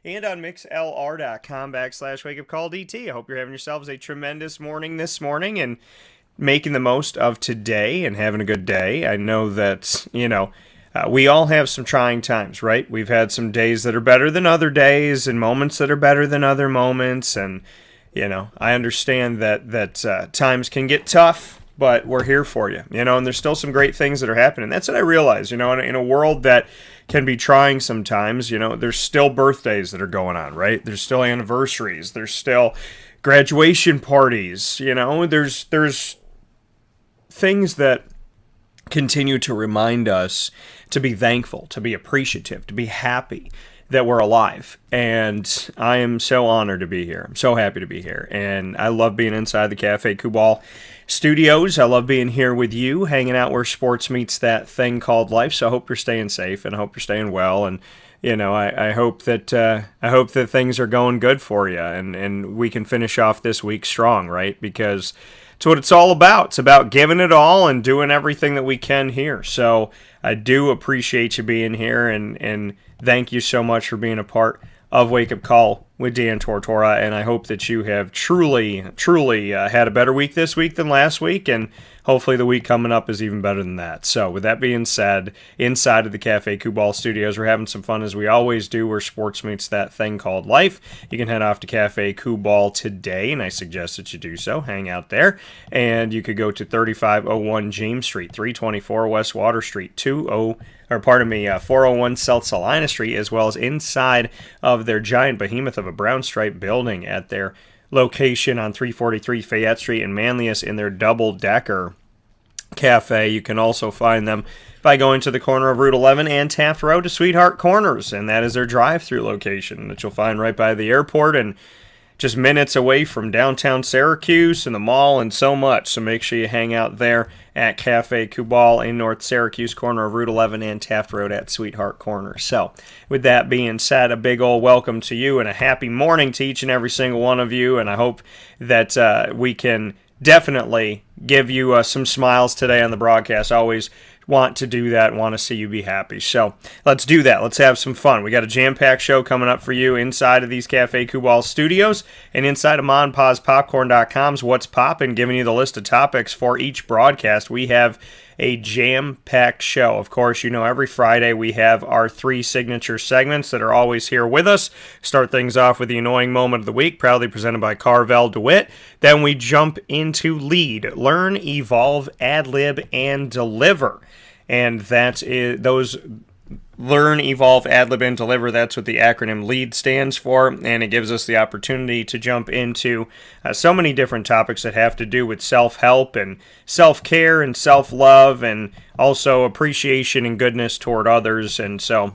and on mixlr.com/wakeupcalldt. I hope you're having yourselves a tremendous morning this morning and making the most of today and having a good day. I know that, we all have some trying times, right? We've had some days that are better than other days and moments that are better than other moments. And, I understand that times can get tough, but we're here for you, and there's still some great things that are happening. That's what I realize, in a world that can be trying sometimes, there's still birthdays that are going on, right? There's still anniversaries. There's still graduation parties, there's things that continue to remind us to be thankful, to be appreciative, to be happy that we're alive. And I am so honored to be here. I'm so happy to be here. And I love being inside the Cafe Kubal studios. I love being here with you, hanging out where sports meets that thing called life. So I hope you're staying safe and I hope you're staying well. And I hope that things are going good for you and we can finish off this week strong, right? Because it's what it's all about. It's about giving it all and doing everything that we can here. So I do appreciate you being here and thank you so much for being a part of Wake Up Call with Dan Tortora. And I hope that you have truly had a better week this week than last week. And hopefully the week coming up is even better than that. So with that being said, inside of the Cafe Kubal studios, we're having some fun as we always do where sports meets that thing called life. You can head off to Cafe Kubal today, and I suggest that you do so. Hang out there. And you could go to 3501 James Street, 324 West Water Street, 401 South Salina Street, as well as inside of their giant behemoth of a brown stripe building at their location on 343 Fayette Street in Manlius in their double-decker cafe. You can also find them by going to the corner of Route 11 and Taft Road to Sweetheart Corners, and that is their drive-through location that you'll find right by the airport and just minutes away from downtown Syracuse and the mall and so much. So make sure you hang out there at Cafe Kubal in North Syracuse, corner of Route 11 and Taft Road at Sweetheart Corner. So with that being said, a big old welcome to you and a happy morning to each and every single one of you. And I hope that we can definitely give you some smiles today on the broadcast. Always want to do that, want to see you be happy. So let's do that. Let's have some fun. We got a jam-packed show coming up for you inside of these Cafe Kubal studios and inside of MonPazPopcorn.com's What's Poppin', giving you the list of topics for each broadcast. We have a jam-packed show. Of course, every Friday we have our 3 signature segments that are always here with us. Start things off with the annoying moment of the week, proudly presented by Carvel DeWitt. Then we jump into Lead, Learn, Evolve, Ad-lib, and Deliver. And that is those Learn, Evolve, Ad-lib, and Deliver. That's what the acronym LEAD stands for, and it gives us the opportunity to jump into so many different topics that have to do with self-help and self-care and self-love and also appreciation and goodness toward others. And so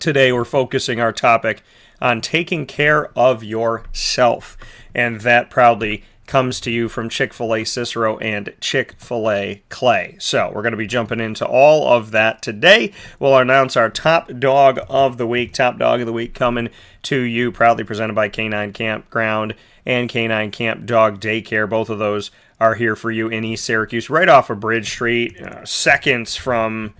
today we're focusing our topic on taking care of yourself, and that proudly comes to you from Chick-fil-A Cicero and Chick-fil-A Clay. So we're going to be jumping into all of that today. We'll announce our top dog of the week. Top dog of the week coming to you, proudly presented by K9 Kampground and K9 Camp Dog Daycare. Both of those are here for you in East Syracuse, right off of Bridge Street, seconds from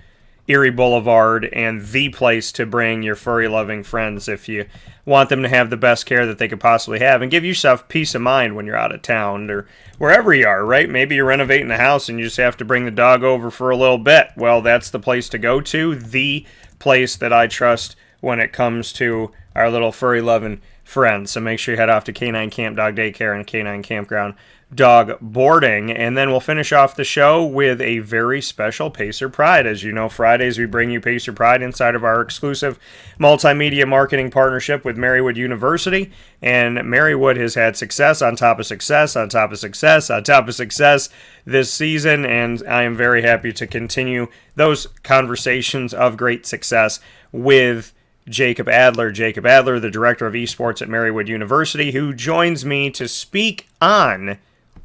Erie Boulevard, and the place to bring your furry-loving friends if you want them to have the best care that they could possibly have and give yourself peace of mind when you're out of town or wherever you are, right? Maybe you're renovating the house and you just have to bring the dog over for a little bit. Well, that's the place to go to, the place that I trust when it comes to our little furry-loving friends. So make sure you head off to K9 Camp Dog Daycare and K9 Kampground Dog Boarding. And then we'll finish off the show with a very special Pacer Pride. As you know, Fridays we bring you Pacer Pride inside of our exclusive multimedia marketing partnership with Marywood University. And Marywood has had success on top of success on top of success on top of success this season. And I am very happy to continue those conversations of great success with Jacob Adler, the Director of Esports at Marywood University, who joins me to speak on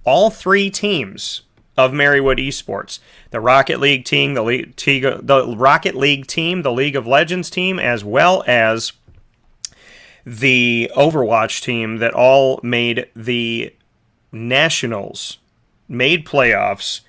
all 3 teams of Marywood Esports. The Rocket League team, the League of Legends team, as well as the Overwatch team that all made the Nationals, made playoffs,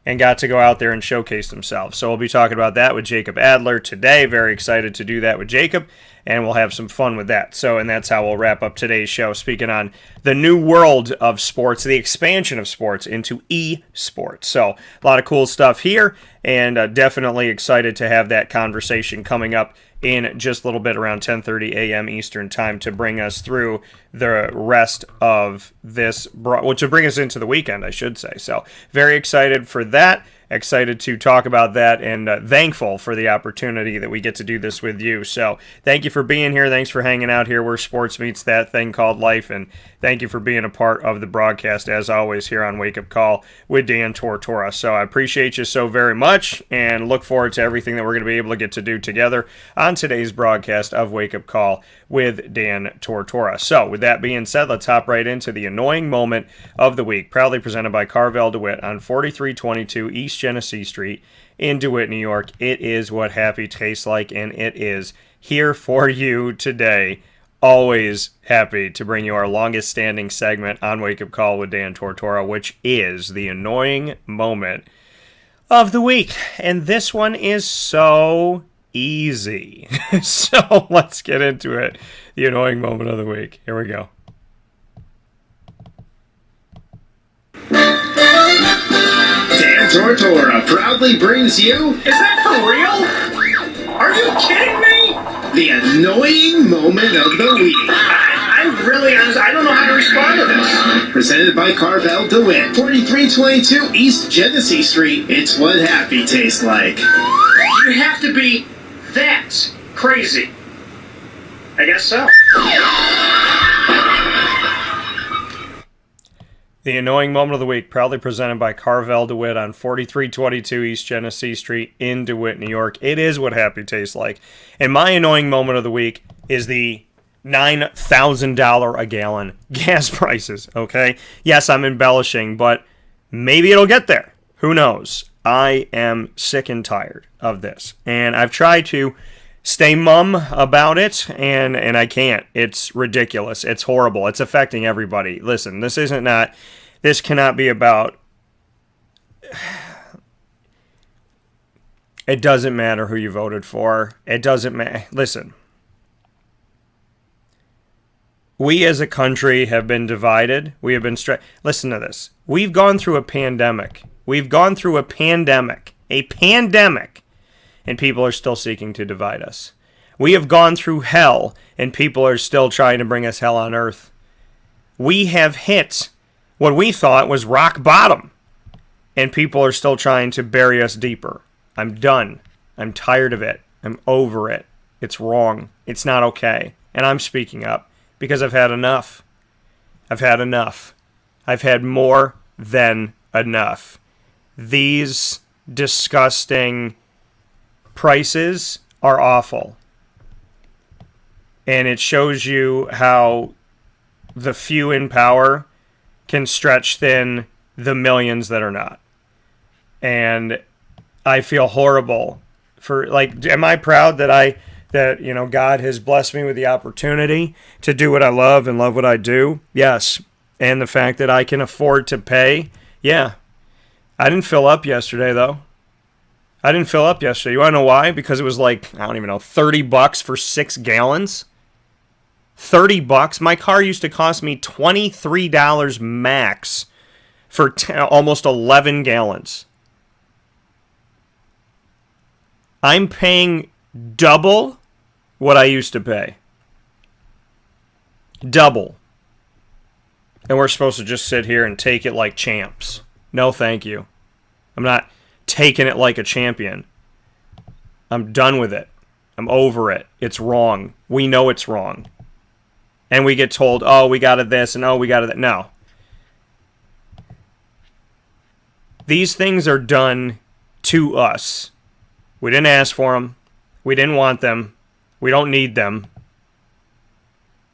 and got to go out there and showcase themselves. So we'll be talking about that with Jacob Adler today. Very excited to do that with Jacob, and we'll have some fun with that. So, and that's how we'll wrap up today's show, speaking on the new world of sports, the expansion of sports into esports. So a lot of cool stuff here, and definitely excited to have that conversation coming up in just a little bit, around 10:30 a.m. Eastern time, to bring us through the rest of this, to bring us into the weekend, I should say. So very excited for that. Excited to talk about that, and thankful for the opportunity that we get to do this with you. So thank you for being here. Thanks for hanging out here where sports meets that thing called life, and thank you for being a part of the broadcast, as always, here on Wake Up Call with Dan Tortora. So I appreciate you so very much, and look forward to everything that we're going to be able to get to do together on today's broadcast of Wake Up Call with Dan Tortora. So with that being said, let's hop right into the annoying moment of the week, proudly presented by Carvel DeWitt on 4322 East Genesee Street in DeWitt, New York. It is what happy tastes like, and it is here for you today. Always happy to bring you our longest standing segment on Wake Up Call with Dan Tortora, which is the annoying moment of the week. And this one is so easy. So let's get into it. The annoying moment of the week. Here we go. Dan Tortora proudly brings you... Is that for real? Are you kidding me? The annoying moment of the week. I really, I don't know how to respond to this. Presented by Carvel DeWitt, 4322 East Genesee Street. It's what happy tastes like. You have to be that crazy. I guess so. The annoying moment of the week, proudly presented by Carvel DeWitt on 4322 East Genesee Street in DeWitt, New York. It is what happy tastes like. And my annoying moment of the week is the $9,000 a gallon gas prices, okay? Yes, I'm embellishing, but maybe it'll get there. Who knows? I am sick and tired of this. And I've tried to stay mum about it, and I can't. It's ridiculous. It's horrible. It's affecting everybody. Listen, this cannot be about... It doesn't matter who you voted for. It doesn't matter. Listen. We as a country have been divided. We have been Listen to this. We've gone through a pandemic. And people are still seeking to divide us. We have gone through hell, and people are still trying to bring us hell on earth. We have hit what we thought was rock bottom, and people are still trying to bury us deeper. I'm done. I'm tired of it. I'm over it. It's wrong. It's not okay. And I'm speaking up because I've had enough. I've had enough. I've had more than enough. These disgusting prices are awful. And it shows you how the few in power can stretch thin the millions that are not. And I feel horrible for, like, am I proud that God has blessed me with the opportunity to do what I love and love what I do? Yes. And the fact that I can afford to pay? Yeah. I didn't fill up yesterday, though. You want to know why? Because it was like, I don't even know, $30 for 6 gallons. $30. My car used to cost me $23 max for almost 11 gallons. I'm paying double what I used to pay. Double. And we're supposed to just sit here and take it like champs. No, thank you. I'm not taking it like a champion. I'm done with it. I'm over it. It's wrong. We know it's wrong. And we get told, oh, we got it this, and oh, we got it that. No. These things are done to us. We didn't ask for them. We didn't want them. We don't need them.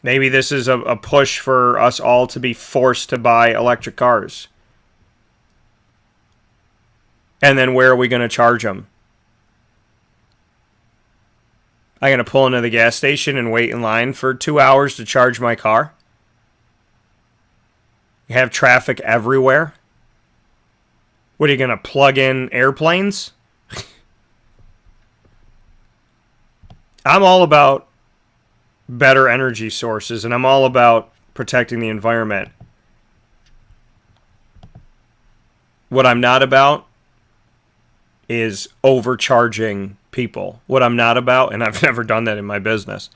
Maybe this is a push for us all to be forced to buy electric cars. And then where are we going to charge them? I'm going to pull into the gas station and wait in line for 2 hours to charge my car? You have traffic everywhere? What, are you going to plug in airplanes? I'm all about better energy sources, and I'm all about protecting the environment. What I'm not about is overcharging people. What I'm not about, and I've never done that in my business,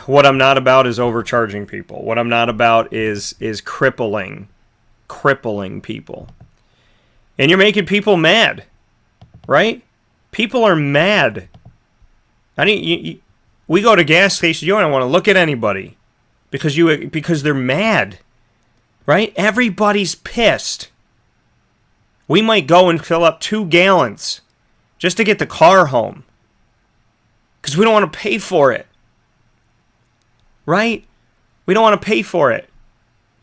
what I'm not about is overcharging people. What I'm not about is crippling people. And you're making people mad, right? People are mad. We go to gas stations, you don't want to look at anybody because they're mad, right? Everybody's pissed. We might go and fill up 2 gallons just to get the car home because we don't want to pay for it, right? We don't want to pay for it.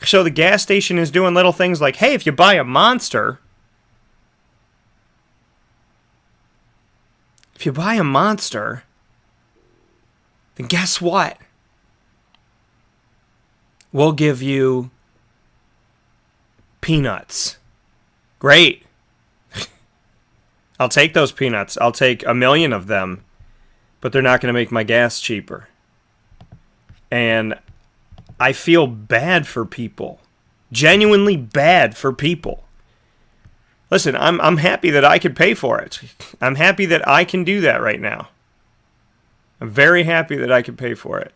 So the gas station is doing little things like, hey, if you buy a Monster, then guess what? We'll give you peanuts. Great. I'll take those peanuts. I'll take 1 million of them, but they're not going to make my gas cheaper. And I feel bad for people. Genuinely bad for people. Listen, I'm happy that I could pay for it. I'm happy that I can do that right now. I'm very happy that I can pay for it.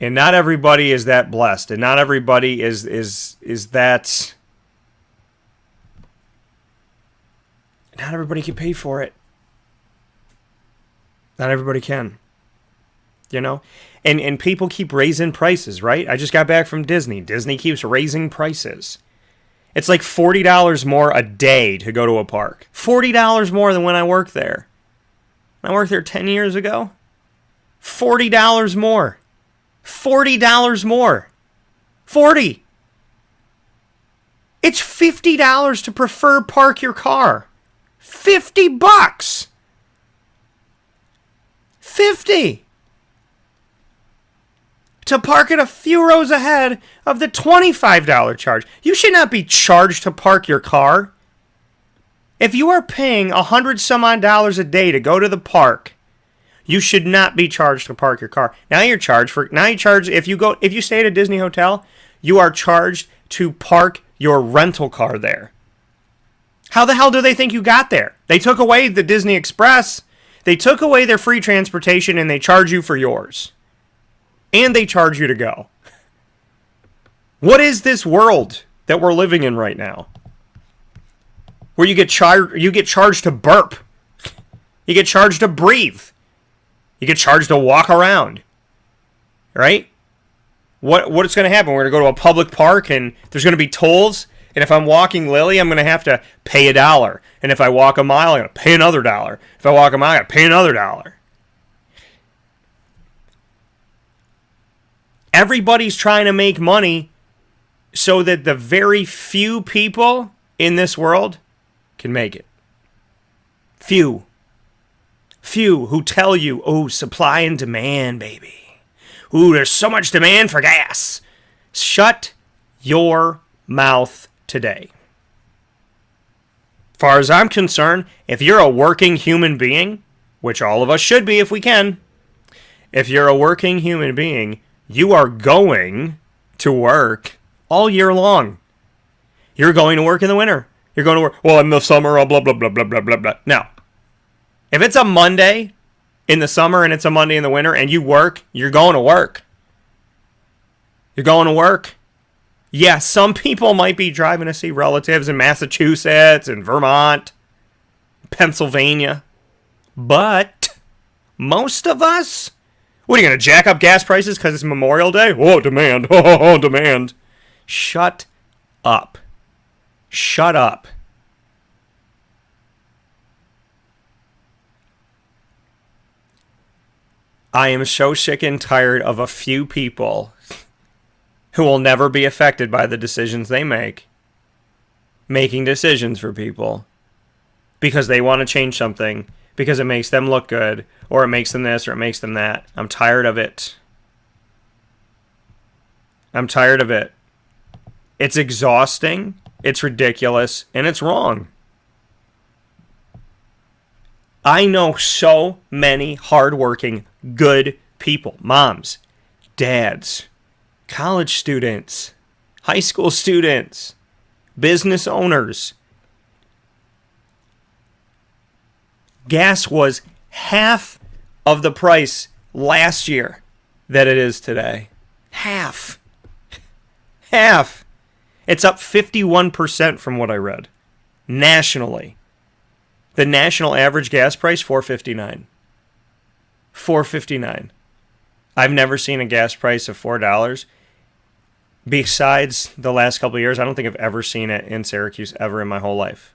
And not everybody is that blessed, and not everybody is that. Not everybody can pay for it. Not everybody can. You know? And people keep raising prices, right? I just got back from Disney. Disney keeps raising prices. It's like $40 more a day to go to a park. $40 more than when I worked there. I worked there 10 years ago. $40 more. $40 more. 40. It's $50 to prefer park your car. $50. 50. To park it a few rows ahead of the $25 charge. You should not be charged to park your car. If you are paying $100 some odd a day to go to the park, you should not be charged to park your car. Now you charge if you stay at a Disney hotel, you are charged to park your rental car there. How the hell do they think you got there? They took away the Disney Express. They took away their free transportation and they charge you for yours. And they charge you to go. What is this world that we're living in right now? Where you get charged to burp. You get charged to breathe. You get charged to walk around. Right? What's going to happen? We're going to go to a public park and there's going to be tolls. And if I'm walking Lily, I'm going to have to pay $1. And if I walk a mile, I'm going to pay another $1. If I walk a mile, I got to pay another $1. Everybody's trying to make money so that the very few people in this world can make it. Few who tell you, oh, supply and demand, baby. Ooh, there's so much demand for gas. Shut your mouth today. As far as I'm concerned, if you're a working human being, which all of us should be if we can, if you're a working human being, you are going to work all year long. You're going to work in the winter. You're going to work, well, in the summer, blah, blah, blah, blah, blah, blah, blah. Now, if it's a Monday in the summer and it's a Monday in the winter and you work, you're going to work. You're going to work. Yeah, some people might be driving to see relatives in Massachusetts and Vermont, Pennsylvania. But most of us, what, are you going to jack up gas prices because it's Memorial Day? Oh, demand. Oh, demand. Shut up. Shut up. I am so sick and tired of a few people who will never be affected by the decisions they make, making decisions for people because they want to change something, because it makes them look good, or it makes them this, or it makes them that. I'm tired of it. I'm tired of it. It's exhausting, it's ridiculous, and it's wrong. I know so many hardworking, good people. Moms, dads, college students, high school students, business owners. Gas was half of the price last year that it is today. Half. Half. It's up 51% from what I read. Nationally. The national average gas price, $4.59. $4.59. I've never seen a gas price of $4. Besides the last couple of years, I don't think I've ever seen it in Syracuse ever in my whole life.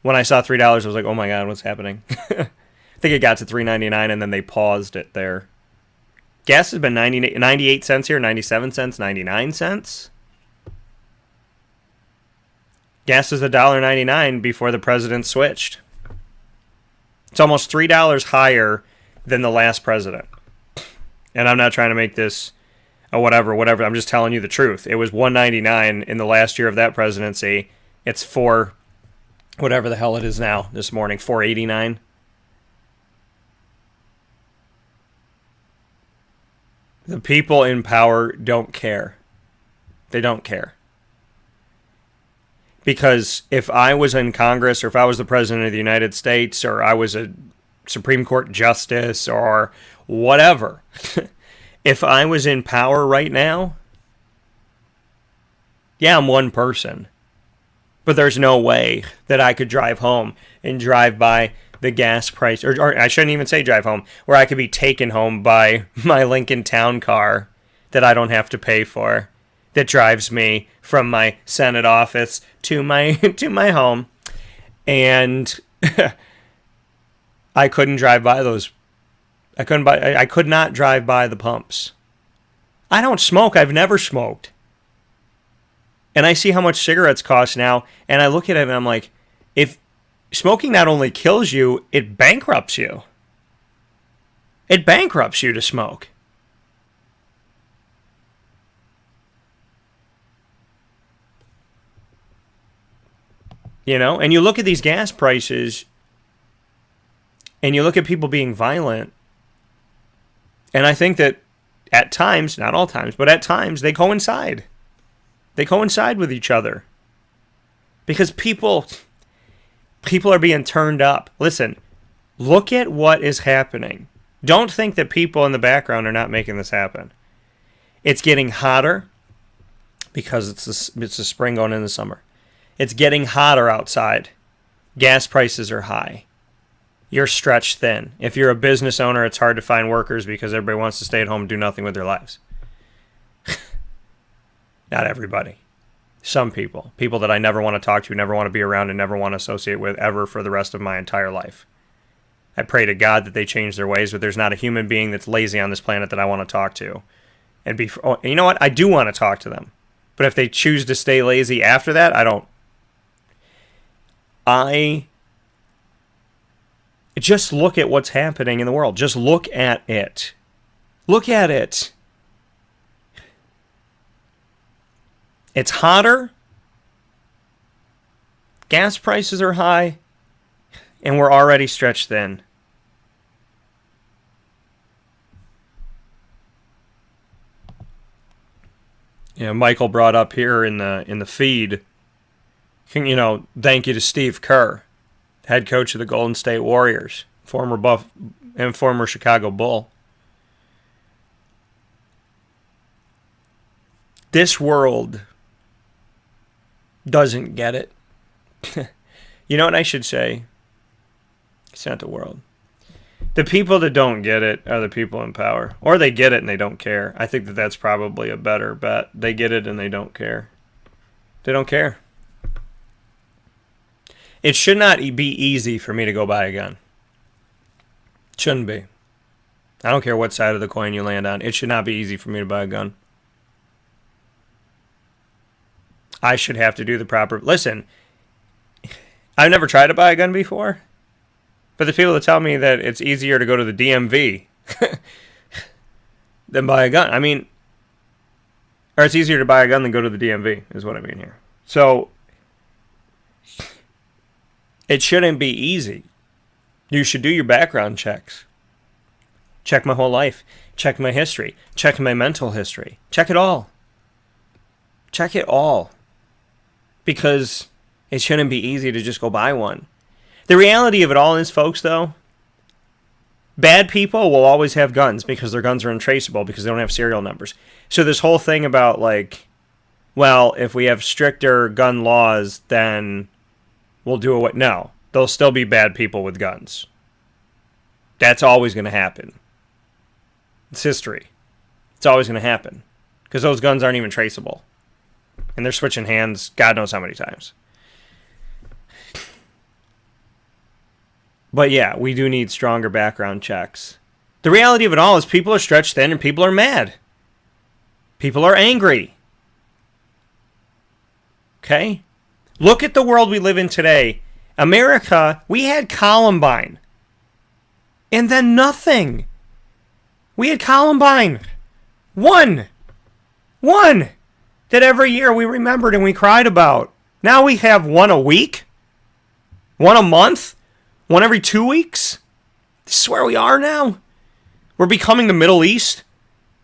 When I saw $3, I was like, oh my God, what's happening? I think it got to $3.99 and then they paused it there. Gas has been 98 cents here, 97 cents, 99 cents. Gas is $1.99 before the president switched. It's almost $3 higher than the last president. And I'm not trying to make this a whatever. I'm just telling you the truth. It was $1.99 in the last year of that presidency. It's $4, whatever the hell it is now this morning, $4.89. The people in power don't care. They don't care. Because if I was in Congress, or if I was the President of the United States, or I was a Supreme Court Justice, or whatever, if I was in power right now, yeah, I'm one person. But there's no way that I could drive home and drive by the gas price, or I shouldn't even say drive home, where I could be taken home by my Lincoln Town car that I don't have to pay for, that drives me from my Senate office to my home, and I couldn't drive by those. I could not drive by the pumps. I don't smoke. I've never smoked. And I see how much cigarettes cost now, and I look at it and I'm like, if smoking not only kills you, it bankrupts you. It bankrupts you to smoke. You know, and you look at these gas prices, and you look at people being violent, and I think that at times, not all times, but at times, they coincide. They coincide with each other. Because people are being turned up. Listen, look at what is happening. Don't think that people in the background are not making this happen. It's getting hotter because it's the spring going into summer. It's getting hotter outside. Gas prices are high. You're stretched thin. If you're a business owner, it's hard to find workers because everybody wants to stay at home and do nothing with their lives. Not everybody. Some people. People that I never want to talk to, never want to be around, and never want to associate with ever for the rest of my entire life. I pray to God that they change their ways, but there's not a human being that's lazy on this planet that I want to talk to. And you know what? I do want to talk to them. But if they choose to stay lazy after that, I don't. Just look at what's happening in the world. Just look at it. Look at it. It's hotter. Gas prices are high. And we're already stretched thin. Yeah, Michael brought up here in the feed, you know, thank you to Steve Kerr, head coach of the Golden State Warriors, former Chicago Bull. This world doesn't get it. You know what I should say? It's not the world. The people that don't get it are the people in power. Or they get it and they don't care. I think that that's probably a better bet. They get it and they don't care. They don't care. It should not be easy for me to go buy a gun. It shouldn't be. I don't care what side of the coin you land on. It should not be easy for me to buy a gun. I should have to do the proper... Listen, I've never tried to buy a gun before. But the people that tell me that it's easier to go to the DMV than buy a gun. I mean, Or it's easier to buy a gun than go to the DMV, is what I mean here. So, it shouldn't be easy. You should do your background checks. Check my whole life. Check my history. Check my mental history. Check it all. Check it all. Because it shouldn't be easy to just go buy one. The reality of it all is, folks, though, bad people will always have guns because their guns are untraceable because they don't have serial numbers. So this whole thing about, like, well, if we have stricter gun laws, then we'll do it. No, there'll still be bad people with guns. That's always going to happen. It's history. It's always going to happen because those guns aren't even traceable. And they're switching hands God knows how many times. But yeah, we do need stronger background checks. The reality of it all is people are stretched thin and people are mad. People are angry. Okay? Look at the world we live in today. America, we had Columbine. And then nothing. We had Columbine. One. That every year we remembered and we cried about. Now we have one a week? One a month? One every 2 weeks? This is where we are now. We're becoming the Middle East,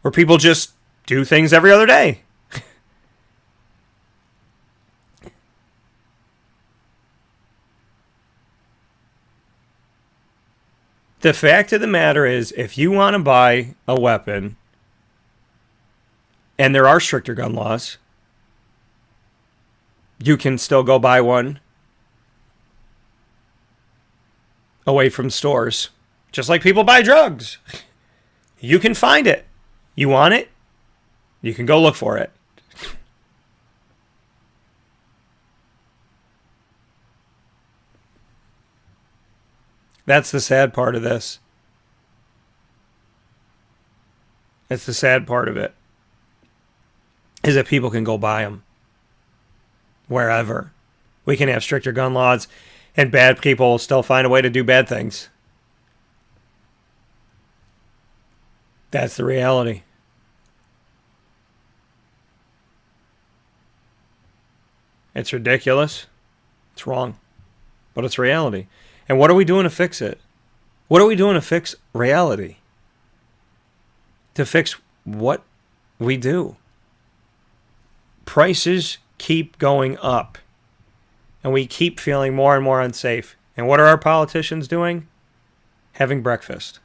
where people just do things every other day. The fact of the matter is, if you want to buy a weapon, and there are stricter gun laws, you can still go buy one away from stores. Just like people buy drugs. You can find it. You want it? You can go look for it. That's the sad part of this. That's the sad part of it. Is that people can go buy them. Wherever. We can have stricter gun laws. And bad people will still find a way to do bad things. That's the reality. It's ridiculous. It's wrong. But it's reality. And what are we doing to fix it? What are we doing to fix reality? To fix what we do? Prices keep going up. And we keep feeling more and more unsafe. And what are our politicians doing? Having breakfast.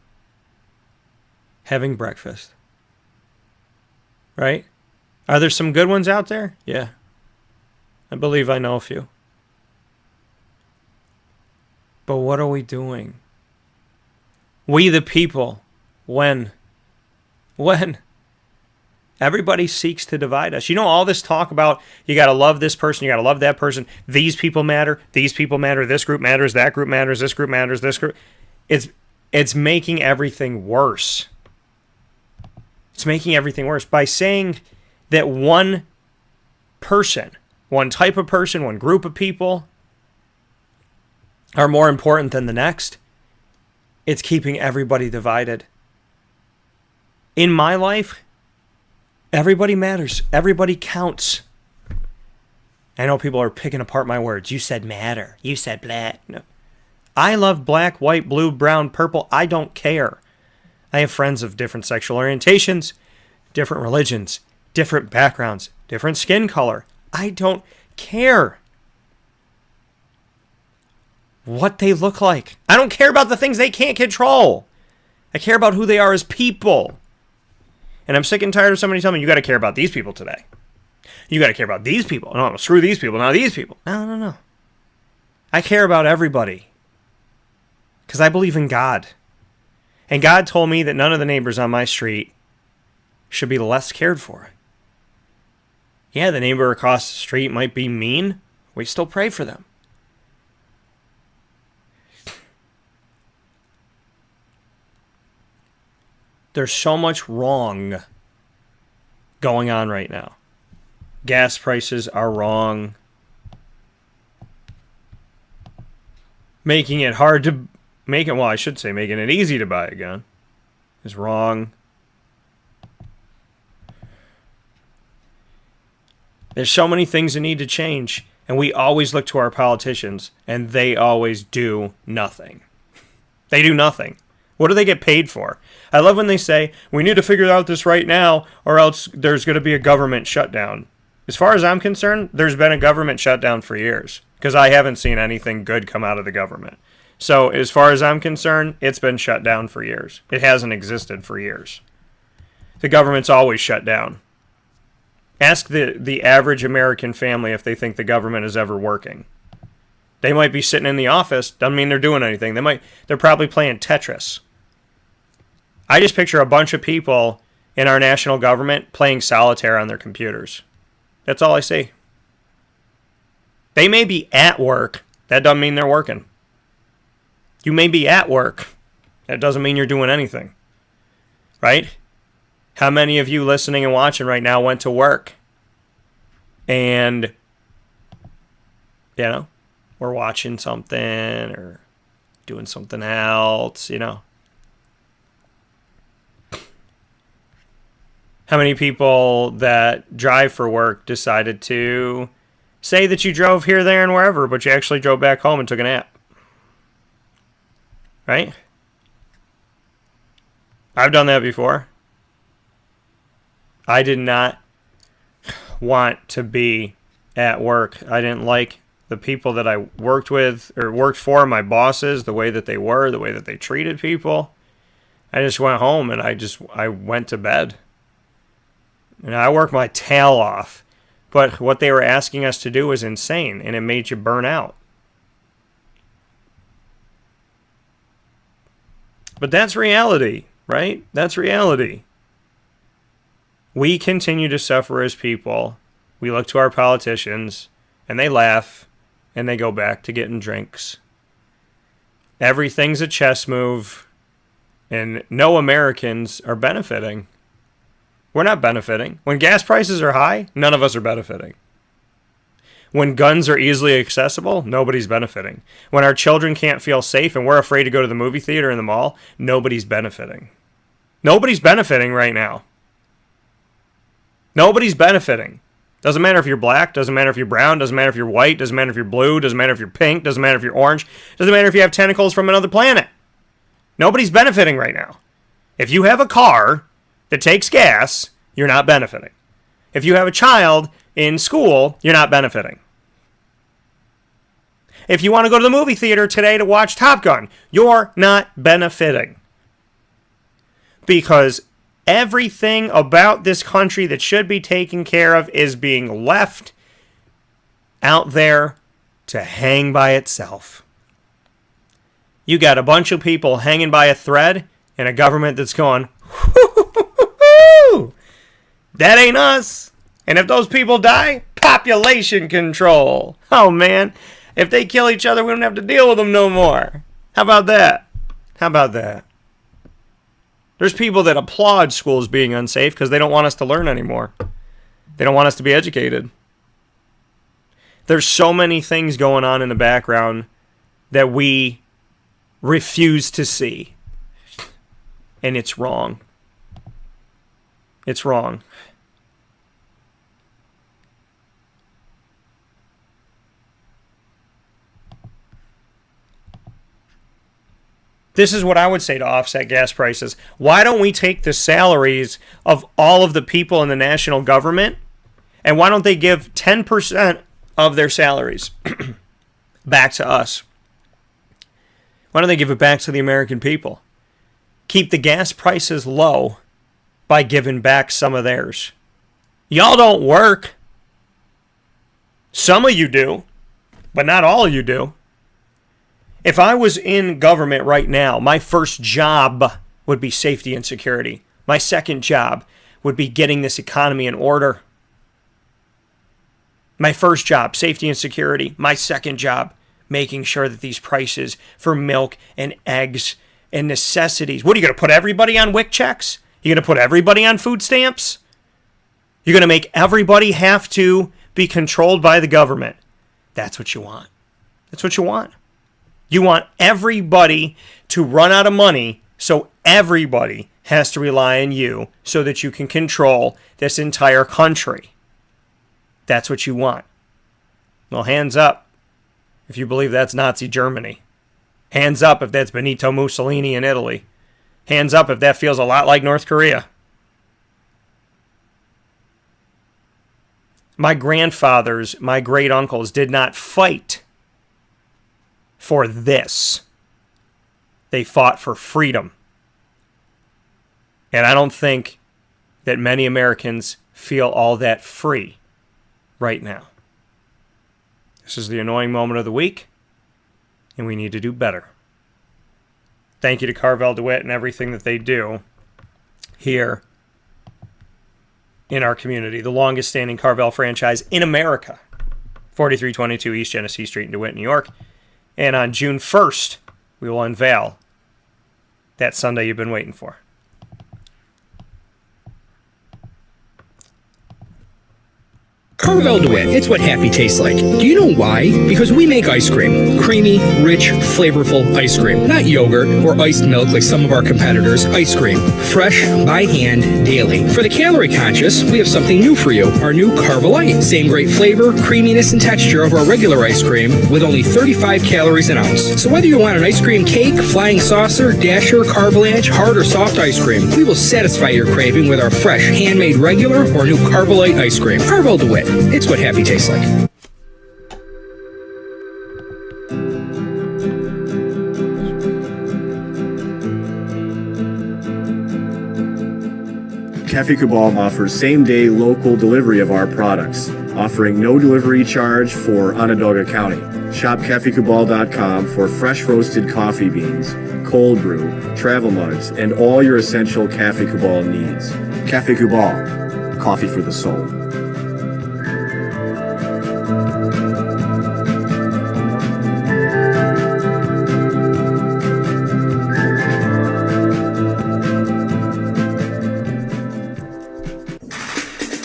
Having breakfast. Right? Are there some good ones out there? Yeah. I believe I know a few. But what are we doing? We the people. When? Everybody seeks to divide us. You know, all this talk about you got to love this person, you got to love that person. These people matter. These people matter. This group matters. That group matters. This group matters. This group. It's making everything worse. It's making everything worse by saying that one person, one type of person, one group of people are more important than the next. It's keeping everybody divided. In my life, everybody matters. Everybody counts. I know people are picking apart my words. You said matter. You said black. No. I love black, white, blue, brown, purple. I don't care. I have friends of different sexual orientations, different religions, different backgrounds, different skin color. I don't care what they look like. I don't care about the things they can't control. I care about who they are as people. And I'm sick and tired of somebody telling me, you got to care about these people today. You got to care about these people. No, screw these people. Now these people. No. I care about everybody. Because I believe in God. And God told me that none of the neighbors on my street should be less cared for. Yeah, the neighbor across the street might be mean. We still pray for them. There's so much wrong going on right now. Gas prices are wrong. Making it hard to making it easy to buy a gun is wrong. There's so many things that need to change, and we always look to our politicians, and they always do nothing. They do nothing. What do they get paid for? I love when they say, we need to figure out this right now, or else there's going to be a government shutdown. As far as I'm concerned, there's been a government shutdown for years, because I haven't seen anything good come out of the government. So as far as I'm concerned, it's been shut down for years. It hasn't existed for years. The government's always shut down. Ask the average American family if they think the government is ever working. They might be sitting in the office. Doesn't mean they're doing anything. They're probably playing Tetris. I just picture a bunch of people in our national government playing solitaire on their computers. That's all I see. They may be at work. That doesn't mean they're working. You may be at work. That doesn't mean you're doing anything. Right? How many of you listening and watching right now went to work and, we're watching something or doing something else, How many people that drive for work decided to say that you drove here, there, and wherever, but you actually drove back home and took a nap? Right? I've done that before. I did not want to be at work. I didn't like the people that I worked with or worked for, my bosses, the way that they were, the way that they treated people. I just went home and I went to bed. And I worked my tail off. But what they were asking us to do was insane, and it made you burn out. But that's reality, right? That's reality. We continue to suffer as people. We look to our politicians, and they laugh, and they go back to getting drinks. Everything's a chess move, and no Americans are benefiting. We're not benefiting. When gas prices are high, none of us are benefiting. When guns are easily accessible, nobody's benefiting. When our children can't feel safe and we're afraid to go to the movie theater in the mall, nobody's benefiting. Nobody's benefiting right now. Nobody's benefiting. Doesn't matter if you're black, doesn't matter if you're brown, doesn't matter if you're white, doesn't matter if you're blue, doesn't matter if you're pink, doesn't matter if you're orange, doesn't matter if you have tentacles from another planet. Nobody's benefiting right now. If you have a car that takes gas, you're not benefiting. If you have a child in school, you're not benefiting. If you want to go to the movie theater today to watch Top Gun, you're not benefiting. Because everything about this country that should be taken care of is being left out there to hang by itself. You got a bunch of people hanging by a thread and a government that's going, that ain't us. And if those people die, population control. Oh, man. If they kill each other, we don't have to deal with them no more. How about that? How about that? There's people that applaud schools being unsafe because they don't want us to learn anymore. They don't want us to be educated. There's so many things going on in the background that we refuse to see. And it's wrong. It's wrong. This is what I would say to offset gas prices. Why don't we take the salaries of all of the people in the national government, and why don't they give 10% of their salaries back to us? Why don't they give it back to the American people? Keep the gas prices low by giving back some of theirs. Y'all don't work. Some of you do, but not all of you do. If I was in government right now, my first job would be safety and security. My second job would be getting this economy in order. My first job, safety and security. My second job, making sure that these prices for milk and eggs and necessities. What, are you going to put everybody on WIC checks? You're going to put everybody on food stamps? You're going to make everybody have to be controlled by the government. That's what you want. That's what you want. You want everybody to run out of money, so everybody has to rely on you so that you can control this entire country. That's what you want. Well, hands up if you believe that's Nazi Germany. Hands up if that's Benito Mussolini in Italy. Hands up if that feels a lot like North Korea. My grandfathers, my great uncles did not fight for this. They fought for freedom. And I don't think that many Americans feel all that free right now. This is the annoying moment of the week, and we need to do better. Thank you to Carvel DeWitt and everything that they do here in our community. The longest standing Carvel franchise in America. 4322 East Genesee Street in DeWitt, New York. And on June 1st, we will unveil that Sunday you've been waiting for. Carvel DeWitt, it's what happy tastes like. Do you know why? Because we make ice cream. Creamy, rich, flavorful ice cream. Not yogurt or iced milk like some of our competitors. Ice cream. Fresh, by hand, daily. For the calorie conscious, we have something new for you. Our new Carvelite. Same great flavor, creaminess, and texture of our regular ice cream with only 35 calories an ounce. So whether you want an ice cream cake, flying saucer, dasher, carvalanche, hard or soft ice cream, we will satisfy your craving with our fresh, handmade regular or new Carvelite ice cream. Carvel DeWitt. It's what happy tastes like. Cafe Cabal offers same-day local delivery of our products, offering no delivery charge for Onondaga County. Shop cafecabal.com for fresh roasted coffee beans, cold brew, travel mugs, and all your essential Cafe Cabal needs. Cafe Cabal, coffee for the soul.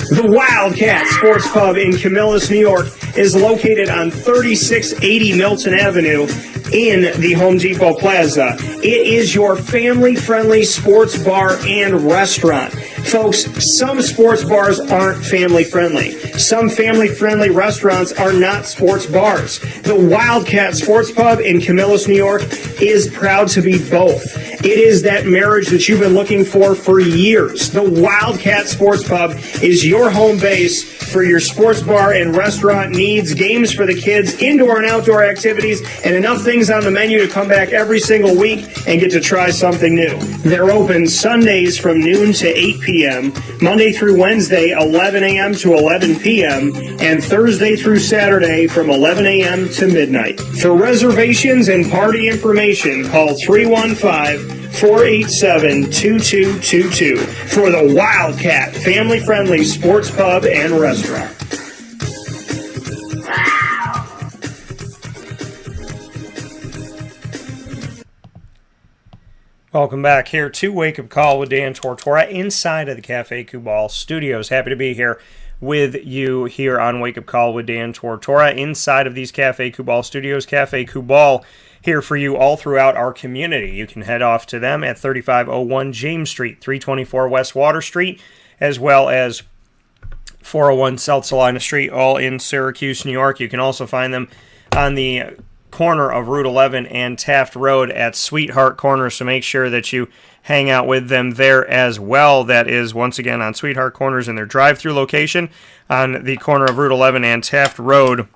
The Wildcat Sports Pub in Camillus, New York is located on 3680 Milton Avenue in the Home Depot Plaza. It is your family-friendly sports bar and restaurant. Folks, some sports bars aren't family-friendly. Some family-friendly restaurants are not sports bars. The Wildcat Sports Pub in Camillus, New York is proud to be both. It is that marriage that you've been looking for years. The Wildcat Sports Pub is your home base for your sports bar and restaurant needs, games for the kids, indoor and outdoor activities, and enough things on the menu to come back every single week and get to try something new. They're open Sundays from noon to 8 p.m., Monday through Wednesday, 11 a.m. to 11 p.m., and Thursday through Saturday from 11 a.m. to midnight. For reservations and party information, call 315-487-2222 for the Wildcat family-friendly sports pub and restaurant. Welcome back here to Wake Up Call with Dan Tortora inside of the Cafe Kubal studios. Happy to be here with you here on Wake Up Call with Dan Tortora inside of these Cafe Kubal studios. Cafe Kubal here for you all throughout our community. You can head off to them at 3501 James Street, 324 West Water Street, as well as 401 South Salina Street, all in Syracuse, New York. You can also find them on the corner of Route 11 and Taft Road at Sweetheart Corner, so make sure that you hang out with them there as well. That is, once again, on Sweetheart Corners in their drive-through location on the corner of Route 11 and Taft Road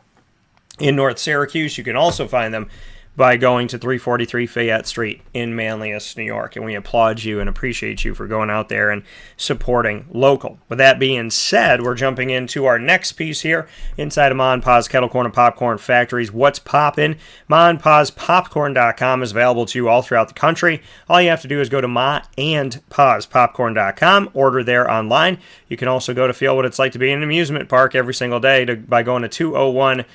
in North Syracuse. You can also find them by going to 343 Fayette Street in Manlius, New York. And we applaud you and appreciate you for going out there and supporting local. With that being said, we're jumping into our next piece here inside of Ma and Pa's Kettle Corn and Popcorn Factories. What's poppin'? Ma and Pa's Popcorn.com is available to you all throughout the country. All you have to do is go to Ma and Pa's Popcorn.com, order there online. You can also go to feel what it's like to be in an amusement park every single day by going to 201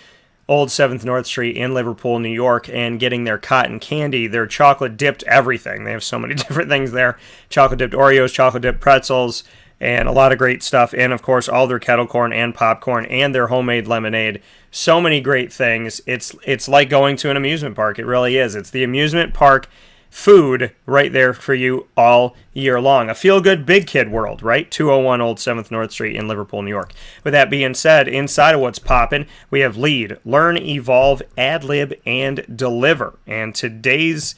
Old 7th North Street in Liverpool, New York, and getting their cotton candy, their chocolate-dipped everything. They have so many different things there. Chocolate-dipped Oreos, chocolate-dipped pretzels, and a lot of great stuff. And, of course, all their kettle corn and popcorn and their homemade lemonade. So many great things. It's like going to an amusement park. It really is. It's the amusement park food right there for you all year long. A feel-good big kid world, right? 201 Old 7th North Street in Liverpool, New York. With that being said, inside of what's poppin', we have Lead, Learn, Evolve, Ad-lib, and Deliver. And today's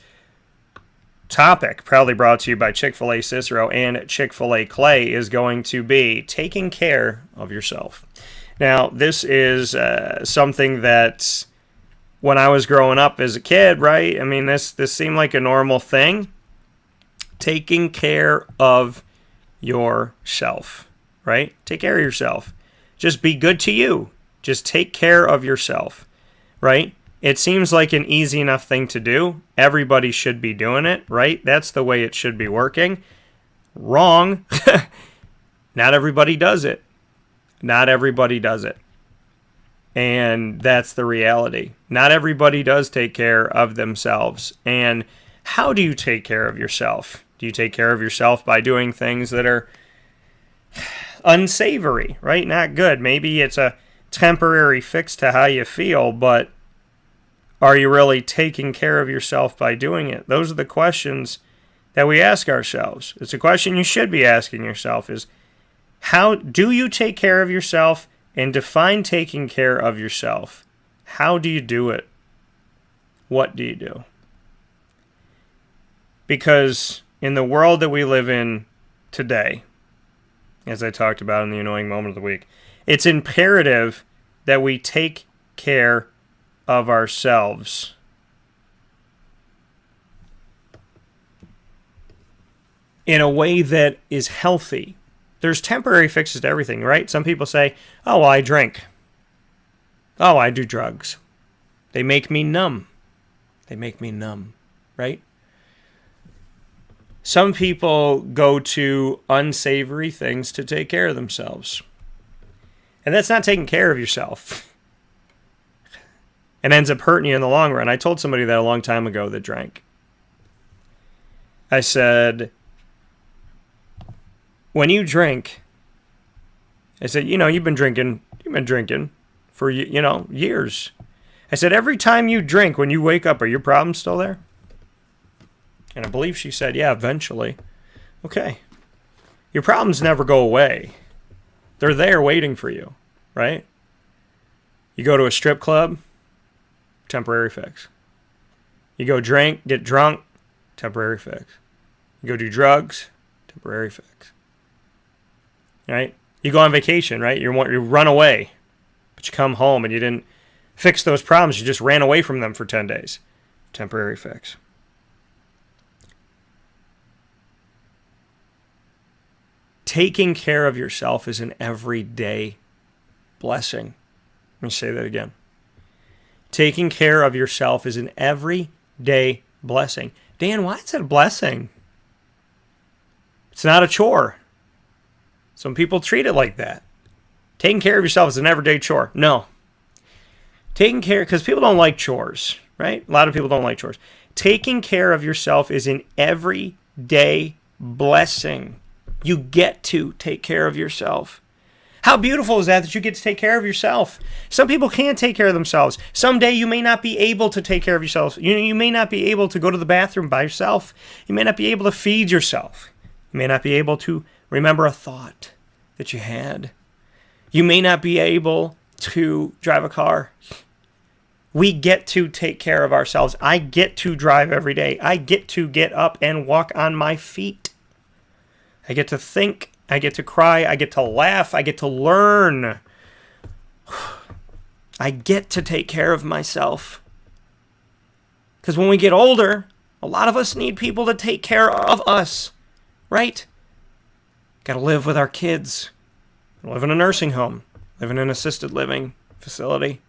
topic, proudly brought to you by Chick-fil-A Cicero and Chick-fil-A Clay, is going to be taking care of yourself. Now, this is something that when I was growing up as a kid, right? I mean, this seemed like a normal thing. Taking care of yourself, right? Take care of yourself. Just be good to you. Just take care of yourself, right? It seems like an easy enough thing to do. Everybody should be doing it, right? That's the way it should be working. Wrong. Not everybody does it. Not everybody does it. And that's the reality. Not everybody does take care of themselves. And how do you take care of yourself? Do you take care of yourself by doing things that are unsavory, right? Not good. Maybe it's a temporary fix to how you feel, but are you really taking care of yourself by doing it? Those are the questions that we ask ourselves. It's a question you should be asking yourself is, how do you take care of yourself? And define taking care of yourself. How do you do it? What do you do? Because in the world that we live in today, as I talked about in the annoying moment of the week, it's imperative that we take care of ourselves. In a way that is healthy. There's temporary fixes to everything, right? Some people say, oh, well, I drink. Oh, I do drugs. They make me numb. They make me numb, right? Some people go to unsavory things to take care of themselves. And that's not taking care of yourself. It ends up hurting you in the long run. I told somebody that a long time ago that drank. I said, when you drink, I said, you've been drinking for, years. I said, every time you drink, when you wake up, are your problems still there? And I believe she said, yeah, eventually. Okay. Your problems never go away. They're there waiting for you, right? You go to a strip club, temporary fix. You go get drunk, temporary fix. You go do drugs, temporary fix. Right? You go on vacation, right? You run away, but you come home and you didn't fix those problems. You just ran away from them for 10 days. Temporary fix. Taking care of yourself is an everyday blessing. Let me say that again. Taking care of yourself is an everyday blessing. Dan, why is it a blessing? It's not a chore. Some people treat it like that. Taking care of yourself is an everyday chore. No. Taking care, because people don't like chores, right? A lot of people don't like chores. Taking care of yourself is an everyday blessing. You get to take care of yourself. How beautiful is that you get to take care of yourself? Some people can't take care of themselves. Someday you may not be able to take care of yourself. You may not be able to go to the bathroom by yourself. You may not be able to feed yourself. You may not be able to remember a thought that you had. You may not be able to drive a car. We get to take care of ourselves. I get to drive every day. I get to get up and walk on my feet. I get to think. I get to cry. I get to laugh. I get to learn. I get to take care of myself. Because when we get older, a lot of us need people to take care of us. Right? Got to live with our kids. Live in a nursing home. Live in an assisted living facility.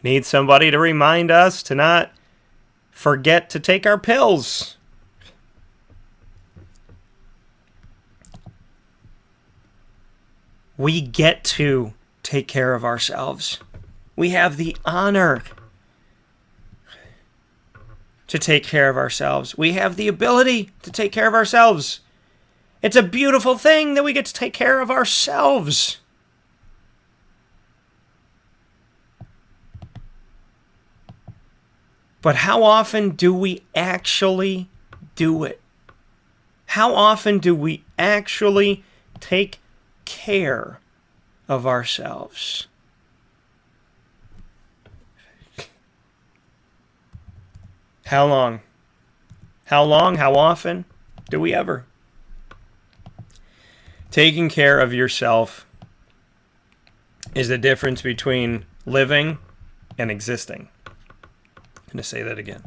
Need somebody to remind us to not forget to take our pills. We get to take care of ourselves. We have the honor to take care of ourselves. We have the ability to take care of ourselves. It's a beautiful thing that we get to take care of ourselves. But how often do we actually do it? How often do we actually take care of ourselves? How long? How long? How often? Do we ever? Taking care of yourself is the difference between living and existing. I'm going to say that again.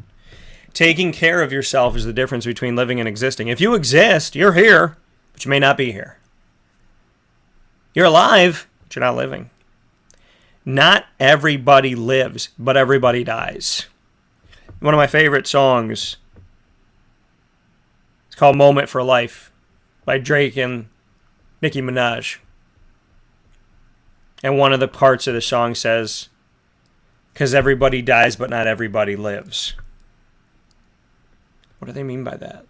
Taking care of yourself is the difference between living and existing. If you exist, you're here, but you may not be here. You're alive, but you're not living. Not everybody lives, but everybody dies. One of my favorite songs, it's called Moment for Life by Drake and Nicki Minaj. And one of the parts of the song says, "'Cause everybody dies, but not everybody lives." What do they mean by that?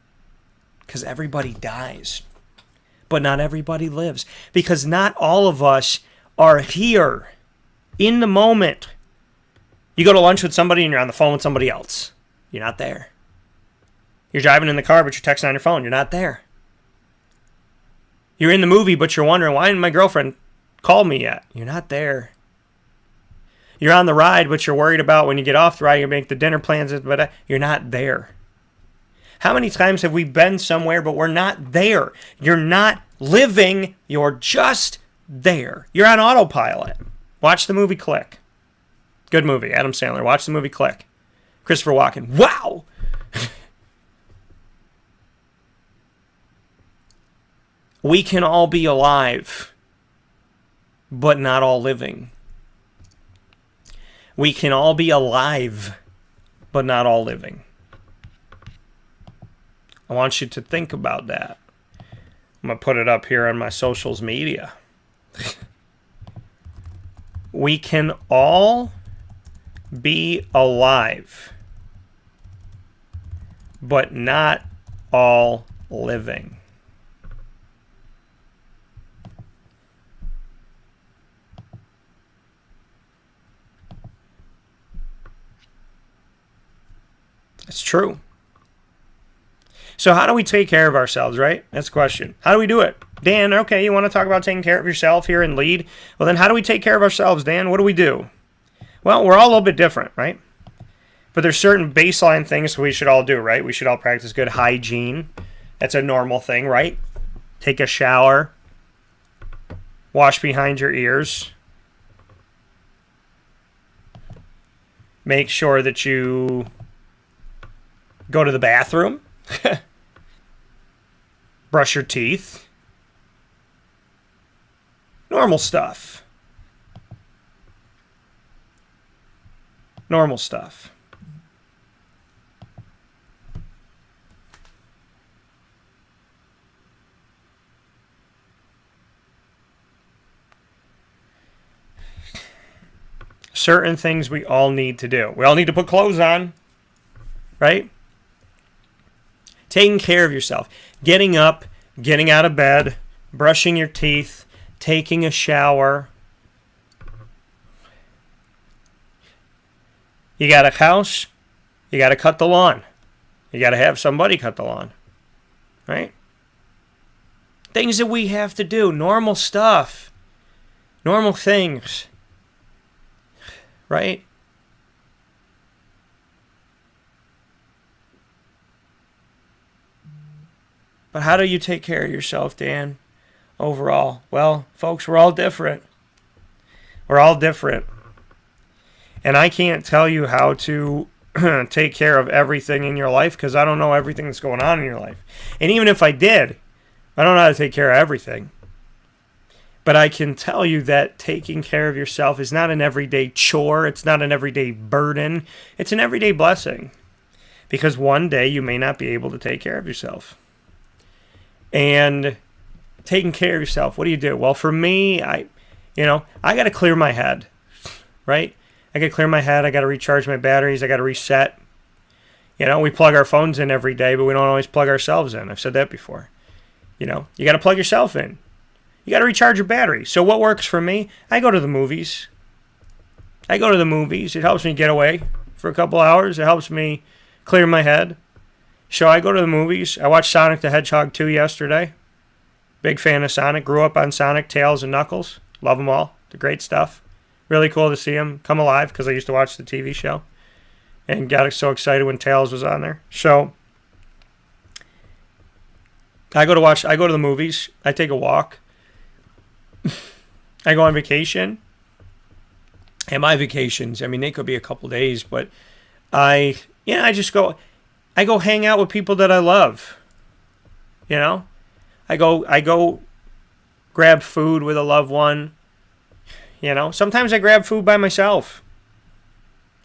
Because everybody dies, but not everybody lives. Because not all of us are here in the moment. You go to lunch with somebody and you're on the phone with somebody else. You're not there. You're driving in the car, but you're texting on your phone. You're not there. You're in the movie, but you're wondering, why didn't my girlfriend call me yet? You're not there. You're on the ride, but you're worried about when you get off the ride, you make the dinner plans, but you're not there. How many times have we been somewhere, but we're not there? You're not living. You're just there. You're on autopilot. Watch the movie Click. Good movie. Adam Sandler. Watch the movie Click. Christopher Walken. Wow! We can all be alive, but not all living. We can all be alive, but not all living. I want you to think about that. I'm going to put it up here on my socials media. We can all be alive, but not all living. It's true. So how do we take care of ourselves, right? That's the question. How do we do it? Dan, okay, you want to talk about taking care of yourself here and lead? Well, then how do we take care of ourselves, Dan? What do we do? Well, we're all a little bit different, right? But there's certain baseline things we should all do, right? We should all practice good hygiene. That's a normal thing, right? Take a shower. Wash behind your ears. Make sure that you go to the bathroom. Brush your teeth. Normal stuff. Normal stuff. Certain things we all need to do. We all need to put clothes on, right? Taking care of yourself. Getting up, getting out of bed, brushing your teeth, taking a shower. You got a house, you got to cut the lawn. You got to have somebody cut the lawn, right? Things that we have to do, normal stuff, normal things, right? But how do you take care of yourself, Dan, overall? Well, folks, we're all different. We're all different. And I can't tell you how to take care of everything in your life because I don't know everything that's going on in your life. And even if I did, I don't know how to take care of everything. But I can tell you that taking care of yourself is not an everyday chore. It's not an everyday burden. It's an everyday blessing. Because one day you may not be able to take care of yourself. And taking care of yourself, what do you do? Well, for me, I got to clear my head, right? I got to clear my head. I got to recharge my batteries. I got to reset. We plug our phones in every day, but we don't always plug ourselves in. I've said that before. You got to plug yourself in. You got to recharge your battery. So what works for me? I go to the movies. It helps me get away for a couple hours. It helps me clear my head. So I go to the movies. I watched Sonic the Hedgehog 2 yesterday. Big fan of Sonic. Grew up on Sonic, Tails, and Knuckles. Love them all. They're great stuff. Really cool to see them come alive because I used to watch the TV show. And got so excited when Tails was on there. So I go to the movies. I take a walk. I go on vacation. And my vacations, I mean, they could be a couple days, but I go hang out with people that I love. You know? I go grab food with a loved one. You know? Sometimes I grab food by myself.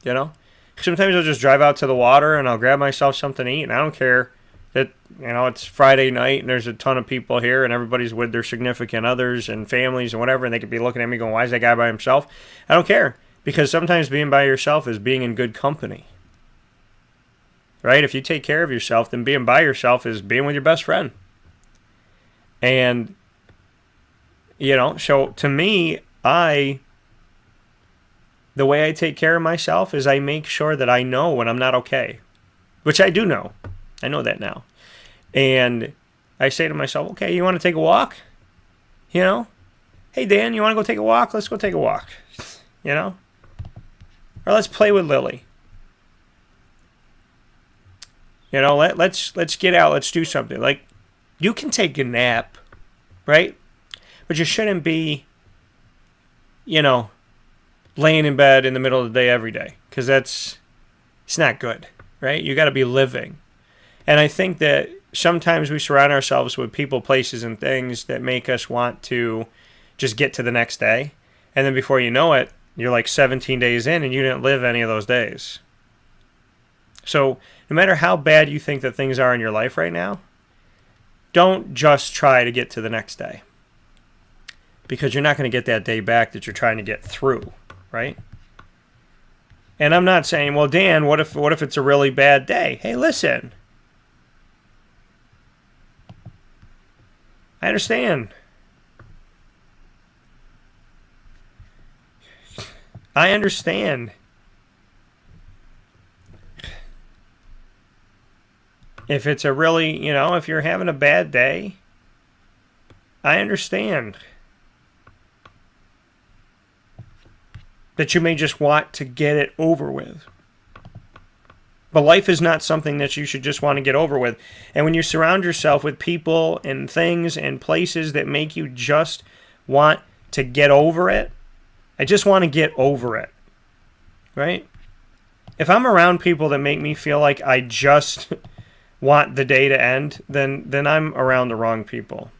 You know? Sometimes I'll just drive out to the water and I'll grab myself something to eat, and I don't care that, you know, it's Friday night and there's a ton of people here and everybody's with their significant others and families and whatever, and they could be looking at me going, why is that guy by himself? I don't care, because sometimes being by yourself is being in good company. Right? If you take care of yourself, then being by yourself is being with your best friend. And, you know, so to me, the way I take care of myself is I make sure that I know when I'm not okay, which I do know. I know that now. And I say to myself, okay, you want to take a walk? You know? Hey, Dan, you want to go take a walk? Let's go take a walk. You know? Or let's play with Lily. You know, let's get out. Let's do something. Like, you can take a nap, right? But you shouldn't be, you know, laying in bed in the middle of the day every day, because it's not good, right? You got to be living. And I think that sometimes we surround ourselves with people, places, and things that make us want to just get to the next day. And then before you know it, you're like 17 days in and you didn't live any of those days. So no matter how bad you think that things are in your life right now, don't just try to get to the next day, because you're not going to get that day back that you're trying to get through, right? And I'm not saying, well, Dan, what if it's a really bad day? Hey, listen. I understand. I understand. If it's a really, you know, if you're having a bad day, I understand that you may just want to get it over with. But life is not something that you should just want to get over with. And when you surround yourself with people and things and places that make you just want to get over it, I just want to get over it, right? If I'm around people that make me feel like I just want the day to end, then I'm around the wrong people.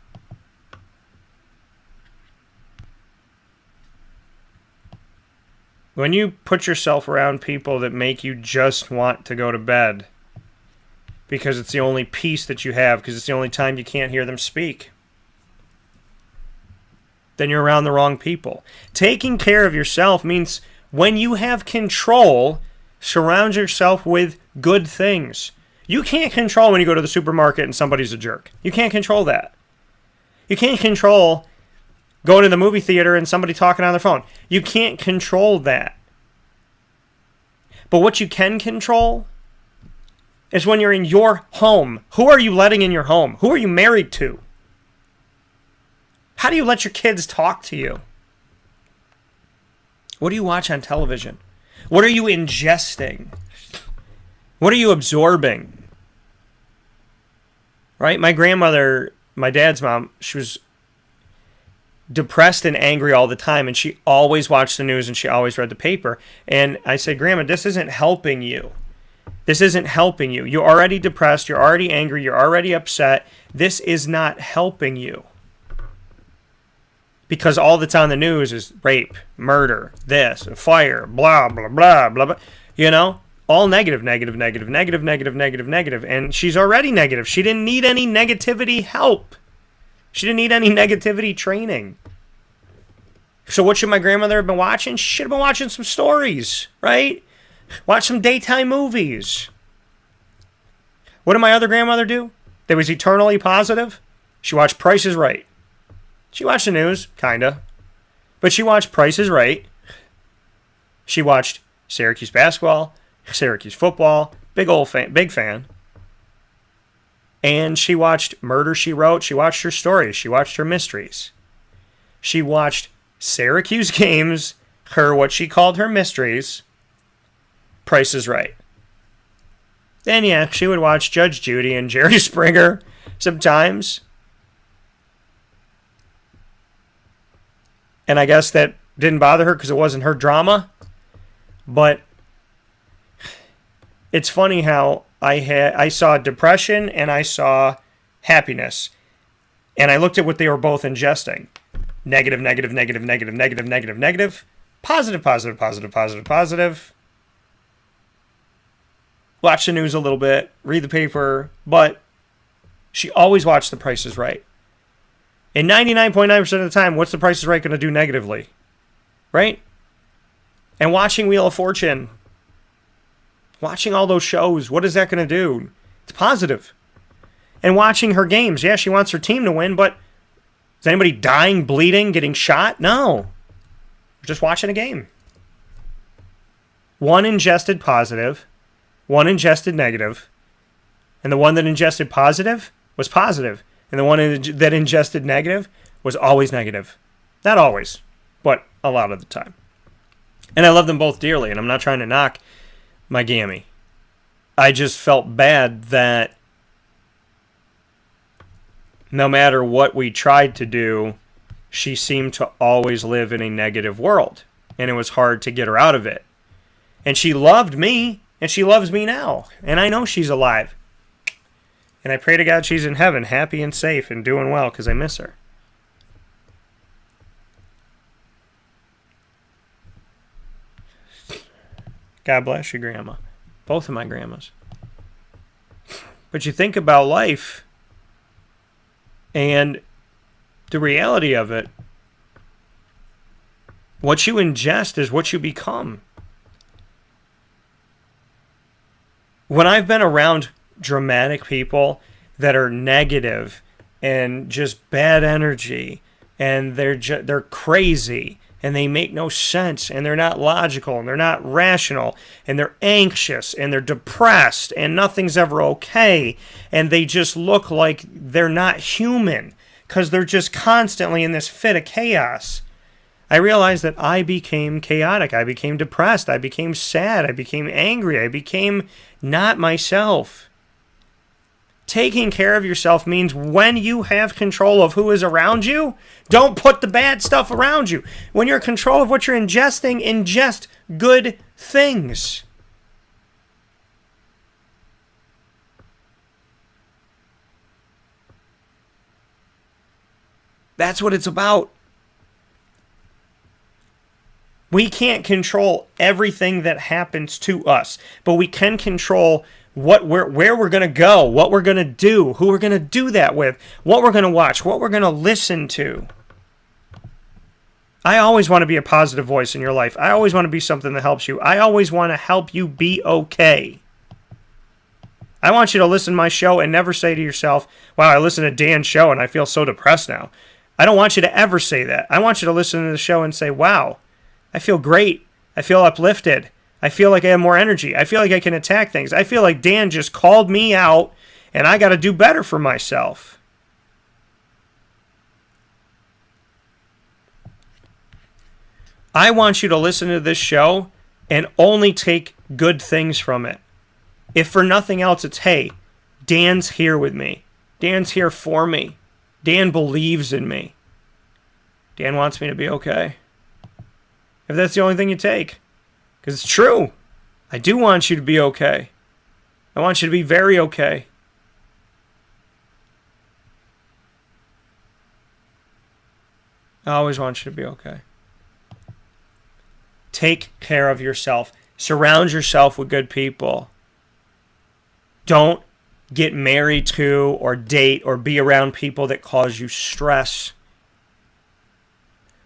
When you put yourself around people that make you just want to go to bed because it's the only peace that you have, because it's the only time you can't hear them speak, then you're around the wrong people. Taking care of yourself means when you have control, surround yourself with good things. You can't control when you go to the supermarket and somebody's a jerk. You can't control that. You can't control going to the movie theater and somebody talking on their phone. You can't control that. But what you can control is when you're in your home. Who are you letting in your home? Who are you married to? How do you let your kids talk to you? What do you watch on television? What are you ingesting? What are you absorbing? Right? My grandmother, my dad's mom, she was depressed and angry all the time, and she always watched the news and she always read the paper. And I said, Grandma, this isn't helping you. This isn't helping you. You're already depressed. You're already angry. You're already upset. This is not helping you. Because all that's on the news is rape, murder, this, fire, blah, blah, blah, blah, blah. You know? All negative, negative, negative, negative, negative, negative, negative. And she's already negative. She didn't need any negativity help. She didn't need any negativity training. So what should my grandmother have been watching? She should have been watching some stories, right? Watch some daytime movies. What did my other grandmother do that was eternally positive? She watched Price is Right. She watched the news, kinda. But she watched Price is Right. She watched Syracuse basketball. Syracuse football, big fan. And she watched Murder, She Wrote. She watched her stories. She watched her mysteries. She watched Syracuse games, what she called her mysteries, Price is Right. Then, yeah, she would watch Judge Judy and Jerry Springer sometimes. And I guess that didn't bother her because it wasn't her drama. But it's funny how I saw depression and I saw happiness. And I looked at what they were both ingesting. Negative, negative, negative, negative, negative, negative, negative. Positive, positive, positive, positive, positive. Watch the news a little bit. Read the paper. But she always watched The Price is Right. And 99.9% of the time, what's The Price is Right going to do negatively? Right? And watching Wheel of Fortune, watching all those shows, what is that going to do? It's positive. And watching her games, yeah, she wants her team to win, but is anybody dying, bleeding, getting shot? No. We're just watching a game. One ingested positive, one ingested negative, and the one that ingested positive was positive, and the one that ingested negative was always negative. Not always, but a lot of the time. And I love them both dearly, and I'm not trying to knock my Gammy. I just felt bad that no matter what we tried to do, she seemed to always live in a negative world, and it was hard to get her out of it. And she loved me, and she loves me now, and I know she's alive. And I pray to God she's in heaven, happy and safe and doing well, because I miss her. God bless you, Grandma. Both of my grandmas. But you think about life and the reality of it. What you ingest is what you become. When I've been around dramatic people that are negative and just bad energy, and they're crazy, and they make no sense, and they're not logical, and they're not rational, and they're anxious, and they're depressed, and nothing's ever okay, and they just look like they're not human because they're just constantly in this fit of chaos. I realized that I became chaotic. I became depressed. I became sad. I became angry. I became not myself. Taking care of yourself means when you have control of who is around you, don't put the bad stuff around you. When you're in control of what you're ingesting, ingest good things. That's what it's about. We can't control everything that happens to us, but we can control where we're going to go, what we're going to do, who we're going to do that with, what we're going to watch, what we're going to listen to. I always want to be a positive voice in your life. I always want to be something that helps you. I always want to help you be okay. I want you to listen to my show and never say to yourself, wow, I listened to Dan's show and I feel so depressed now. I don't want you to ever say that. I want you to listen to the show and say, wow, I feel great. I feel uplifted. I feel like I have more energy. I feel like I can attack things. I feel like Dan just called me out and I got to do better for myself. I want you to listen to this show and only take good things from it. If for nothing else, it's, hey, Dan's here with me. Dan's here for me. Dan believes in me. Dan wants me to be okay. If that's the only thing you take. Because it's true. I do want you to be okay. I want you to be very okay. I always want you to be okay. Take care of yourself. Surround yourself with good people. Don't get married to or date or be around people that cause you stress.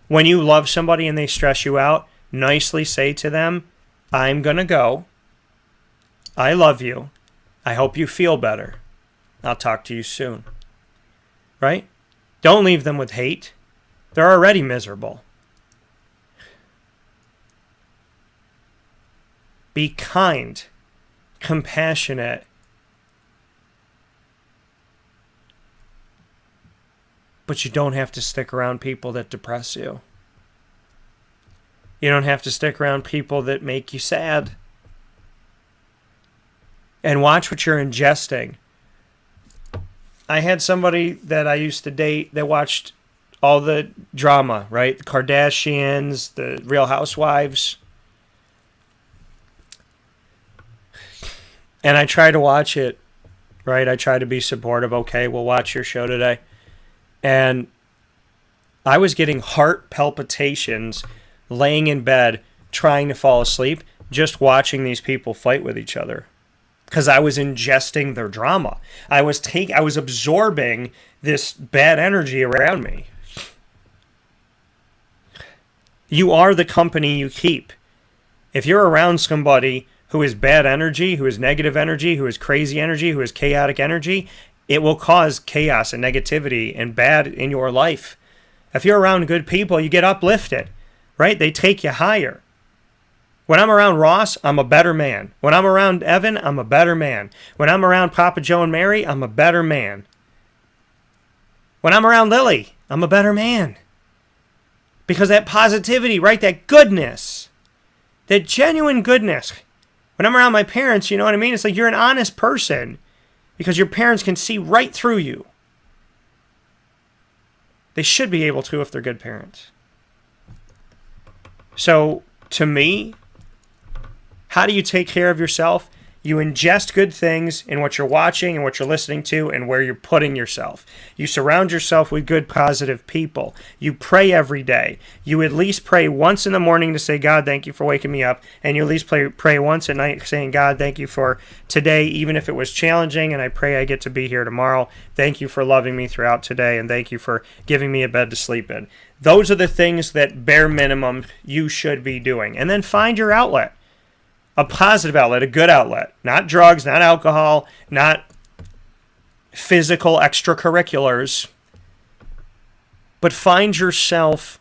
When you love somebody and they stress you out, nicely say to them, I'm going to go. I love you. I hope you feel better. I'll talk to you soon. Right? Don't leave them with hate. They're already miserable. Be kind, compassionate, but you don't have to stick around people that depress you. You don't have to stick around people that make you sad. And watch what you're ingesting. I had somebody that I used to date that watched all the drama, right? The Kardashians, the Real Housewives. And I try to watch it, right? I try to be supportive. Okay, we'll watch your show today. And I was getting heart palpitations laying in bed trying to fall asleep just watching these people fight with each other. Because I was ingesting their drama. I was absorbing this bad energy around me. You are the company you keep. If you're around somebody who is bad energy, who is negative energy, who is crazy energy, who is chaotic energy, it will cause chaos and negativity and bad in your life. If you're around good people, you get uplifted, right? They take you higher. When I'm around Ross, I'm a better man. When I'm around Evan, I'm a better man. When I'm around Papa Joe and Mary, I'm a better man. When I'm around Lily, I'm a better man. Because that positivity, right? That goodness, that genuine goodness. When I'm around my parents, you know what I mean? It's like you're an honest person because your parents can see right through you. They should be able to if they're good parents. So, to me, how do you take care of yourself? You ingest good things in what you're watching and what you're listening to and where you're putting yourself. You surround yourself with good, positive people. You pray every day. You at least pray once in the morning to say, God, thank you for waking me up. And you at least pray once at night saying, God, thank you for today, even if it was challenging, and I pray I get to be here tomorrow. Thank you for loving me throughout today, and thank you for giving me a bed to sleep in. Those are the things that bare minimum you should be doing. And then find your outlet. A positive outlet, a good outlet. Not drugs, not alcohol, not physical extracurriculars. But find yourself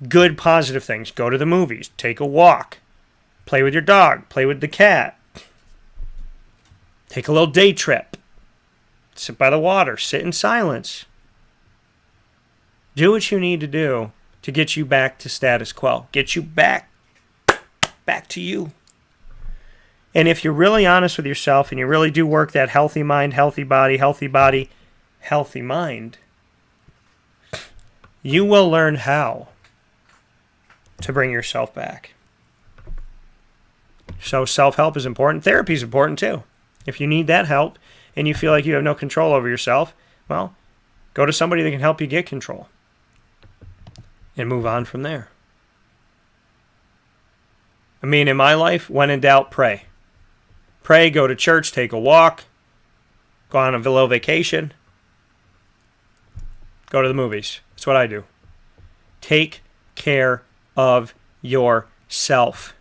good, positive things. Go to the movies. Take a walk. Play with your dog. Play with the cat. Take a little day trip. Sit by the water. Sit in silence. Do what you need to do to get you back to status quo. Get you back to you. And if you're really honest with yourself and you really do work that healthy mind, healthy body, healthy mind, you will learn how to bring yourself back. So self-help is important. Therapy is important too. If you need that help and you feel like you have no control over yourself, well, go to somebody that can help you get control and move on from there. I mean, in my life, when in doubt, pray. Pray, go to church, take a walk, go on a little vacation, go to the movies. That's what I do. Take care of yourself.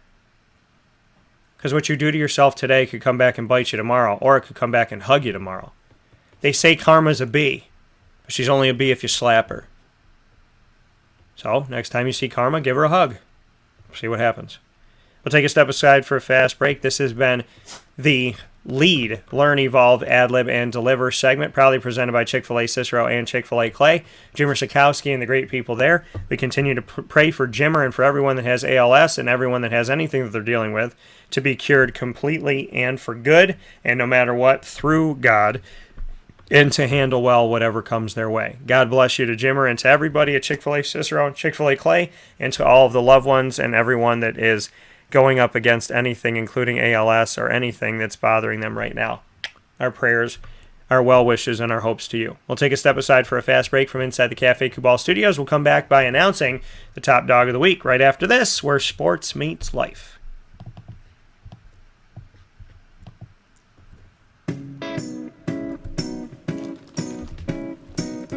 Because what you do to yourself today could come back and bite you tomorrow, or it could come back and hug you tomorrow. They say karma's a bee, but she's only a bee if you slap her. So, next time you see karma, give her a hug. See what happens. We'll take a step aside for a fast break. This has been the Lead, Learn, Evolve, Ad-Lib, and Deliver segment, proudly presented by Chick-fil-A Cicero and Chick-fil-A Clay. Jimmer Sikowski and the great people there. We continue to pray for Jimmer and for everyone that has ALS and everyone that has anything that they're dealing with to be cured completely and for good, and no matter what, through God, and to handle well whatever comes their way. God bless you to Jimmer and to everybody at Chick-fil-A Cicero and Chick-fil-A Clay, and to all of the loved ones and everyone that is going up against anything, including ALS or anything that's bothering them right now. Our prayers, our well wishes, and our hopes to you. We'll take a step aside for a fast break from inside the Cafe Kubal studios. We'll come back by announcing the top dog of the week right after this, where sports meets life.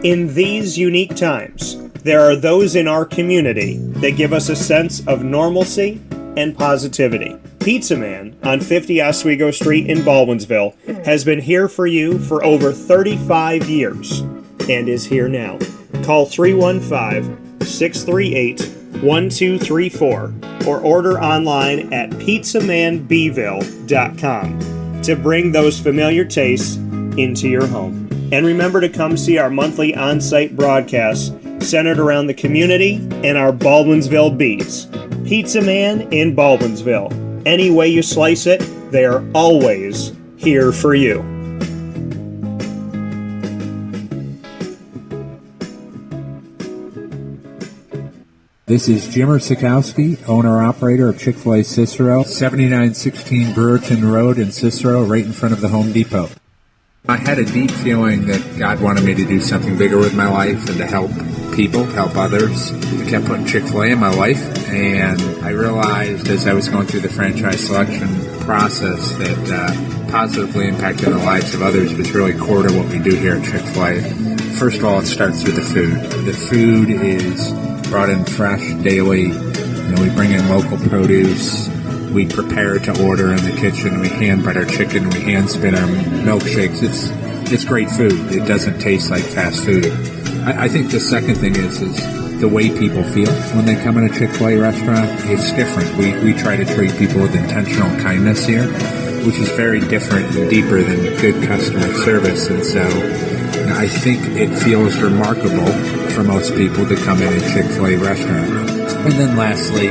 In these unique times, there are those in our community that give us a sense of normalcy and positivity. Pizza Man on 50 Oswego Street in Baldwinsville has been here for you for over 35 years and is here now. Call 315-638 1234 or order online at pizzamanbeville.com to bring those familiar tastes into your home. And remember to come see our monthly on-site broadcasts centered around the community and our Baldwinsville beats. Pizza Man in Baldwinsville. Any way you slice it, they are always here for you. This is Jimmer Sikowski, owner-operator of Chick-fil-A Cicero, 7916 Brewerton Road in Cicero, right in front of the Home Depot. I had a deep feeling that God wanted me to do something bigger with my life and to help people, help others. I kept putting Chick-fil-A in my life, and I realized as I was going through the franchise selection process that positively impacting the lives of others was really core to what we do here at Chick-fil-A. First of all, it starts with the food. The food is brought in fresh daily. We bring in local produce. We prepare to order in the kitchen. We hand butter chicken. We hand spin our milkshakes. It's great food. It doesn't taste like fast food. I think the second thing is the way people feel when they come in a Chick-fil-A restaurant. It's different. We try to treat people with intentional kindness here, which is very different and deeper than good customer service. And so I think it feels remarkable for most people to come in a Chick-fil-A restaurant. And then lastly,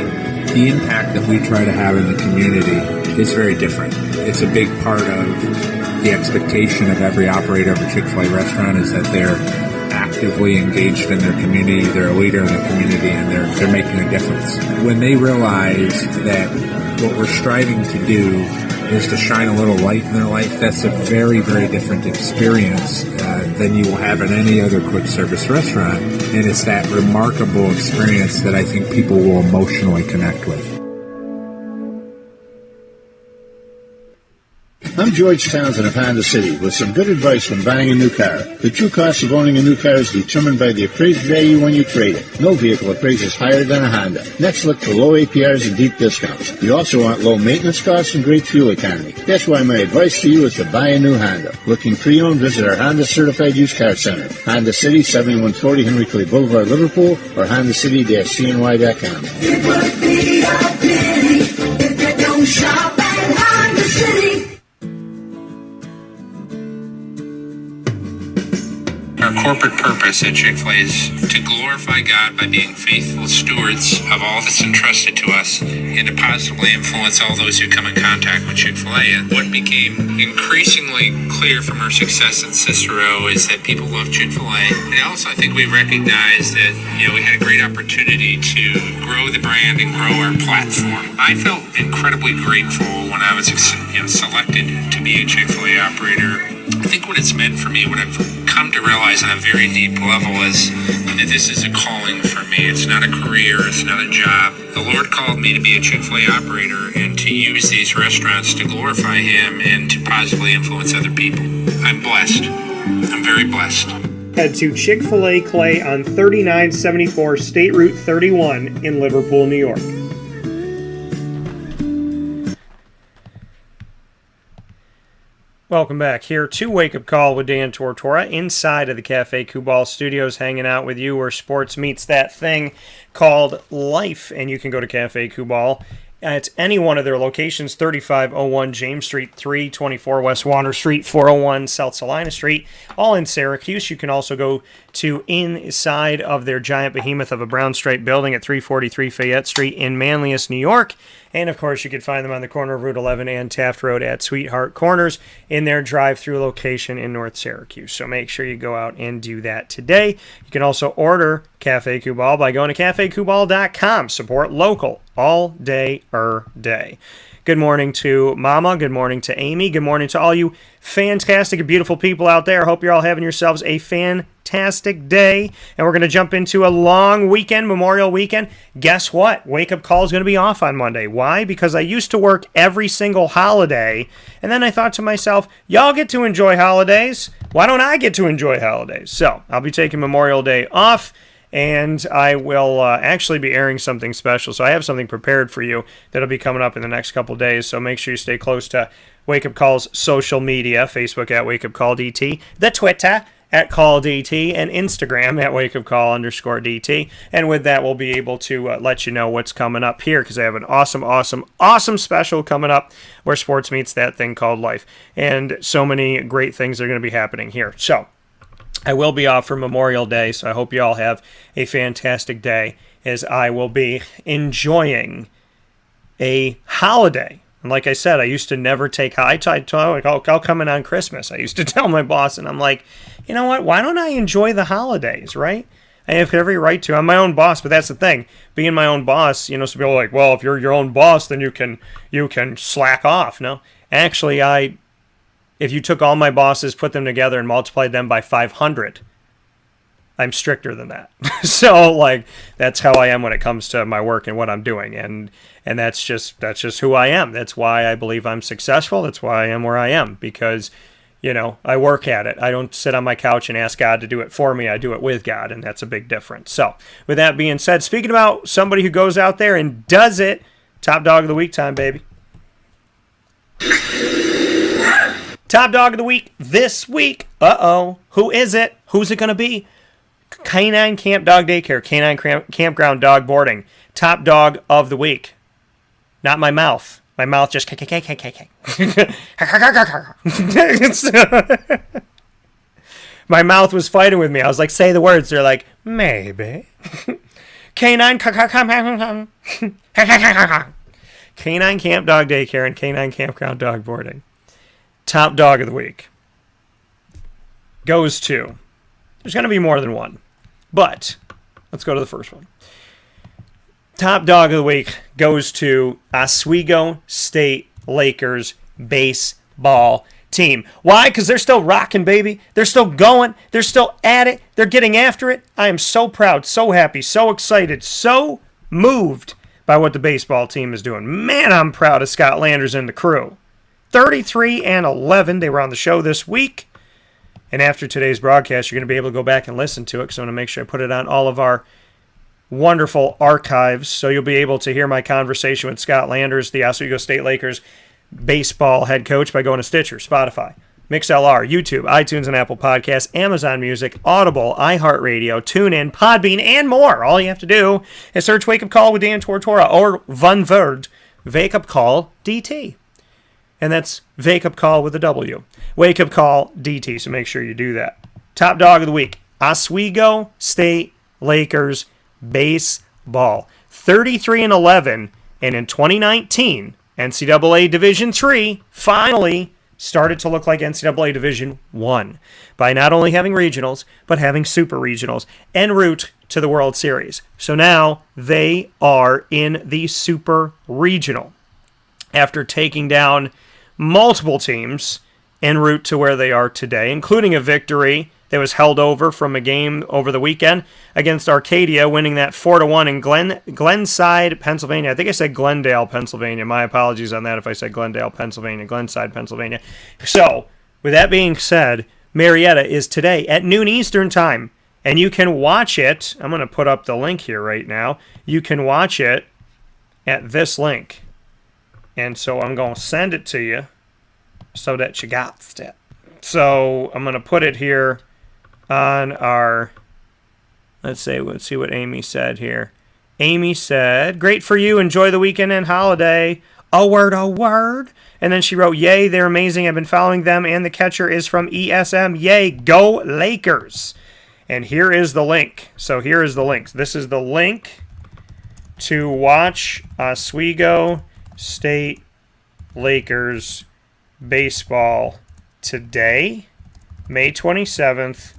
the impact that we try to have in the community is very different. It's a big part of the expectation of every operator of a Chick-fil-A restaurant is that they're actively engaged in their community, they're a leader in the community, and they're making a difference. When they realize that what we're striving to do is to shine a little light in their life, that's a very, very different experience than you will have in any other quick service restaurant. And it's that remarkable experience that I think people will emotionally connect with. I'm George Townsend of Honda City with some good advice when buying a new car. The true cost of owning a new car is determined by the appraised value when you trade it. No vehicle appraises higher than a Honda. Next, look for low APRs and deep discounts. You also want low maintenance costs and great fuel economy. That's why my advice to you is to buy a new Honda. Looking pre-owned, visit our Honda Certified Used Car Center. Honda City, 7140 Henry Clay Boulevard, Liverpool, or HondaCity-CNY.com. It would be a pity if you don't shop at Honda City. Our corporate purpose at Chick-fil-A is to glorify God by being faithful stewards of all that's entrusted to us and to positively influence all those who come in contact with Chick-fil-A. And what became increasingly clear from our success in Cicero is that people love Chick-fil-A. And also I think we recognized that, we had a great opportunity to grow the brand and grow our platform. I felt incredibly grateful when I was selected to be a Chick-fil-A operator. I think what it's meant for me, what I've come to realize on a very deep level is that this is a calling for me. It's not a career. It's not a job. The Lord called me to be a Chick-fil-A operator and to use these restaurants to glorify Him and to positively influence other people. I'm blessed. I'm very blessed. Head to Chick-fil-A Clay on 3974 State Route 31 in Liverpool, New York. Welcome back here to Wake Up Call with Dan Tortora inside of the Cafe Kubal studios, hanging out with you where sports meets that thing called life. And you can go to Cafe Kubal at any one of their locations, 3501 James Street, 324 West Water Street, 401 South Salina Street, all in Syracuse. You can also go to inside of their giant behemoth of a brown stripe building at 343 Fayette Street in Manlius, New York. And, of course, you can find them on the corner of Route 11 and Taft Road at Sweetheart Corners in their drive-through location in North Syracuse. So make sure you go out and do that today. You can also order Cafe Kubal by going to cafekubal.com. Support local all day, day. Good morning to Mama. Good morning to Amy. Good morning to all you fantastic and beautiful people out there. Hope you're all having yourselves a fantastic day. And we're going to jump into a long weekend, Memorial Weekend. Guess what? Wake Up Call is going to be off on Monday. Why? Because I used to work every single holiday. And then I thought to myself, y'all get to enjoy holidays. Why don't I get to enjoy holidays? So I'll be taking Memorial Day off. And I will actually be airing something special. So I have something prepared for you that'll be coming up in the next couple days. So make sure you stay close to Wake Up Call's social media, Facebook at Wake Up Call DT, the Twitter at CallDT and Instagram at wakeupcall_DT. And with that, we'll be able to let you know what's coming up here because I have an awesome special coming up where sports meets that thing called life. And so many great things are going to be happening here. So I will be off for Memorial Day, so I hope you all have a fantastic day as I will be enjoying a holiday. And like I said, I used to never take I'll come in on Christmas. I used to tell my boss, and I'm like, you know what? Why don't I enjoy the holidays, right? I have every right to. I'm my own boss, but that's the thing. Being my own boss, some people are like, well, if you're your own boss, then you can slack off. No, actually, if you took all my bosses, put them together, and multiplied them by 500, I'm stricter than that. So, that's how I am when it comes to my work and what I'm doing, and that's just who I am. That's why I believe I'm successful. That's why I am where I am, because, I work at it. I don't sit on my couch and ask God to do it for me. I do it with God, and that's a big difference. So, with that being said, speaking about somebody who goes out there and does it, top dog of the week time, baby. Top dog of the week this week. Who is it? Who's it going to be? Canine Camp Dog Daycare, Canine Kampground Dog Boarding. Top dog of the week. Not my mouth. My mouth just my mouth was fighting with me. I was like, say the words. They're like, maybe. Canine Camp Dog Daycare and Canine Kampground Dog Boarding. Top dog of the week goes to, there's going to be more than one, but let's go to the first one. Top dog of the week goes to Oswego State Lakers baseball team. Why? Because they're still rocking, baby. They're still going. They're still at it. They're getting after it. I am so proud, so happy, so excited, so moved by what the baseball team is doing. Man, I'm proud of Scott Landers and the crew. 33-11. They were on the show this week. And after today's broadcast, you're going to be able to go back and listen to it because I want to make sure I put it on all of our wonderful archives. So you'll be able to hear my conversation with Scott Landers, the Oswego State Lakers baseball head coach, by going to Stitcher, Spotify, MixLR, YouTube, iTunes and Apple Podcasts, Amazon Music, Audible, iHeartRadio, TuneIn, Podbean, and more. All you have to do is search Wake Up Call with Dan Tortora or Van Verd, Wake Up Call DT. And that's Wake Up Call with a W. Wake Up Call DT, so make sure you do that. Top dog of the week, Oswego State Lakers baseball. 33-11, and in 2019, NCAA Division III finally started to look like NCAA Division I by not only having regionals, but having super regionals en route to the World Series. So now they are in the super regional after taking down multiple teams en route to where they are today, including a victory that was held over from a game over the weekend against Arcadia, winning that 4-1 in Glenside, Pennsylvania. I think I said Glendale, Pennsylvania. My apologies on that if I said Glendale, Pennsylvania, Glenside, Pennsylvania. So, with that being said, Marietta is today at noon Eastern Time, and you can watch it. I'm going to put up the link here right now. You can watch it at this link. And so I'm going to send it to you so that you got it. So I'm going to put it here on our, let's see what Amy said here. Amy said, great for you. Enjoy the weekend and holiday. A word, a word. And then she wrote, yay, they're amazing. I've been following them, and the catcher is from ESM. Yay, go Lakers. And here is the link. So here is the link. This is the link to watch Oswego State Lakers baseball today, May 27th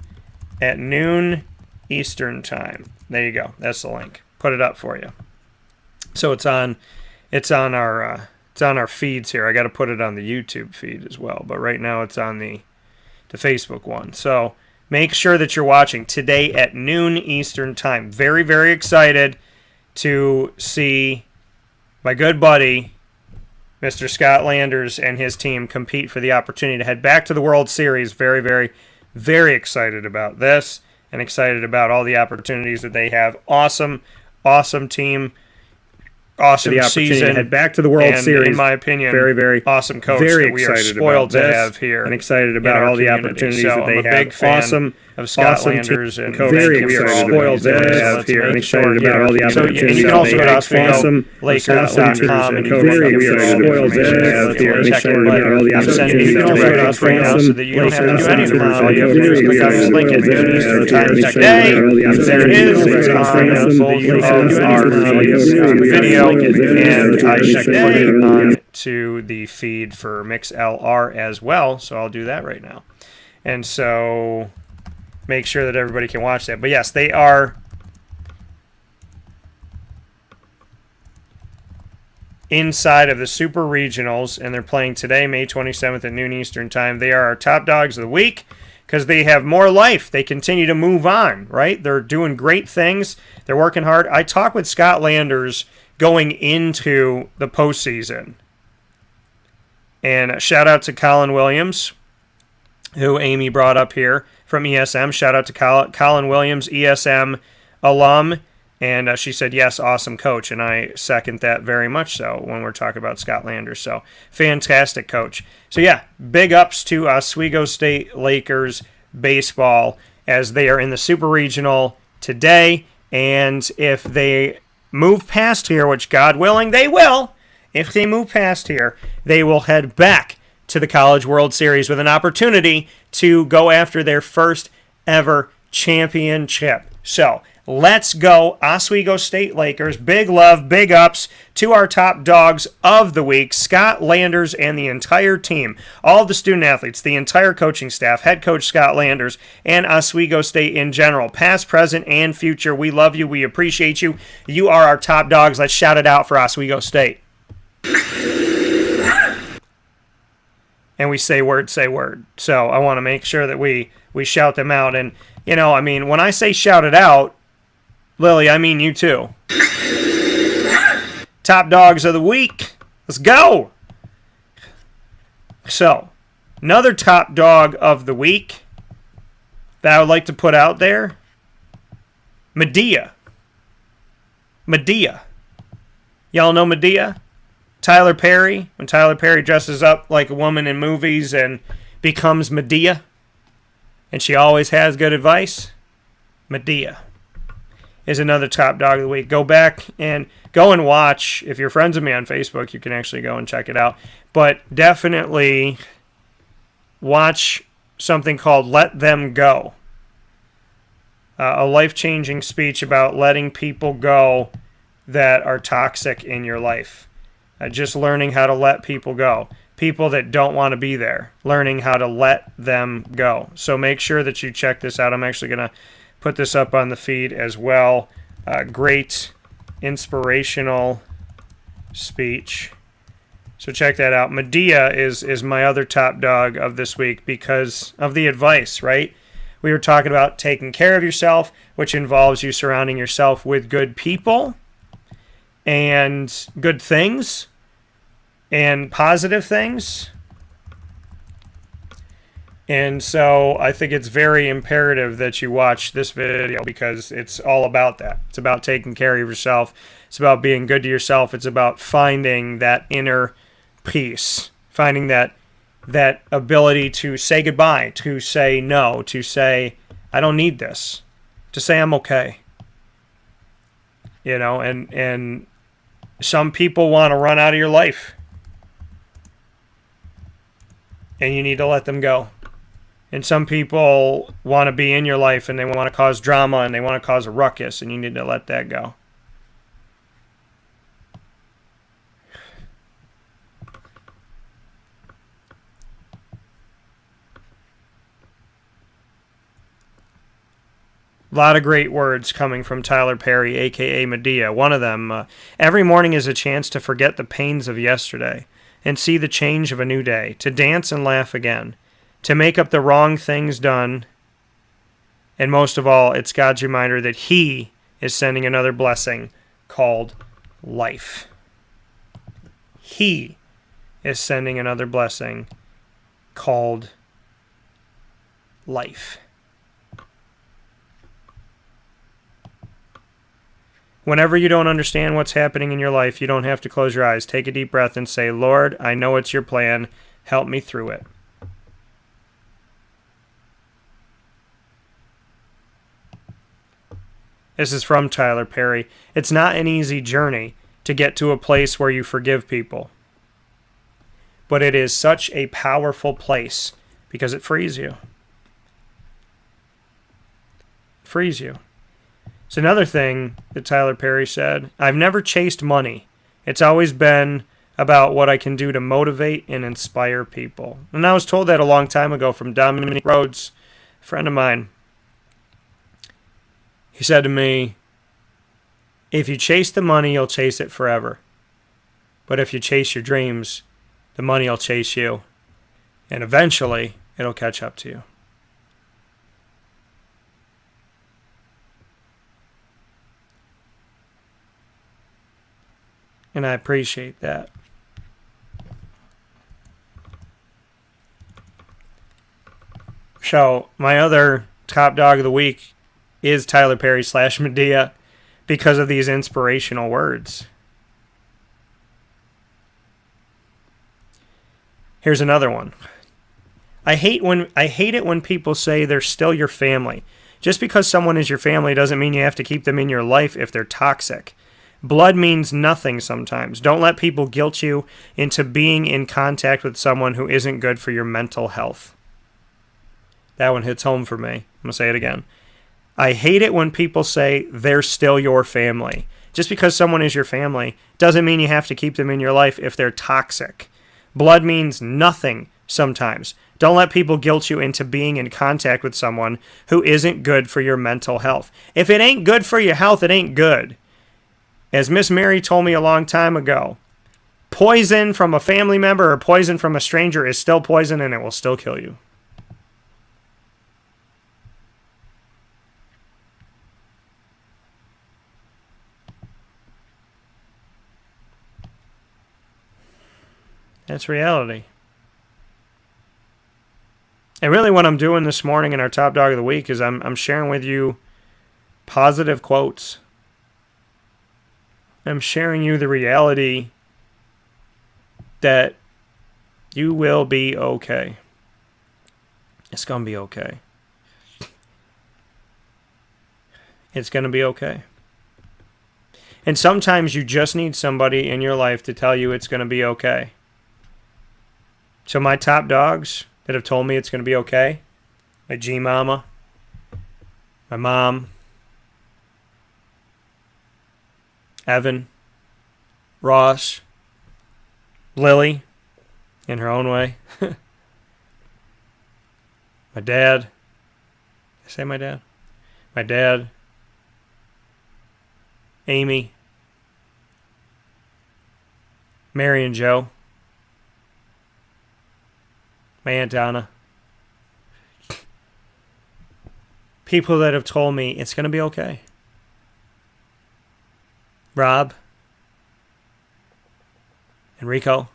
at noon Eastern Time. There you go. That's the link. Put it up for you. So it's on our feeds here. I got to put it on the YouTube feed as well, but right now it's on the Facebook one. So make sure that you're watching today at noon Eastern Time. Very, very excited to see my good buddy, Mr. Scott Landers, and his team compete for the opportunity to head back to the World Series. Very, very, very excited about this and excited about all the opportunities that they have. Awesome, awesome team. Awesome season. To head back to the World Series. In my opinion, very, very awesome coach very that we are spoiled to have here. And excited about all the opportunities that they have. Big fan Awesome of Scotlanders and very excited about that here. I'm excited about all the opportunities. You can also go to awesome. OswegoLakers.com and you can very look up spoiled that here. I'm excited about all the opportunities. You can also go to us right now so that you don't have to do any of the all you have to do is click on this link at Eastern Time Check Day. There it is. It's on both of our video and I Check Day on to the feed for MixLR as well. So I'll do that right now. And so make sure that everybody can watch that. But yes, they are inside of the Super Regionals, and they're playing today, May 27th at noon Eastern Time. They are our top dogs of the week because they have more life. They continue to move on, right? They're doing great things. They're working hard. I talked with Scott Landers going into the postseason. And shout out to Colin Williams, who Amy brought up here from ESM. Shout out to Colin Williams, ESM alum. And she said, yes, awesome coach. And I second that very much so when we're talking about Scott Landers. So, fantastic coach. So, yeah, big ups to Oswego State Lakers baseball as they are in the Super Regional today. And if they move past here, which God willing, they will. If they move past here, they will head back to the College World Series with an opportunity to go after their first ever championship. So, let's go Oswego State Lakers. Big love, big ups to our top dogs of the week, Scott Landers and the entire team, all of the student athletes, the entire coaching staff, head coach Scott Landers, and Oswego State in general, past, present, and future. We love you. We appreciate you. You are our top dogs. Let's shout it out for Oswego State. And we say word, say word. So I want to make sure that we shout them out. And, you know, I mean, when I say shout it out, Lily, I mean you too. Top dogs of the week. Let's go. So, another top dog of the week that I would like to put out there, Medea. Medea. Y'all know Medea? Tyler Perry, when Tyler Perry dresses up like a woman in movies and becomes Medea, and she always has good advice, Medea is another top dog of the week. Go back and watch. If you're friends with me on Facebook, you can actually go and check it out. But definitely watch something called Let Them Go. A life-changing speech about letting people go that are toxic in your life. Just learning how to let people go. People that don't want to be there. Learning how to let them go. So make sure that you check this out. I'm actually going to put this up on the feed as well. Great inspirational speech. So check that out. Medea is my other top dog of this week because of the advice, right? We were talking about taking care of yourself, which involves you surrounding yourself with good people and good things and positive things. And so I think it's very imperative that you watch this video because it's all about that. It's about taking care of yourself. It's about being good to yourself. It's about finding that inner peace, finding that ability to say goodbye, to say no, to say, I don't need this, to say I'm okay. You know, and some people want to run out of your life. And you need to let them go. And some people want to be in your life and they want to cause drama and they want to cause a ruckus, and you need to let that go. A lot of great words coming from Tyler Perry, a.k.a. Medea. One of them, every morning is a chance to forget the pains of yesterday and see the change of a new day, to dance and laugh again, to make up the wrong things done, and most of all, it's God's reminder that He is sending another blessing called life. He is sending another blessing called life. Whenever you don't understand what's happening in your life, you don't have to close your eyes. Take a deep breath and say, Lord, I know it's your plan. Help me through it. This is from Tyler Perry. It's not an easy journey to get to a place where you forgive people. But it is such a powerful place because it frees you. It frees you. It's another thing that Tyler Perry said. I've never chased money. It's always been about what I can do to motivate and inspire people. And I was told that a long time ago from Dominic Rhodes, a friend of mine. He said to me, if you chase the money, you'll chase it forever. But if you chase your dreams, the money will chase you. And eventually, it'll catch up to you. And I appreciate that. So, my other top dog of the week is Tyler Perry / Medea because of these inspirational words. Here's another one. I hate it when people say they're still your family. Just because someone is your family doesn't mean you have to keep them in your life if they're toxic. Blood means nothing sometimes. Don't let people guilt you into being in contact with someone who isn't good for your mental health. That one hits home for me. I'm going to say it again. I hate it when people say they're still your family. Just because someone is your family doesn't mean you have to keep them in your life if they're toxic. Blood means nothing sometimes. Don't let people guilt you into being in contact with someone who isn't good for your mental health. If it ain't good for your health, it ain't good. As Miss Mary told me a long time ago, poison from a family member or poison from a stranger is still poison and it will still kill you. That's reality. And really what I'm doing this morning in our Top Dog of the Week is I'm sharing with you positive quotes. I'm sharing you the reality that you will be okay. It's going to be okay. It's going to be okay. And sometimes you just need somebody in your life to tell you it's going to be okay. So my top dogs that have told me it's going to be okay, my G-Mama, my mom, Evan, Ross, Lily, in her own way, my dad, did I say my dad? My dad, Amy, Mary and Joe, my Aunt Donna. People that have told me it's going to be okay. Rob, Enrico,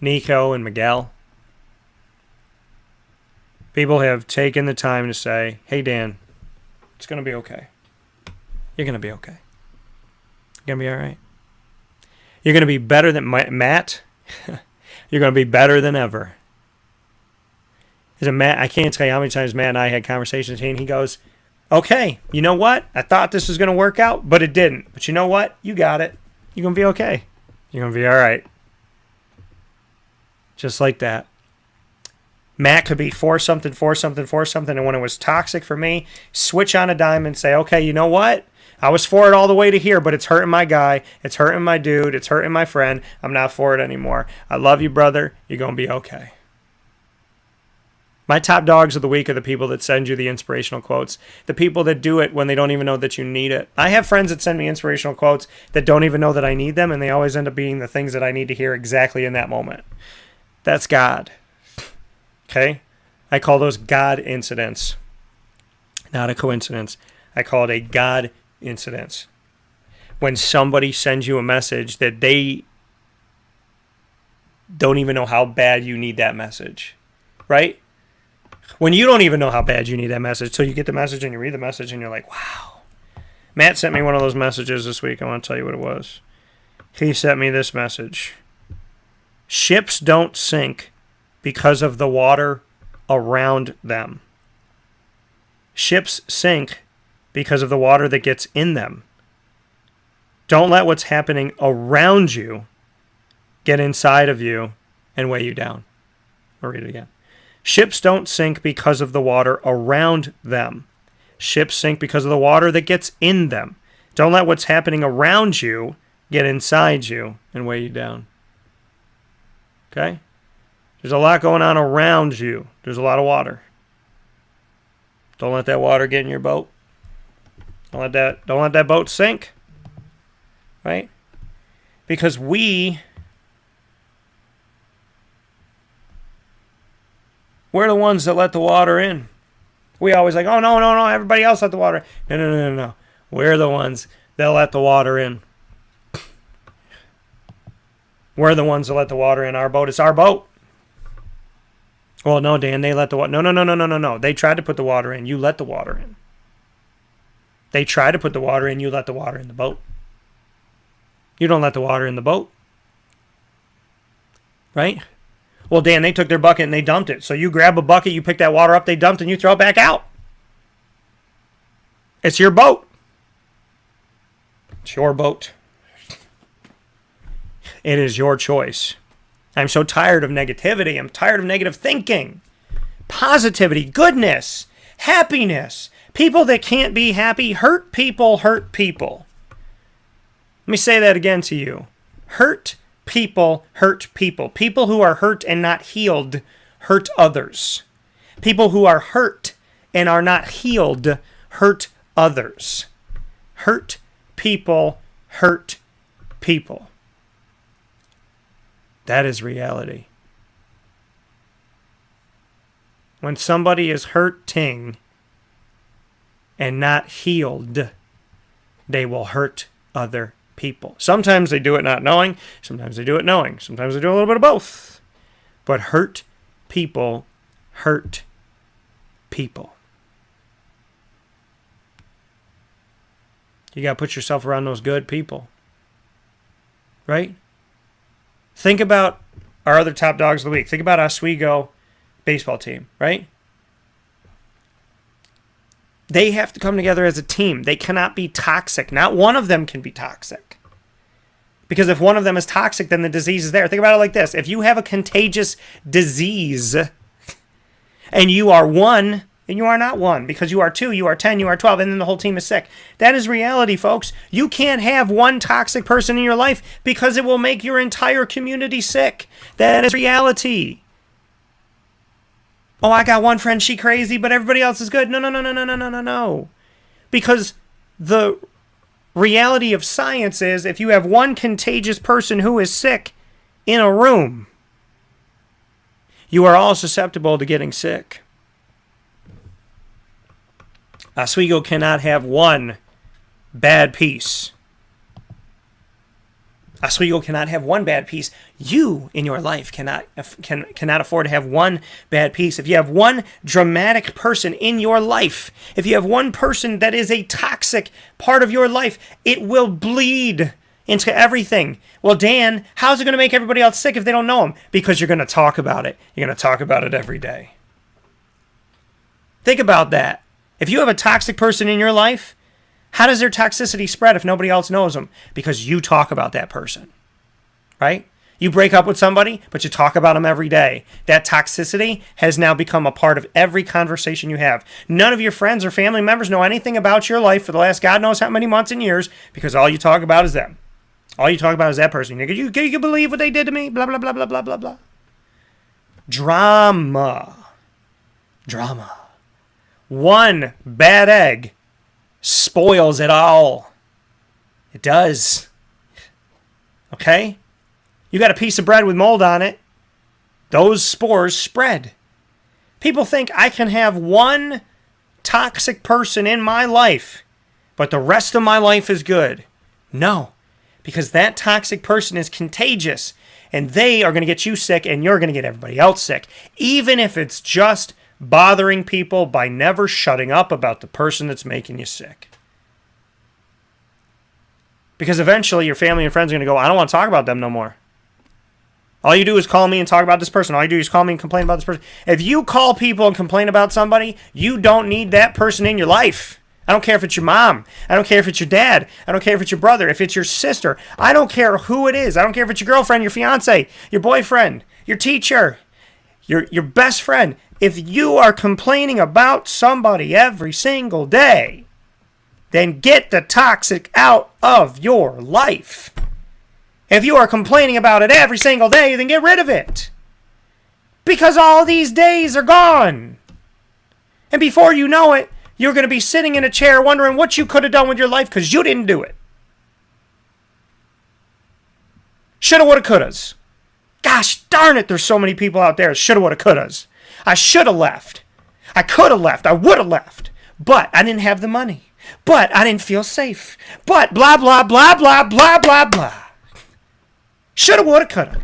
Nico, and Miguel. People have taken the time to say, hey, Dan, it's going to be okay. You're going to be okay. You're going to be all right. You're going to be better than Matt. You're going to be better than ever. I can't tell you how many times Matt and I had conversations, and he goes, okay, you know what? I thought this was going to work out, but it didn't. But you know what? You got it. You're going to be okay. You're going to be all right. Just like that. Matt could be for something, and when it was toxic for me, switch on a dime and say, okay, you know what? I was for it all the way to here, but it's hurting my guy. It's hurting my dude. It's hurting my friend. I'm not for it anymore. I love you, brother. You're going to be okay. My top dogs of the week are the people that send you the inspirational quotes. The people that do it when they don't even know that you need it. I have friends that send me inspirational quotes that don't even know that I need them, and they always end up being the things that I need to hear exactly in that moment. That's God. Okay? I call those God incidents. Not a coincidence. I call it a God incidents. When somebody sends you a message that they don't even know how bad you need that message, right? When you don't even know how bad you need that message till you get the message and you read the message and you're like, wow. Matt sent me one of those messages this week. I want to tell you what it was. He sent me this message. Ships don't sink because of the water around them. Ships sink because of the water that gets in them. Don't let what's happening around you get inside of you and weigh you down. I'll read it again. Ships don't sink because of the water around them. Ships sink because of the water that gets in them. Don't let what's happening around you get inside you and weigh you down. Okay? There's a lot going on around you. There's a lot of water. Don't let that water get in your boat. Don't let that boat sink. Right? Because we're the ones that let the water in. We always like, oh, no, everybody else let the water in. No. We're the ones that let the water in. We're the ones that let the water in our boat. It's our boat. Well, no, Dan, they let the water. No. They tried to put the water in. You let the water in. They tried to put the water in. You let the water in the boat. You don't let the water in the boat. Right? Well, Dan, they took their bucket and they dumped it. So you grab a bucket, you pick that water up, they dumped, and you throw it back out. It's your boat. It's your boat. It is your choice. I'm so tired of negativity. I'm tired of negative thinking. Positivity, goodness, happiness. People that can't be happy hurt people, hurt people. Let me say that again to you. Hurt people hurt people. People who are hurt and not healed hurt others. People who are hurt and are not healed hurt others. Hurt people hurt people. That is reality. When somebody is hurting and not healed, they will hurt other people. Sometimes they do it not knowing. Sometimes they do it knowing. Sometimes they do a little bit of both. But hurt people hurt people. You got to put yourself around those good people. Right? Think about our other top dogs of the week. Think about Oswego baseball team, right? They have to come together as a team. They cannot be toxic. Not one of them can be toxic. Because if one of them is toxic, then the disease is there. Think about it like this. If you have a contagious disease and you are one, and you are not one, because you are 2, you are 10, you are 12, and then the whole team is sick. That is reality, folks. You can't have one toxic person in your life because it will make your entire community sick. That is reality. Oh, I got one friend, she crazy, but everybody else is good. No. Because the reality of science is if you have one contagious person who is sick in a room, you are all susceptible to getting sick. Oswego cannot have one bad piece. Oswego cannot have one bad piece. You in your life cannot afford to have one bad piece. If you have one dramatic person in your life, if you have one person that is a toxic part of your life, it will bleed into everything. Well, Dan, how's it going to make everybody else sick if they don't know him? Because you're going to talk about it. You're going to talk about it every day. Think about that. If you have a toxic person in your life, how does their toxicity spread if nobody else knows them? Because you talk about that person, right? You break up with somebody, but you talk about them every day. That toxicity has now become a part of every conversation you have. None of your friends or family members know anything about your life for the last God knows how many months and years because all you talk about is them. All you talk about is that person. You can believe what they did to me? Blah, blah, blah, blah, blah, blah, blah. Drama. One bad egg spoils it all. It does. Okay? You got a piece of bread with mold on it. Those spores spread. People think I can have one toxic person in my life, but the rest of my life is good. No, because that toxic person is contagious, and they are going to get you sick, and you're going to get everybody else sick, even if it's just bothering people by never shutting up about the person that's making you sick. Because eventually your family and friends are going to go, I don't want to talk about them no more. All you do is call me and talk about this person. All you do is call me and complain about this person. If you call people and complain about somebody, you don't need that person in your life. I don't care if it's your mom. I don't care if it's your dad. I don't care if it's your brother, if it's your sister. I don't care who it is. I don't care if it's your girlfriend, your fiance, your boyfriend, your teacher, your best friend. If you are complaining about somebody every single day, then get the toxic out of your life. If you are complaining about it every single day, then get rid of it. Because all these days are gone. And before you know it, you're going to be sitting in a chair wondering what you could have done with your life because you didn't do it. Shoulda, woulda, couldas. Gosh darn it, there's so many people out there. Shoulda, woulda, couldas. I should have left. I could have left. I would have left. But I didn't have the money. But I didn't feel safe. But blah, blah, blah, blah, blah, blah, blah. Shoulda, woulda, coulda.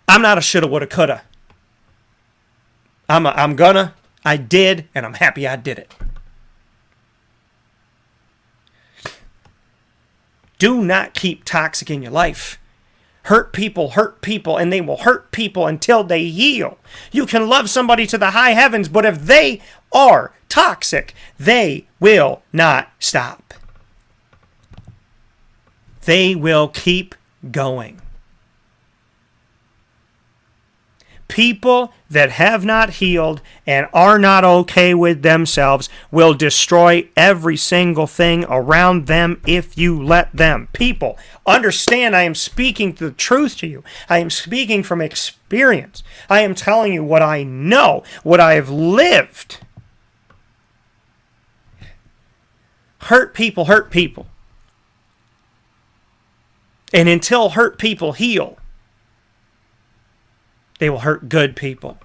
I'm not a shoulda, woulda, coulda. I'm gonna, I did, and I'm happy I did it. Do not keep toxic in your life. Hurt people, and they will hurt people until they heal. You can love somebody to the high heavens, but if they are toxic, they will not stop. They will keep going. People that have not healed and are not okay with themselves will destroy every single thing around them if you let them. People, understand I am speaking the truth to you. I am speaking from experience. I am telling you what I know, what I have lived. Hurt people hurt people. And until hurt people heal, they will hurt good people.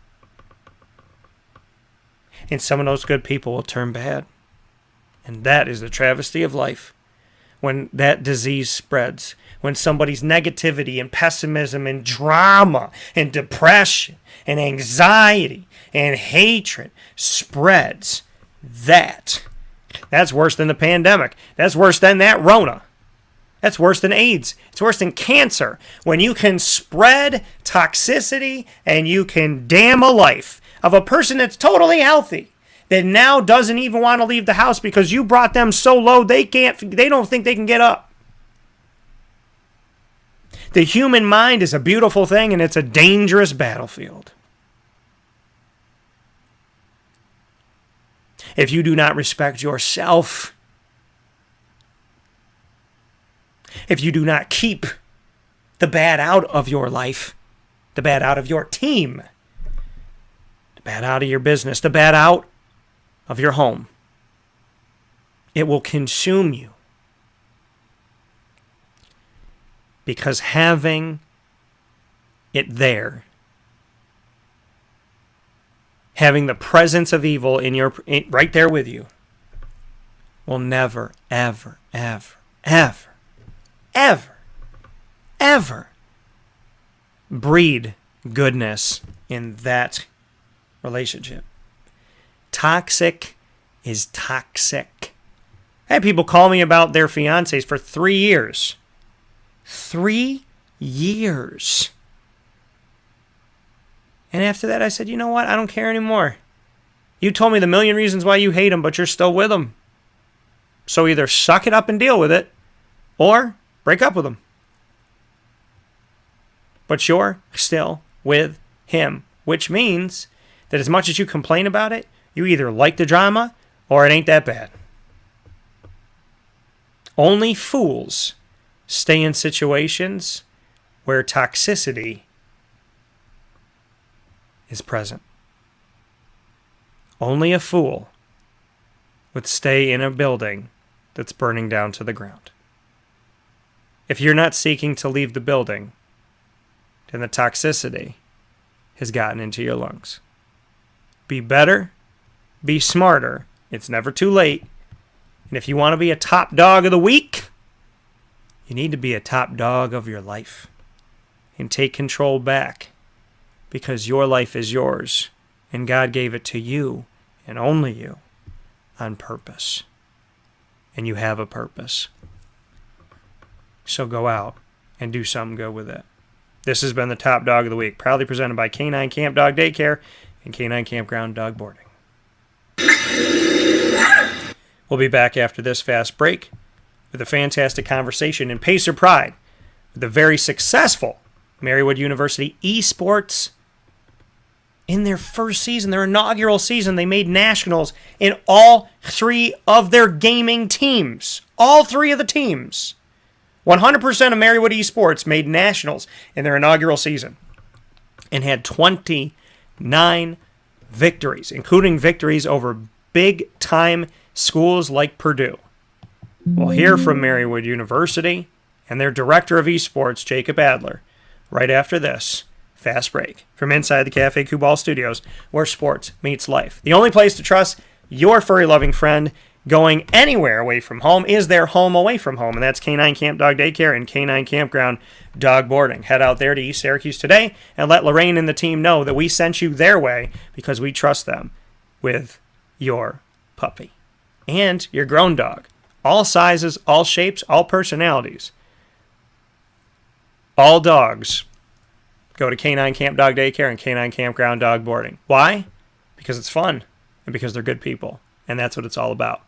And some of those good people will turn bad. And that is the travesty of life. When that disease spreads. When somebody's negativity and pessimism and drama and depression and anxiety and hatred spreads. That's worse than the pandemic. That's worse than that Rona. That's worse than AIDS. It's worse than cancer. When you can spread toxicity and you can damn a life of a person that's totally healthy, that now doesn't even want to leave the house because you brought them so low they don't think they can get up. The human mind is a beautiful thing and it's a dangerous battlefield. If you do not respect yourself, if you do not keep the bad out of your life, the bad out of your team, the bad out of your business, the bad out of your home, it will consume you. Because having it there, having the presence of evil right there with you, will never, ever, ever, ever, ever breed goodness in that relationship. Toxic is toxic. I had people call me about their fiancés for 3 years. 3 years. And after that, I said, you know what? I don't care anymore. You told me the million reasons why you hate them, but you're still with them. So either suck it up and deal with it, or break up with him. But you're still with him, which means that as much as you complain about it, you either like the drama or it ain't that bad. Only fools stay in situations where toxicity is present. Only a fool would stay in a building that's burning down to the ground. If you're not seeking to leave the building, then the toxicity has gotten into your lungs. Be better, be smarter. It's never too late. And if you want to be a top dog of the week, you need to be a top dog of your life and take control back, because your life is yours and God gave it to you and only you on purpose. And you have a purpose. So go out and do something good with it. This has been the Top Dog of the Week, proudly presented by K9 Camp Dog Daycare and K9 Kampground Dog Boarding. We'll be back after this fast break with a fantastic conversation in Pacer Pride with the very successful Marywood University Esports. In their first season, their inaugural season, they made nationals in all 3 of their gaming teams. All 3 of the teams. 100% of Marywood Esports made nationals in their inaugural season and had 29 victories, including victories over big-time schools like Purdue. We'll hear from Marywood University and their director of esports, Jacob Adler, right after this fast break from inside the Cafe Kubal Studios, where sports meets life. The only place to trust your furry-loving friend going anywhere away from home is their home away from home, and that's K9 Camp Dog Daycare and K9 Kampground Dog Boarding. Head out there to East Syracuse today and let Lorraine and the team know that we sent you their way because we trust them with your puppy and your grown dog. All sizes, all shapes, all personalities. All dogs go to K9 Camp Dog Daycare and K9 Kampground Dog Boarding. Why? Because it's fun and because they're good people, and that's what it's all about.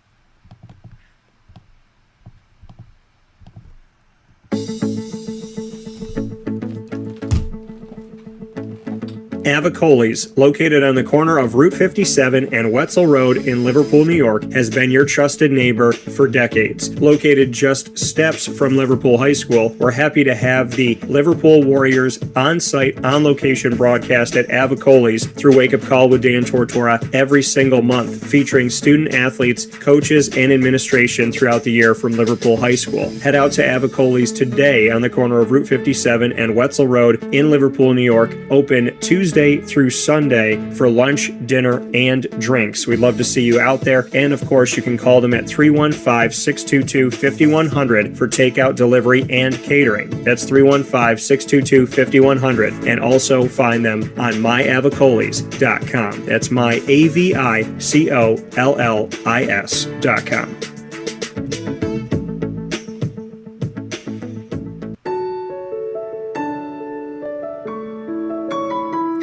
Avicoli's, located on the corner of Route 57 and Wetzel Road in Liverpool, New York, has been your trusted neighbor for decades. Located just steps from Liverpool High School, we're happy to have the Liverpool Warriors on-site, on-location broadcast at Avicoli's through Wake Up Call with Dan Tortora every single month, featuring student athletes, coaches, and administration throughout the year from Liverpool High School. Head out to Avicoli's today on the corner of Route 57 and Wetzel Road in Liverpool, New York, open Tuesday through Sunday for lunch, dinner, and drinks. We'd love to see you out there. And of course, you can call them at 315-622-5100 for takeout, delivery, and catering. That's 315-622-5100. And also find them on myavicolis.com. That's myavicollis.com.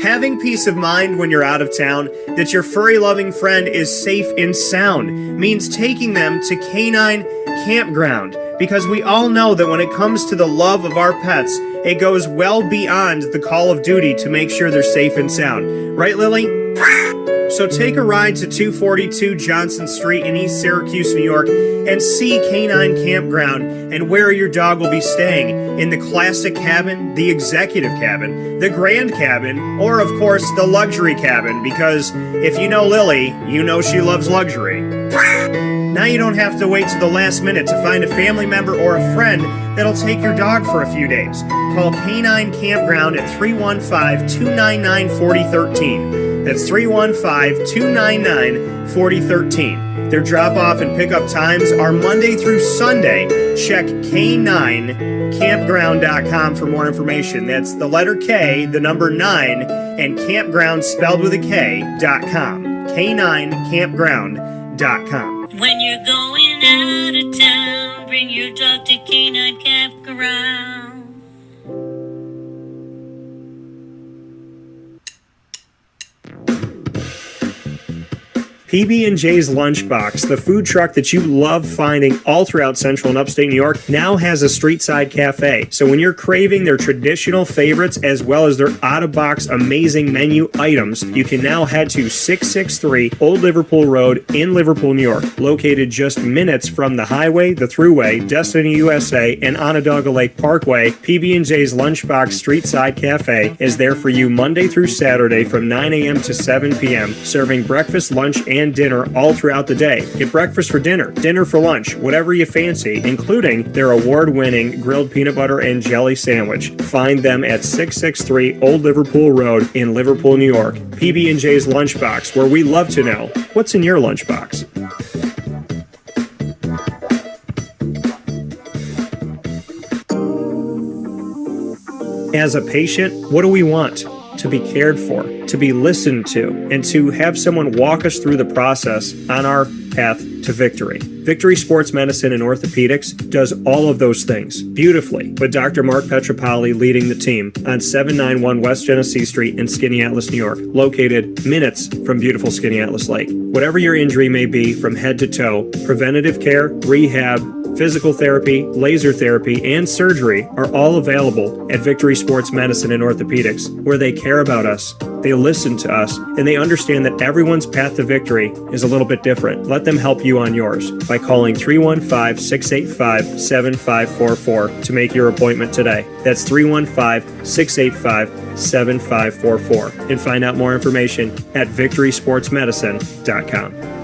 Having peace of mind when you're out of town that your furry-loving friend is safe and sound means taking them to K9 Kampground, because we all know that when it comes to the love of our pets, it goes well beyond the call of duty to make sure they're safe and sound. Right, Lily? So take a ride to 242 Johnson Street in East Syracuse, New York, and see K9 Kampground and where your dog will be staying in the classic cabin, the executive cabin, the grand cabin, or of course the luxury cabin, because if you know Lily, you know she loves luxury. Now you don't have to wait to the last minute to find a family member or a friend that'll take your dog for a few days. Call K9 Kampground at 315-299-4013. That's 315-299-4013. Their drop-off and pickup times are Monday through Sunday. Check K9Kampground.com for more information. That's the letter K, the number 9, and campground spelled with a K.com. K9Kampground.com. When you're going out of town, bring your dog to K9 Kampground. PB&J's Lunchbox, the food truck that you love finding all throughout Central and Upstate New York, now has a street-side cafe. So when you're craving their traditional favorites as well as their out-of-box amazing menu items, you can now head to 663 Old Liverpool Road in Liverpool, New York. Located just minutes from the highway, the Thruway, Destiny USA, and Onondaga Lake Parkway, PB&J's Lunchbox Street-Side Cafe is there for you Monday through Saturday from 9 a.m. to 7 p.m., serving breakfast, lunch, and dinner all throughout the day. Get breakfast for dinner, dinner for lunch, whatever you fancy, including their award-winning grilled peanut butter and jelly sandwich. Find them at 663 Old Liverpool Road in Liverpool, New York. PB&J's Lunchbox, where we love to know what's in your lunchbox. As a patient, what do we want? To be cared for, to be listened to, and to have someone walk us through the process on our path to victory. Victory Sports Medicine and Orthopedics does all of those things beautifully, with Dr. Mark Petropoli leading the team on 791 West Genesee Street in Skaneateles, New York, located minutes from beautiful Skaneateles Lake. Whatever your injury may be from head to toe, preventative care, rehab, physical therapy, laser therapy, and surgery are all available at Victory Sports Medicine and Orthopedics, where they care about us, they listen to us, and they understand that everyone's path to victory is a little bit different. Let them help you on yours by calling 315-685-7544 to make your appointment today. That's 315-685-7544. And find out more information at victorysportsmedicine.com.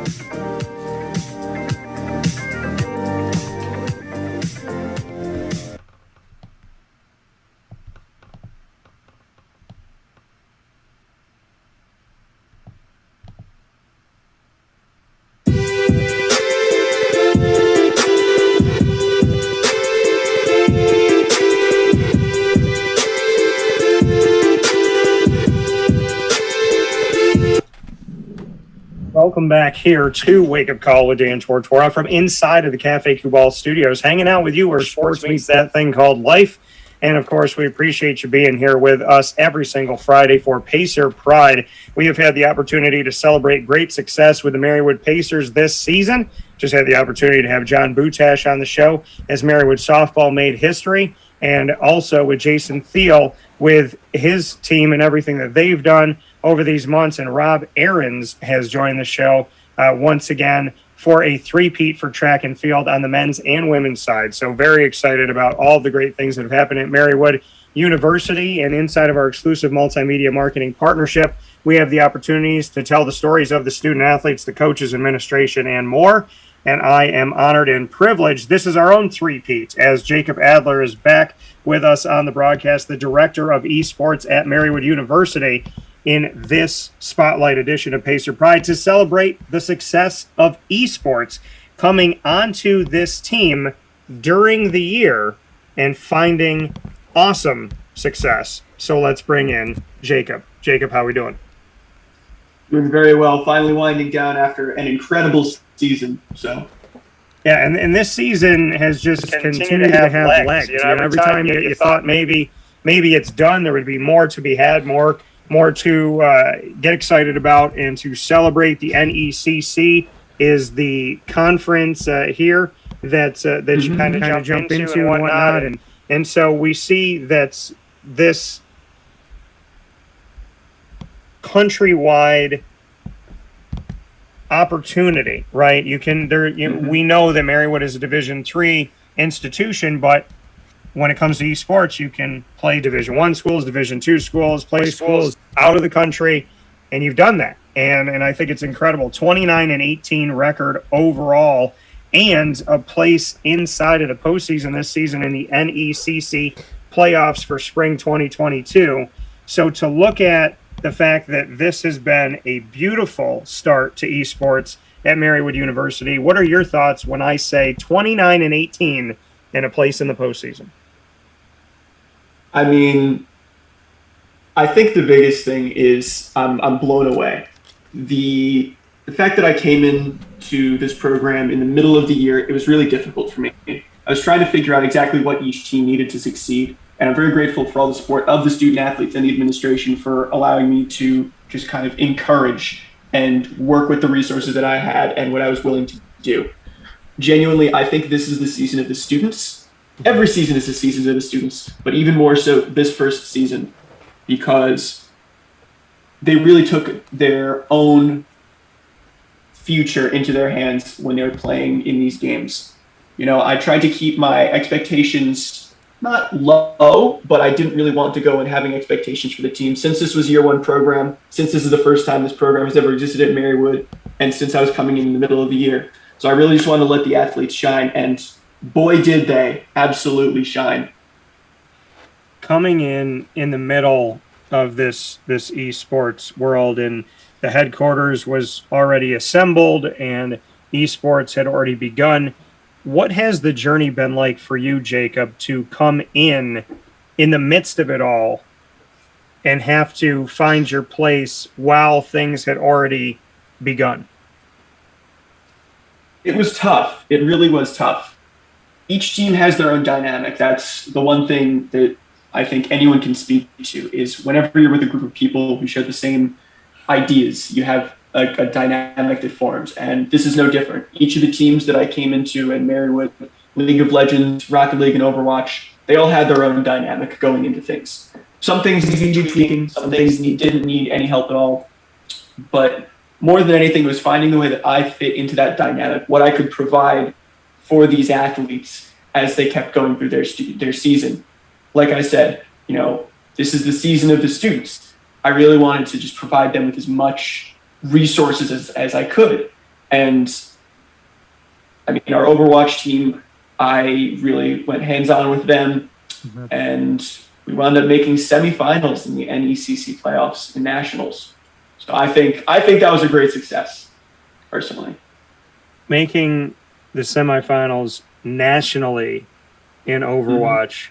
Welcome back here to Wake Up Call with Dan Tortora from inside of the Cafe Cubal studios, hanging out with you where sports meets that thing called life. And, of course, we appreciate you being here with us every single Friday for Pacer Pride. We have had the opportunity to celebrate great success with the Marywood Pacers this season. Just had the opportunity to have John Butash on the show as Marywood softball made history, and also with Jason Thiel with his team and everything that they've done over these months. And Rob Aarons has joined the show once again for a three-peat for track and field on the men's and women's side. So very excited about all the great things that have happened at Marywood University. And inside of our exclusive multimedia marketing partnership, we have the opportunities to tell the stories of the student athletes, the coaches, administration, and more. And I am honored and privileged. This is our own three-peat, as Jacob Adler is back with us on the broadcast, the director of esports at Marywood University, in this spotlight edition of Pacer Pride to celebrate the success of esports coming onto this team during the year and finding awesome success. So let's bring in Jacob. Jacob, how are we doing? Doing very well. Finally winding down after an incredible season. So, yeah, and this season has just continued to have legs. You know, every time you thought maybe it's done, there would be more to be had, more to get excited about and to celebrate. The NECC is the conference here that you kind of jump into and whatnot. And so we see that this countrywide opportunity, right? We know that Marywood is a Division III institution, but when it comes to esports, you can play Division I schools, Division II schools, play schools out of the country, and you've done that. And I think it's incredible. 29-18 record overall, and a place inside of the postseason this season in the NECC playoffs for spring 2022. So to look at the fact that this has been a beautiful start to esports at Marywood University, what are your thoughts when I say 29-18 and a place in the postseason? I mean, I think the biggest thing is I'm blown away. The fact that I came into this program in the middle of the year, it was really difficult for me. I was trying to figure out exactly what each team needed to succeed. And I'm very grateful for all the support of the student athletes and the administration for allowing me to just kind of encourage and work with the resources that I had and what I was willing to do. Genuinely, I think this is the season of the students. Every season is the season of the students, but even more so this first season, because they really took their own future into their hands when they were playing in these games. You know, I tried to keep my expectations not low, but I didn't really want to go in having expectations for the team. Since this was year one program, since this is the first time this program has ever existed at Marywood, and since I was coming in the middle of the year. So I really just wanted to let the athletes shine, and boy, did they absolutely shine. Coming in the middle of this esports world, and the headquarters was already assembled and esports had already begun. What has the journey been like for you, Jacob, to come in the midst of it all and have to find your place while things had already begun? It was tough. It really was tough. Each team has their own dynamic. That's the one thing that I think anyone can speak to, is whenever you're with a group of people who share the same ideas, you have a dynamic that forms. And this is no different. Each of the teams that I came into in Marywood, League of Legends, Rocket League, and Overwatch, they all had their own dynamic going into things. Some things needed tweaking, some things didn't need any help at all. But more than anything, it was finding the way that I fit into that dynamic, what I could provide for these athletes as they kept going through their season. Like I said, this is the season of the students. I really wanted to just provide them with as much resources as I could. And I mean, our Overwatch team, I really went hands-on with them, and we wound up making semifinals in the NECC playoffs and nationals. So I think that was a great success, personally. Making the semifinals nationally in Overwatch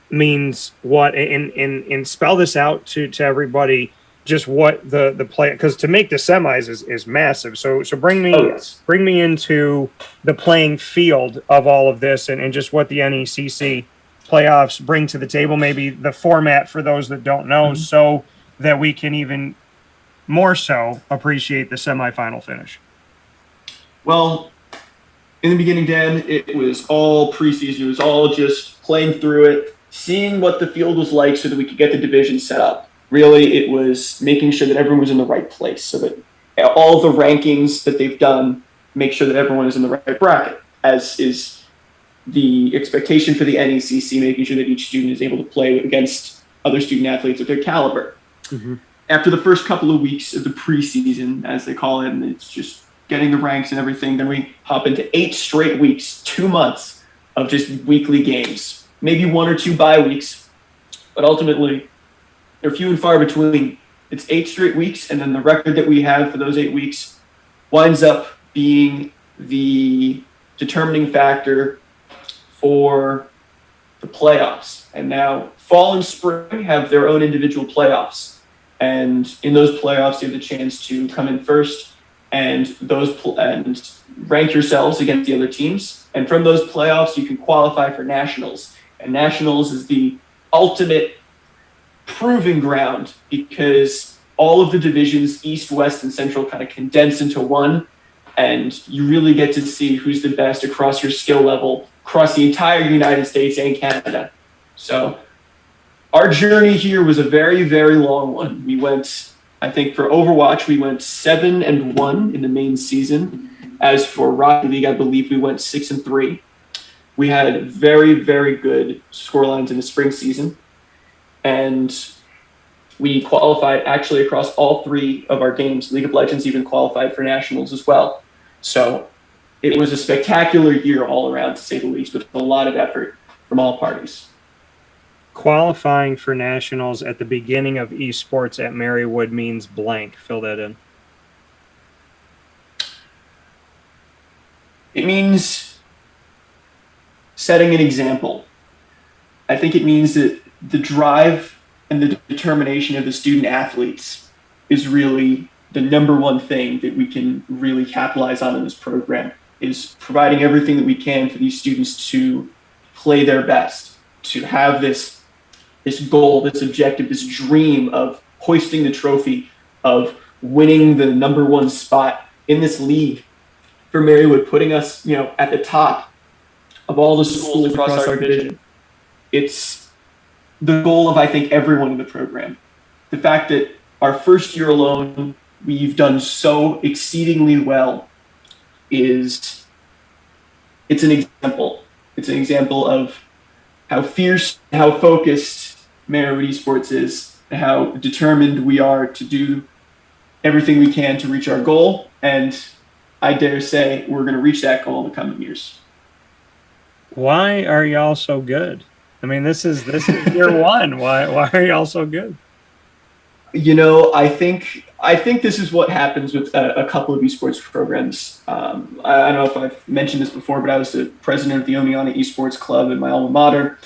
means what? And spell this out to everybody. Just what the play, because to make the semis is massive. So bring me into the playing field of all of this, and just what the NECC playoffs bring to the table. Maybe the format for those that don't know, so that we can even more so appreciate the semifinal finish. Well, in the beginning, Dan, it was all preseason. It was all just playing through it, seeing what the field was like so that we could get the division set up. Really, it was making sure that everyone was in the right place, so that all the rankings that they've done make sure that everyone is in the right bracket, as is the expectation for the NECC, making sure that each student is able to play against other student athletes of their caliber. After the first couple of weeks of the preseason, as they call it, and it's just getting the ranks and everything, then we hop into 8 straight weeks, 2 months of just weekly games, maybe 1 or 2 bye weeks, but ultimately they're few and far between. It's 8 straight weeks, and then the record that we have for those 8 weeks winds up being the determining factor for the playoffs. And now fall and spring have their own individual playoffs. And in those playoffs, you have the chance to come in first and and rank yourselves against the other teams. And from those playoffs, you can qualify for nationals. And nationals is the ultimate proving ground, because all of the divisions, East, West, and Central, kind of condense into one, and you really get to see who's the best across your skill level, across the entire United States and Canada. So our journey here was a very, very long one. We went, I think for Overwatch, we went 7-1 in the main season. As for Rocket League, I believe we went 6-3. We had very, very good scorelines in the spring season. And we qualified actually across all 3 of our games. League of Legends even qualified for nationals as well. So it was a spectacular year all around, to say the least, with a lot of effort from all parties. Qualifying for nationals at the beginning of esports at Marywood means blank. Fill that in. It means setting an example. I think it means that the drive and the determination of the student athletes is really the number one thing that we can really capitalize on in this program, is providing everything that we can for these students to play their best, to have this goal, this objective, this dream of hoisting the trophy, of winning the number 1 spot in this league for Marywood, putting us, at the top of all the schools across our division. It's the goal of, I think, everyone in the program. The fact that our first year alone, we've done so exceedingly well it's an example. It's an example of how fierce, how focused Marywood Esports is, how determined we are to do everything we can to reach our goal. And I dare say we're going to reach that goal in the coming years. Why are y'all so good? I mean, this is year 1. Why are y'all so good? I think this is what happens with a couple of esports programs. I don't know if I've mentioned this before, but I was the president of the Oneonta Esports Club in my alma mater.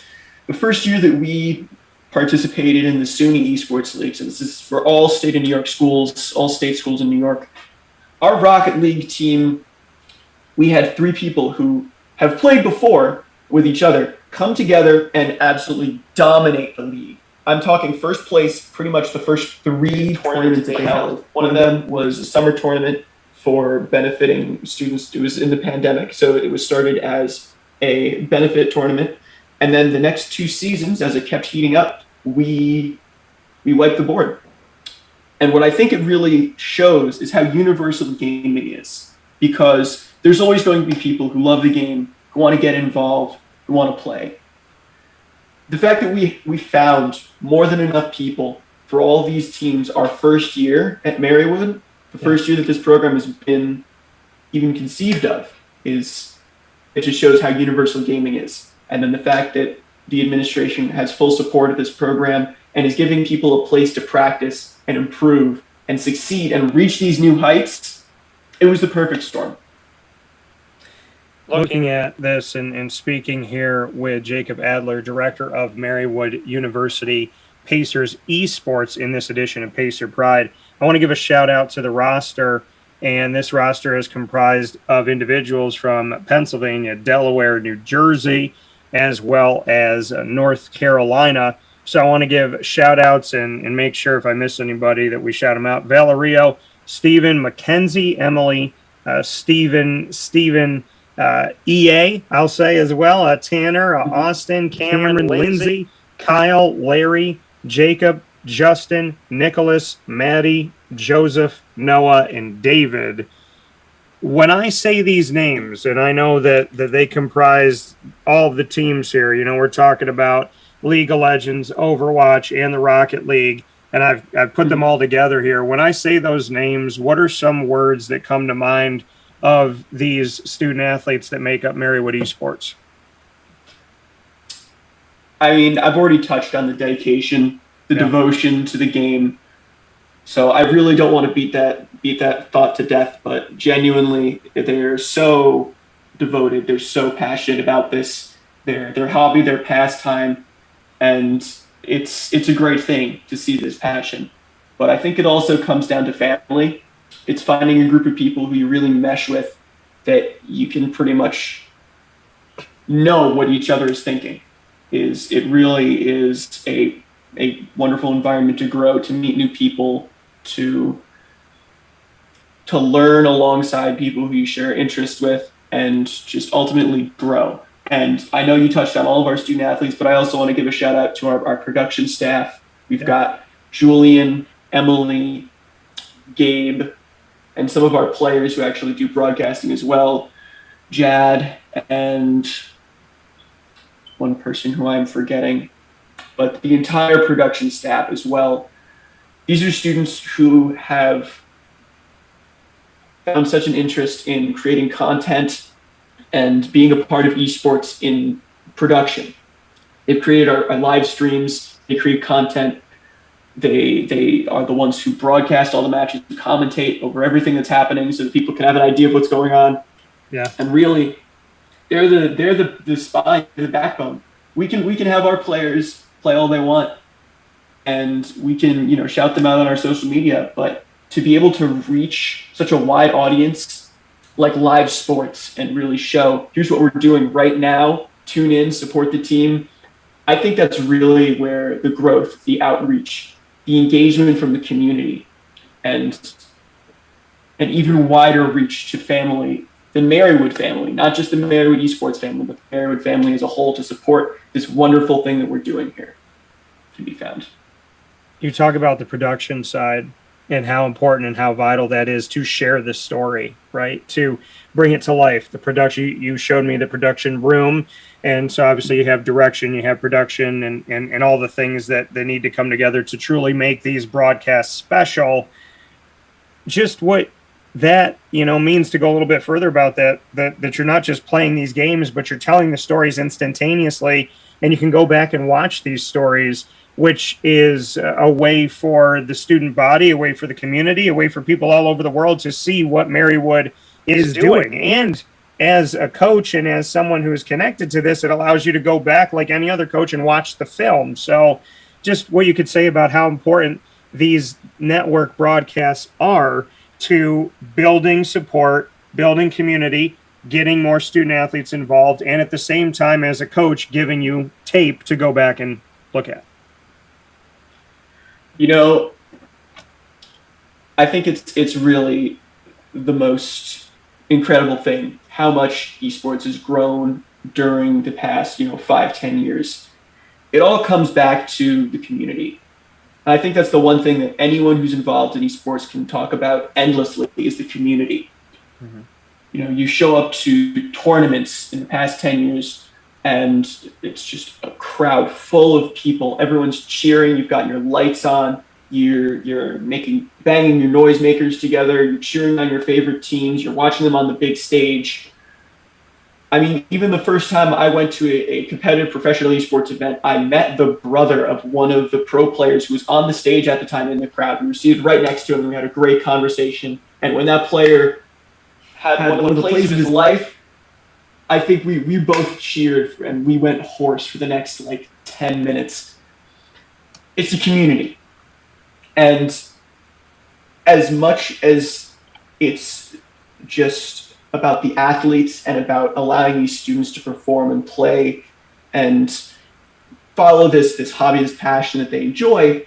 The first year that we participated in the SUNY Esports League, so this is for all state of New York schools, all state schools in New York, our Rocket League team we had 3 people who have played before with each other come together and absolutely dominate the league. I'm talking first place pretty much the first 3 tournaments they held. One of them was a summer tournament for benefiting students. It was in the pandemic, so it was started as a benefit tournament. And then the next 2 seasons, as it kept heating up, we wiped the board. And what I think it really shows is how universal gaming is, because there's always going to be people who love the game, who want to get involved, who want to play. The fact that we found more than enough people for all these teams our first year at Marywood, the first year that this program has been even conceived of, it just shows how universal gaming is. And then the fact that the administration has full support of this program and is giving people a place to practice and improve and succeed and reach these new heights, it was the perfect storm. Looking at this and speaking here with Jacob Adler, director of Marywood University Pacers Esports in this edition of Pacer Pride, I want to give a shout out to the roster. And this roster is comprised of individuals from Pennsylvania, Delaware, New Jersey, as well as North Carolina. So I want to give shout outs and make sure if I miss anybody that we shout them out. Valerio, Stephen, Mackenzie, Emily, Stephen, EA, I'll say as well, Tanner, Austin, Cameron, Lindsay, Kyle, Larry, Jacob, Justin, Nicholas, Maddie, Joseph, Noah, and David. When I say these names, and I know that they comprise all of the teams here, you know, we're talking about League of Legends, Overwatch, and the Rocket League, and I've put them all together here. When I say those names, what are some words that come to mind of these student athletes that make up Marywood Esports? I mean, I've already touched on the dedication, the devotion to the game. So I really don't want to beat that thought to death, but genuinely, they're so devoted, they're so passionate about this, their hobby, their pastime, and it's a great thing to see this passion. But I think it also comes down to family. It's finding a group of people who you really mesh with, that you can pretty much know what each other is thinking. It really is a wonderful environment to grow, to meet new people, to learn alongside people who you share interests with, and just ultimately grow. And I know you touched on all of our student athletes, but I also want to give a shout out to our production staff. We've got Julian, Emily, Gabe, and some of our players who actually do broadcasting as well, Jad, and one person who I'm forgetting, but the entire production staff as well. These are students who have found such an interest in creating content and being a part of esports in production. They've created our live streams, they create content, they are the ones who broadcast all the matches, who commentate over everything that's happening so that people can have an idea of what's going on. Yeah. And really, they're the spine, the backbone. We can have our players play all they want, and we can, you know, shout them out on our social media, but to be able to reach such a wide audience like live sports and really show, here's what we're doing right now, tune in, support the team, I think that's really where the growth, the outreach, the engagement from the community, and an even wider reach to family, the Marywood family, not just the Marywood Esports family, but the Marywood family as a whole, to support this wonderful thing that we're doing here, can be found. You talk about the production side and how important and how vital that is to share the story, right? To bring it to life. The production, you showed me the production room. And so obviously you have direction, you have production, and all the things that they need to come together to truly make these broadcasts special. Just what that, you know, means to go a little bit further about that you're not just playing these games, but you're telling the stories instantaneously, and you can go back and watch these stories, which is a way for the student body, a way for the community, a way for people all over the world to see what Marywood is doing. And as a coach and as someone who is connected to this, it allows you to go back like any other coach and watch the film. So just what you could say about how important these network broadcasts are to building support, building community, getting more student athletes involved, and at the same time, as a coach, giving you tape to go back and look at? You know, I think it's really the most incredible thing how much esports has grown during the past 5-10 years. It all comes back to the community. And I think that's the one thing that anyone who's involved in esports can talk about endlessly is the community. Mm-hmm. You show up to tournaments in the past 10 years and it's just a crowd full of people. Everyone's cheering. You've got your lights on. You're banging your noisemakers together. You're cheering on your favorite teams. You're watching them on the big stage. I mean, even the first time I went to a competitive professional esports event, I met the brother of one of the pro players who was on the stage at the time in the crowd. We were seated right next to him and we had a great conversation. And when that player had one of the plays of his life, I think we both cheered and we went hoarse for the next 10 minutes. It's a community. And as much as it's just about the athletes and about allowing these students to perform and play and follow this hobby, this passion that they enjoy,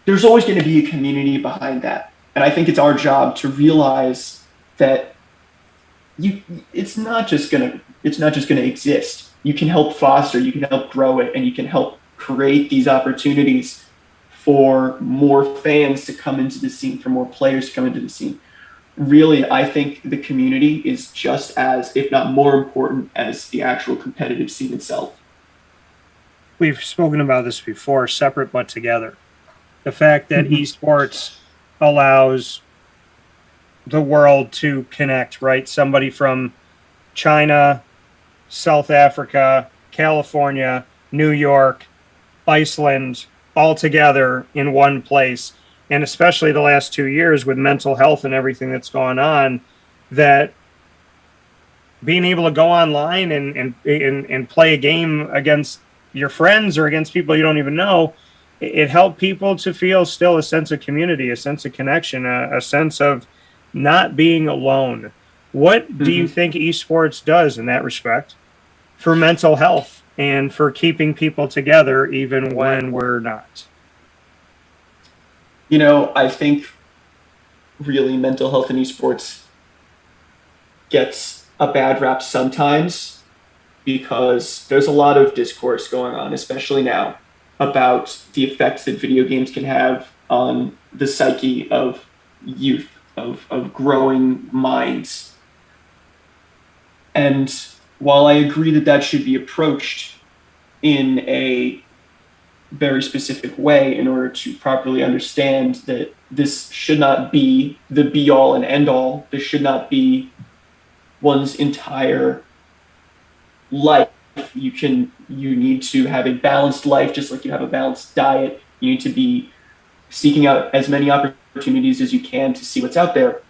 there's always going to be a community behind that. And I think it's our job to realize that it's not just going to exist. You can help foster, you can help grow it, and you can help create these opportunities for more fans to come into the scene, for more players to come into the scene. Really, I think the community is just as, if not more important, as the actual competitive scene itself. We've spoken about this before, separate but together. The fact that esports allows the world to connect, right? Somebody from China, South Africa, California, New York, Iceland, all together in one place. And especially the last 2 years with mental health and everything that's gone on, that being able to go online and play a game against your friends or against people you don't even know, it helped people to feel still a sense of community, a sense of connection, a sense of not being alone. What do you think esports does in that respect for mental health and for keeping people together even when we're not? I think really mental health in esports gets a bad rap sometimes because there's a lot of discourse going on, especially now, about the effects that video games can have on the psyche of youth, of growing minds. And while I agree that should be approached in a very specific way in order to properly understand that this should not be the be-all and end-all, this should not be one's entire life. You need to have a balanced life just like you have a balanced diet. You need to be seeking out as many opportunities as you can to see what's out there.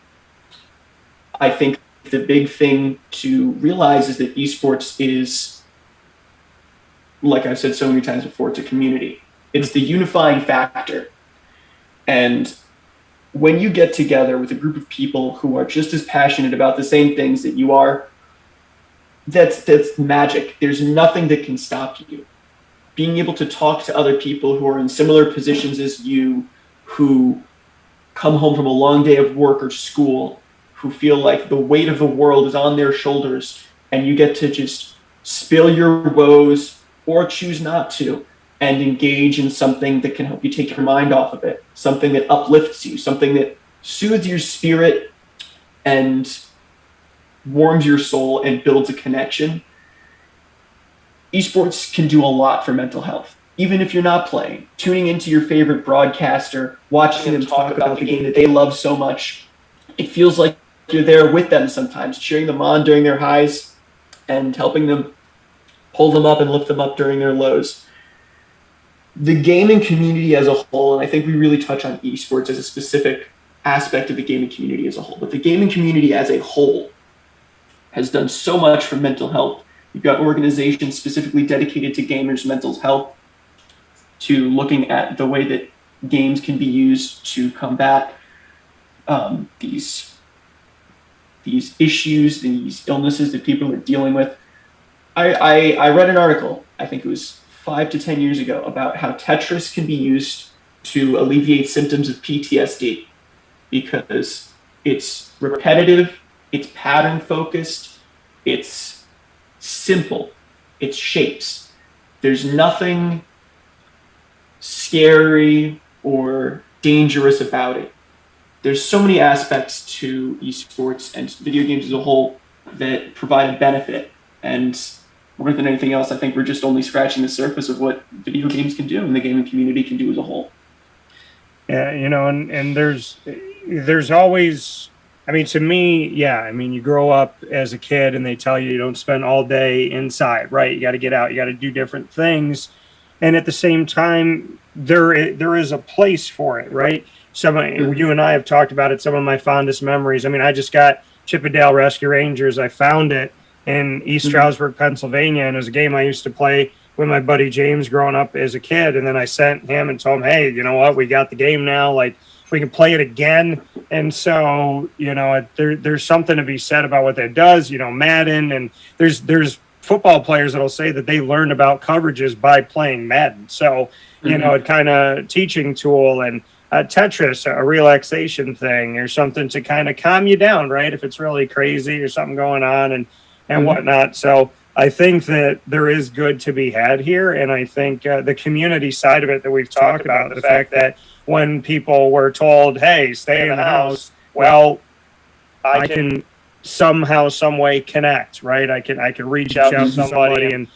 I think the big thing to realize is that esports is, like I've said so many times before, it's a community. It's the unifying factor. And when you get together with a group of people who are just as passionate about the same things that you are, that's magic. There's nothing that can stop you. Being able to talk to other people who are in similar positions as you, who come home from a long day of work or school, who feel like the weight of the world is on their shoulders, and you get to just spill your woes or choose not to and engage in something that can help you take your mind off of it, something that uplifts you, something that soothes your spirit and warms your soul and builds a connection. Esports can do a lot for mental health. Even if you're not playing, tuning into your favorite broadcaster, watching them talk about the game that they love so much, it feels like you're there with them sometimes, cheering them on during their highs and helping them pull them up and lift them up during their lows. The gaming community as a whole, and I think we really touch on esports as a specific aspect of the gaming community as a whole, but the gaming community as a whole has done so much for mental health. You've got organizations specifically dedicated to gamers' mental health, to looking at the way that games can be used to combat these these issues, these illnesses that people are dealing with. I read an article, I think it was 5 to 10 years ago, about how Tetris can be used to alleviate symptoms of PTSD because it's repetitive, it's pattern focused, it's simple, it's shapes. There's nothing scary or dangerous about it. There's so many aspects to esports and video games as a whole that provide a benefit. And more than anything else, I think we're just only scratching the surface of what video games can do and the gaming community can do as a whole. Yeah, and there's always, I mean, to me, yeah, I mean, you grow up as a kid and they tell you don't spend all day inside, right? You got to get out, you got to do different things. And at the same time, there is a place for it, right? You and I have talked about it, some of my fondest memories. I mean, I just got Chippendale Rescue Rangers. I found it in East Stroudsburg, Pennsylvania, and it was a game I used to play with my buddy James growing up as a kid. And then I sent him and told him, hey, you know what, we got the game now, like we can play it again. And so, there's something to be said about what that does, Madden, and there's football players that'll say that they learned about coverages by playing Madden. So, it kind of teaching tool, and Tetris, a relaxation thing or something to kind of calm you down, right? If it's really crazy or something going on and whatnot. So I think that there is good to be had here. And I think the community side of it that we've talked about, the fact that when people were told, hey, stay in the house, well, I can somehow, some way connect, right? I can reach out to somebody and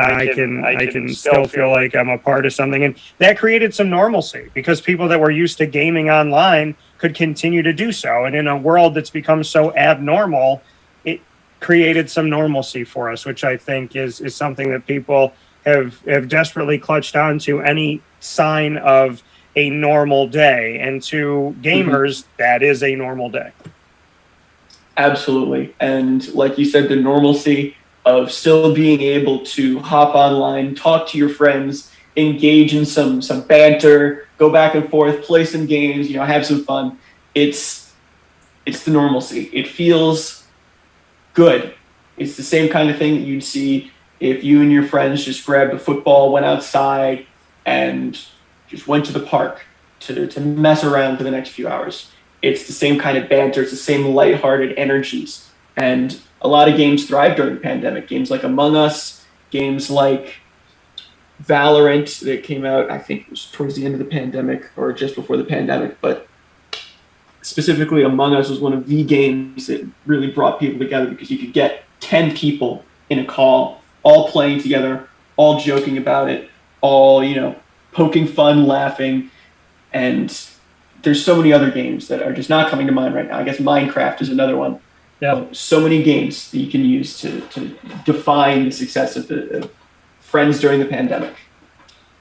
I can still feel like I'm a part of something. And that created some normalcy because people that were used to gaming online could continue to do so. And in a world that's become so abnormal, it created some normalcy for us, which I think is something that people have desperately clutched onto, any sign of a normal day. And to gamers, that is a normal day. Absolutely. And like you said, the normalcy of still being able to hop online, talk to your friends, engage in some banter, go back and forth, play some games, have some fun. It's the normalcy. It feels good. It's the same kind of thing that you'd see if you and your friends just grabbed a football, went outside, and just went to the park to mess around for the next few hours. It's the same kind of banter. It's the same lighthearted energies. And a lot of games thrived during the pandemic. Games like Among Us, games like Valorant that came out, I think it was towards the end of the pandemic or just before the pandemic. But specifically, Among Us was one of the games that really brought people together because you could get 10 people in a call, all playing together, all joking about it, all, poking fun, laughing. And there's so many other games that are just not coming to mind right now. I guess Minecraft is another one. Yeah. So many games that you can use to define the success of the friends during the pandemic.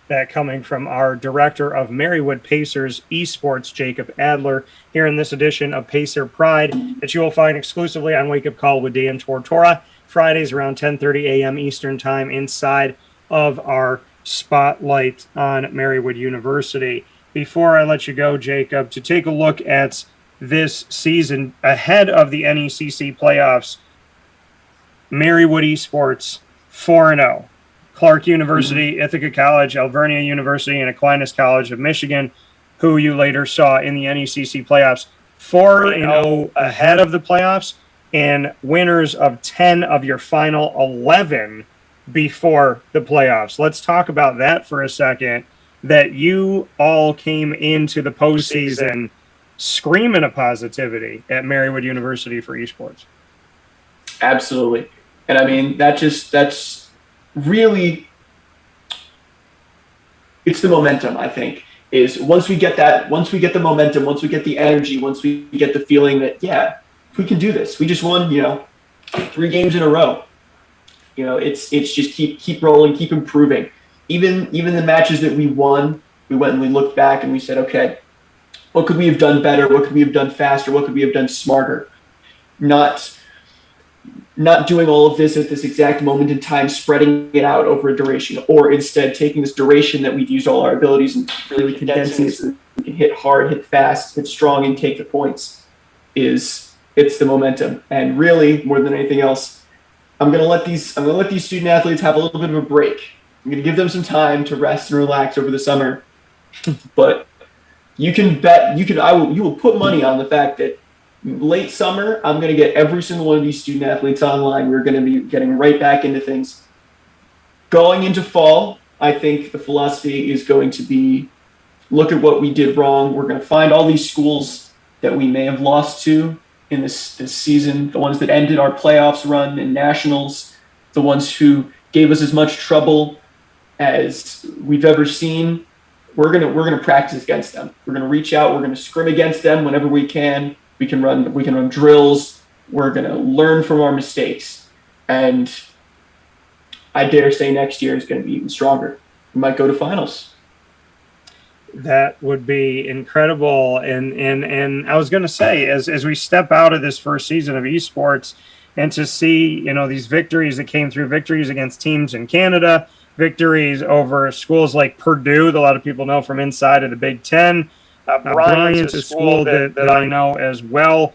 That coming from our director of Marywood Pacers Esports, Jacob Adler, here in this edition of Pacer Pride that you will find exclusively on Wake Up Call with Dan Tortora, Fridays around 10:30 a.m. Eastern Time inside of our spotlight on Marywood University. Before I let you go, Jacob, to take a look at this season ahead of the NECC playoffs, Marywood Esports 4-0. Clark University, Ithaca College, Alvernia University, and Aquinas College of Michigan, who you later saw in the NECC playoffs, 4-0 ahead of the playoffs, and winners of 10 of your final 11 before the playoffs. Let's talk about that for a second, that you all came into the postseason screaming a positivity at Marywood University for esports. Absolutely. And I mean, that's really, it's the momentum, I think, is once we get the momentum, once we get the energy, once we get the feeling that, yeah, we can do this. We just won, 3 games in a row. It's just keep rolling, keep improving. Even the matches that we won, we went and we looked back and we said, okay, what could we have done better? What could we have done faster? What could we have done smarter? Not doing all of this at this exact moment in time, spreading it out over a duration, or instead taking this duration that we've used all our abilities and really condensing it so we can hit hard, hit fast, hit strong, and take the points is it's the momentum. And really, more than anything else, I'm gonna let these student athletes have a little bit of a break. I'm gonna give them some time to rest and relax over the summer. But you can bet you will put money on the fact that late summer, I'm going to get every single one of these student athletes online. We're going to be getting right back into things. Going into fall, I think the philosophy is going to be, look at what we did wrong. We're going to find all these schools that we may have lost to in this season, the ones that ended our playoffs run and nationals, the ones who gave us as much trouble as we've ever seen. We're gonna practice against them. We're gonna reach out. We're gonna scrim against them whenever we can. We can run drills. We're gonna learn from our mistakes, and I dare say next year is gonna be even stronger. We might go to finals. That would be incredible. And I was going to say, as we step out of this first season of esports, and to see these victories that came through, victories against teams in Canada, victories over schools like Purdue, that a lot of people know from inside of the Big Ten. Bryant's a school that I know as well,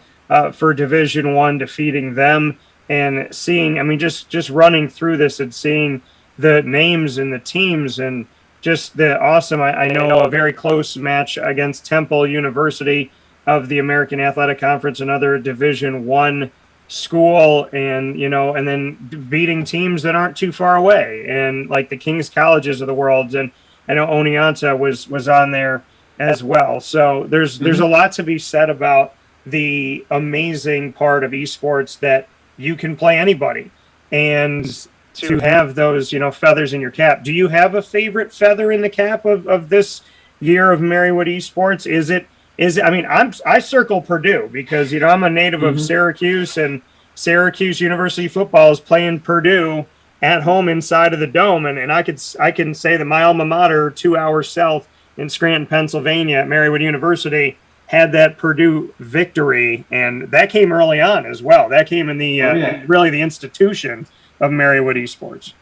for Division I, defeating them, and seeing, just running through this and seeing the names and the teams, and just the awesome. I know a very close match against Temple University of the American Athletic Conference, another Division I school, and and then beating teams that aren't too far away, and like the King's Colleges of the world, and I know Oneonta was on there as well. So there's a lot to be said about the amazing part of esports, that you can play anybody, and to have those feathers in your cap. Do you have a favorite feather in the cap of this year of Marywood Esports? Is it I circle Purdue because I'm a native of Syracuse, and Syracuse University football is playing Purdue at home inside of the dome, and I can say that my alma mater, 2 hours south in Scranton, Pennsylvania, at Marywood University, had that Purdue victory, and that came early on as well. That came in the really the institution of Marywood Esports.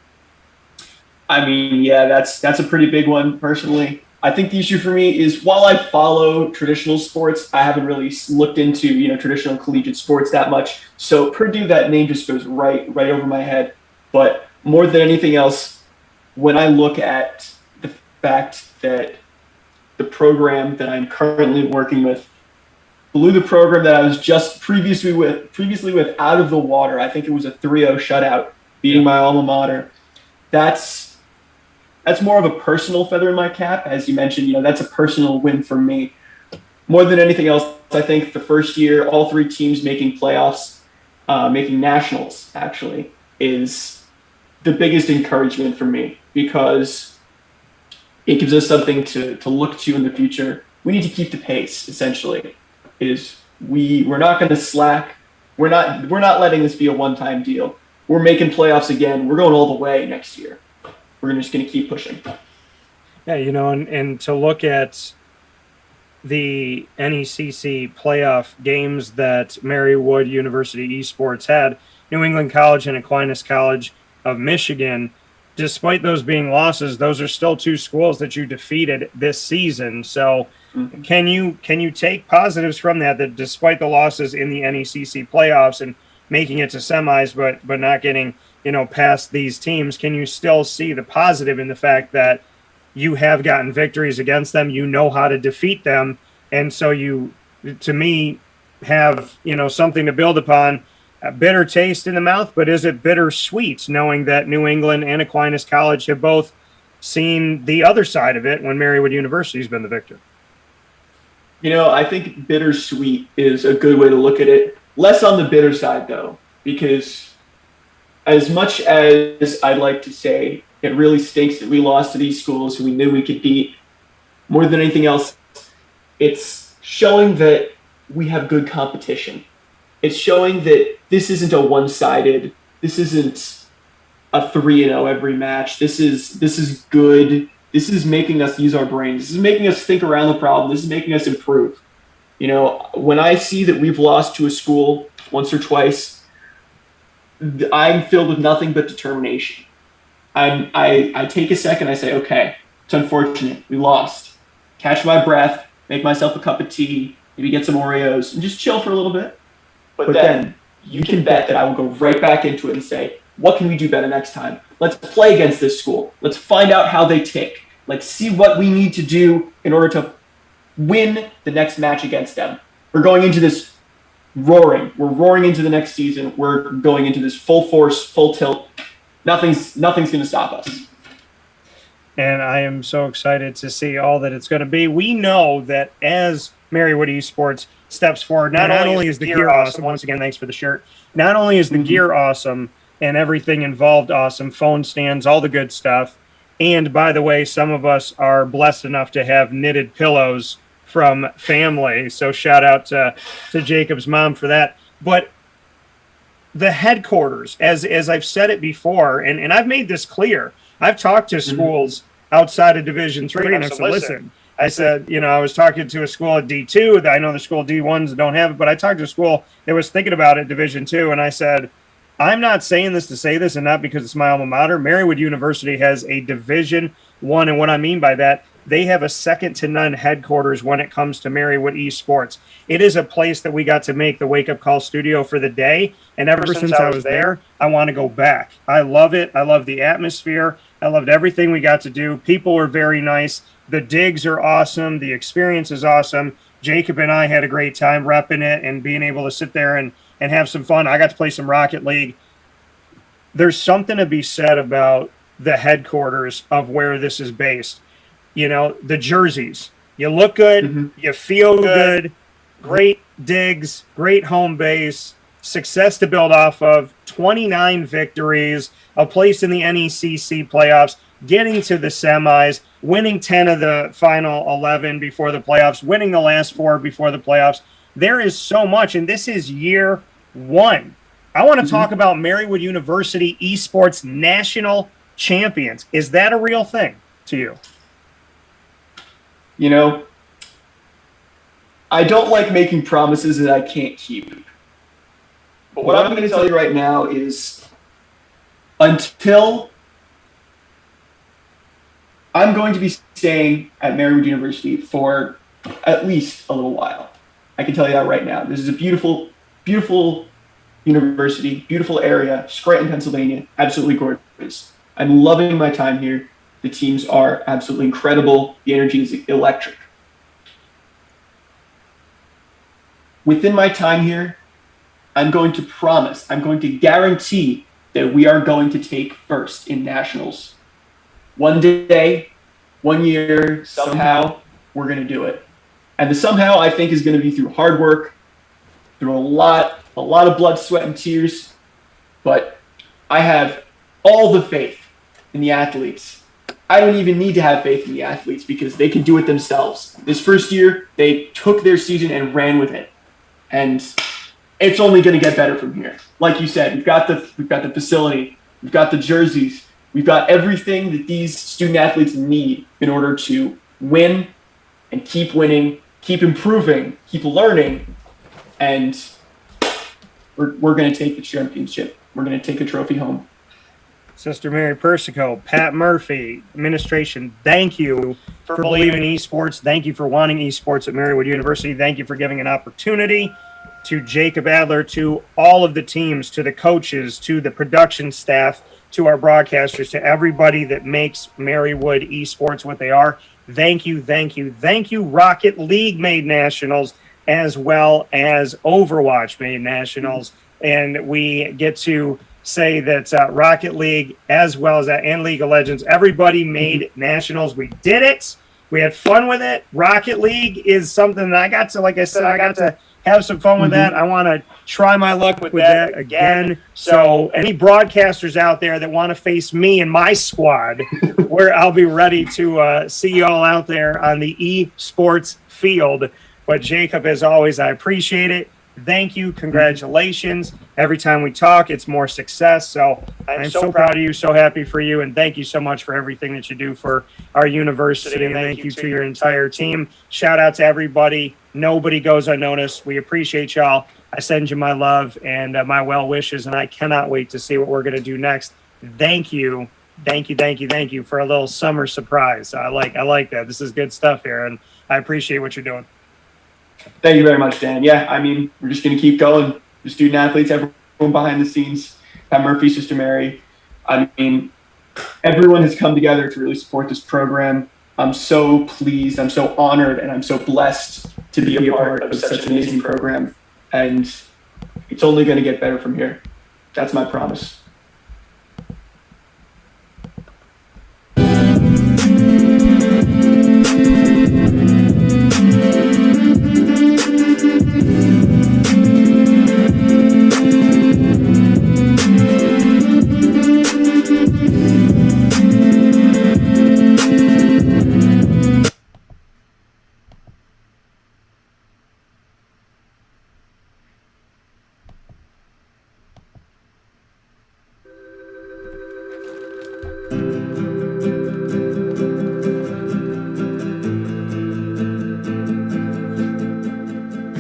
That's a pretty big one personally. I think the issue for me is, while I follow traditional sports, I haven't really looked into traditional collegiate sports that much. So Purdue, that name just goes right over my head. But more than anything else, when I look at the fact that the program that I'm currently working with blew the program that I was just previously with out of the water. I think it was a 3-0 shutout, beating my alma mater. That's more of a personal feather in my cap. As you mentioned, that's a personal win for me. More than anything else, I think the first year, all three teams making playoffs, making nationals, actually, is the biggest encouragement for me, because it gives us something to look to in the future. We need to keep the pace, essentially. We're not going to slack. We're not letting this be a one-time deal. We're making playoffs again. We're going all the way next year. We're just going to keep pushing. Yeah, and to look at the NECC playoff games that Marywood University Esports had, New England College and Aquinas College of Michigan, despite those being losses, those are still two schools that you defeated this season. So can you take positives from that despite the losses in the NECC playoffs and making it to semis, but not getting past these teams, can you still see the positive in the fact that you have gotten victories against them, you know how to defeat them, and so you, to me, have something to build upon? A bitter taste in the mouth, but is it bittersweet knowing that New England and Aquinas College have both seen the other side of it when Marywood University has been the victor? I think bittersweet is a good way to look at it. Less on the bitter side, though, because as much as I'd like to say it really stinks that we lost to these schools who we knew we could beat, more than anything else, it's showing that we have good competition. It's showing that this isn't a one-sided, this isn't a 3-0 every match. This is good. This is making us use our brains. This is making us think around the problem. This is making us improve. When I see that we've lost to a school once or twice, I'm filled with nothing but determination. I take a second, I say, okay, it's unfortunate, we lost. Catch my breath, make myself a cup of tea, maybe get some Oreos, and just chill for a little bit. But then you can bet that I will go right back into it and say, what can we do better next time? Let's play against this school. Let's find out how they tick. Let's see what we need to do in order to win the next match against them. We're going into this roaring. We're roaring into the next season. We're going into this full force, full tilt. Nothing's going to stop us. And I am so excited to see all that it's going to be. We know that as Marywood Esports steps forward, not only is the gear awesome, once again, thanks for the shirt, not only is the gear awesome and everything involved awesome, phone stands, all the good stuff, and by the way, some of us are blessed enough to have knitted pillows from family, so shout out to Jacob's mom for that. But the headquarters, as I've said it before, and I've made this clear, I've talked to schools outside of Division III, and I said, listen, I said, I was talking to a school at D2, that I know the school D1s don't have it, but I talked to a school that was thinking about it, Division II, and I said, I'm not saying this to say this, and not because it's my alma mater. Marywood University has a Division I, and what I mean by that, they have a second-to-none headquarters when it comes to Marywood Esports. It is a place that we got to make the wake-up call studio for the day, and ever since I was there, I want to go back. I love it. I love the atmosphere. I loved everything we got to do. People were very nice. The digs are awesome. The experience is awesome. Jacob and I had a great time repping it and being able to sit there and have some fun. I got to play some Rocket League. There's something to be said about the headquarters of where this is based. The jerseys. You look good. You feel good. Great digs. Great home base. Success to build off of. 29 victories. A place in the NECC playoffs. Getting to the semis. Winning 10 of the final 11 before the playoffs. Winning the last 4 before the playoffs. There is so much, and this is year 1. I want to talk about Marywood University Esports National Champions. Is that a real thing to you? I don't like making promises that I can't keep. But what I'm going to tell you right now is until I'm going to be staying at Marywood University for at least a little while. I can tell you that right now. This is a beautiful, beautiful university, beautiful area, Scranton, Pennsylvania, absolutely gorgeous. I'm loving my time here. The teams are absolutely incredible. The energy is electric. Within my time here, I'm going to guarantee that we are going to take first in nationals. One day, 1 year, somehow, we're going to do it. And the somehow, I think, is going to be through hard work, through a lot of blood, sweat, and tears. But I have all the faith in the athletes. I don't even need to have faith in the athletes because they can do it themselves. This first year, they took their season and ran with it. And it's only going to get better from here. Like you said, we've got the facility, we've got the jerseys, we've got everything that these student athletes need in order to win and keep winning, keep improving, keep learning, and we're going to take the championship. We're going to take a trophy home. Sister Mary Persico, Pat Murphy, administration, thank you for believing in esports. Thank you for wanting esports at Marywood University. Thank you for giving an opportunity to Jacob Adler, to all of the teams, to the coaches, to the production staff, to our broadcasters, to everybody that makes Marywood Esports what they are. Thank you, thank you, thank you. Rocket League made nationals as well as Overwatch made nationals. And we get to say that Rocket League as well as that and League of Legends, everybody made nationals. We did it. We had fun with it. Rocket League is something that I got to, like I said, I got to have some fun with that. I want to try my luck with that again. So any broadcasters out there that want to face me and my squad, where I'll be ready to see you all out there on the esports field. But Jacob, as always, I appreciate it. Thank you. Congratulations. Every time we talk, it's more success. So I'm so proud of you, so happy for you, and thank you so much for everything that you do for our university. And thank you to your entire team. Shout out to everybody. Nobody goes unnoticed. We appreciate y'all. I send you my love and my well wishes, and I cannot wait to see what we're going to do next. Thank you. Thank you, thank you, thank you for a little summer surprise. I like that. This is good stuff here, and I appreciate what you're doing. Thank you very much, Dan. Yeah, I mean, we're just going to keep going. the student athletes, everyone behind the scenes, Pat Murphy, Sister Mary. I mean, everyone has come together to really support this program. I'm so pleased, I'm so honored, and I'm so blessed to be a part of such an amazing program. And it's only going to get better from here. That's my promise.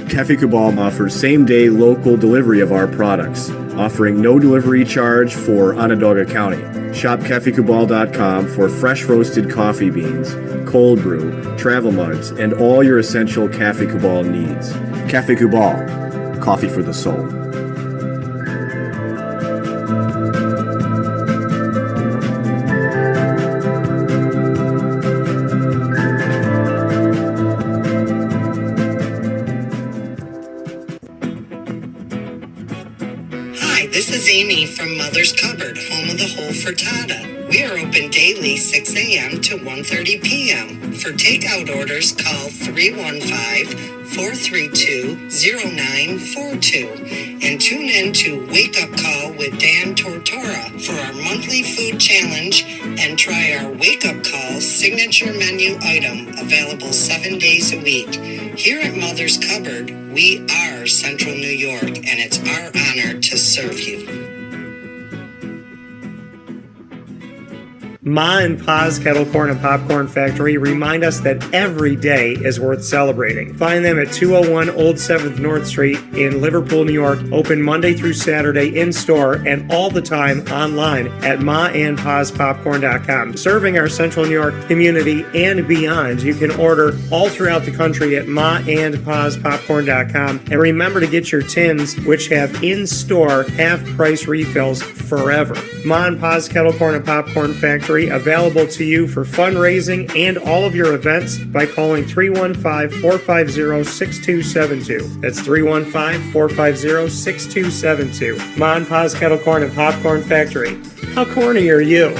Cafe Cabal offers same-day local delivery of our products, offering no delivery charge for Onondaga County. Shop cafecabal.com for fresh roasted coffee beans, cold brew, travel mugs, and all your essential Cafe Cabal needs. Cafe Cabal, coffee for the soul. This is Amy from Mother's Cupboard, home of the Whole Frittata. We are open daily 6 a.m. to 1:30 p.m. For takeout orders, call 315-432-0942 and tune in to Wake Up Call with Dan Tortora for our monthly food challenge and try our Wake Up Call signature menu item available 7 days a week. Here at Mother's Cupboard, we are Central New York, and it's our honor to serve you. Ma and Pa's Kettle Corn and Popcorn Factory remind us that every day is worth celebrating. Find them at 201 Old 7th North Street in Liverpool, New York. Open Monday through Saturday in-store and all the time online at maandpaspopcorn.com. Serving our Central New York community and beyond. You can order all throughout the country at maandpaspopcorn.com. And remember to get your tins, which have in-store half-price refills forever. Ma and Pa's Kettle Corn and Popcorn Factory, available to you for fundraising and all of your events by calling 315-450-6272. That's 315-450-6272. Ma and Pa's Kettle Corn and Popcorn Factory. How corny are you?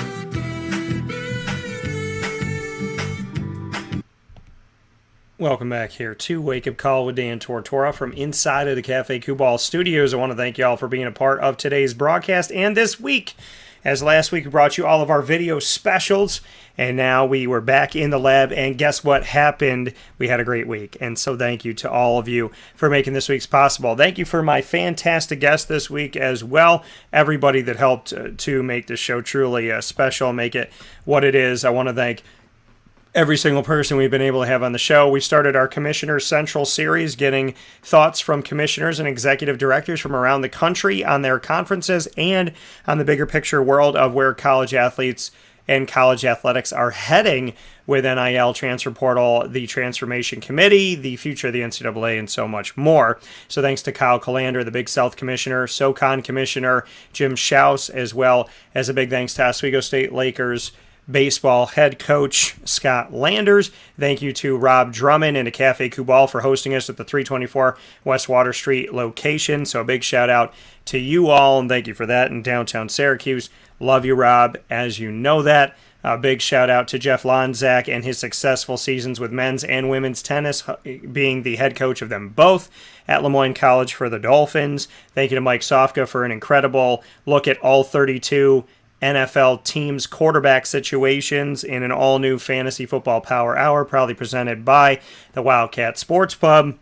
Welcome back here to Wake Up Call with Dan Tortora from inside of the Cafe Cabal studios. I want to thank you all for being a part of today's broadcast and this week. As last week we brought you all of our video specials, and now we were back in the lab, and guess what happened? We had a great week, and so thank you to all of you for making this week's possible. Thank you for my fantastic guest this week as well. Everybody that helped to make this show truly special, make it what it is. I want to thank every single person we've been able to have on the show. We started our Commissioner Central series, getting thoughts from commissioners and executive directors from around the country on their conferences and on the bigger picture world of where college athletes and college athletics are heading with NIL, transfer portal, the transformation committee, the future of the NCAA, and so much more. So thanks to Kyle Colander, the Big South Commissioner, SoCon Commissioner, Jim Schaus, as well as a big thanks to Oswego State Lakers baseball head coach Scott Landers. Thank you to Rob Drummond and to Cafe Cabal for hosting us at the 324 West Water Street location. So a big shout out to you all, and thank you for that in downtown Syracuse. Love you, Rob, as you know that. A big shout out to Jeff Lonzak and his successful seasons with men's and women's tennis, being the head coach of them both at Lemoyne College for the Dolphins. Thank you to Mike Sofka for an incredible look at all 32 NFL teams' quarterback situations in an all-new Fantasy Football Power Hour, proudly presented by the Wildcat Sports Pub.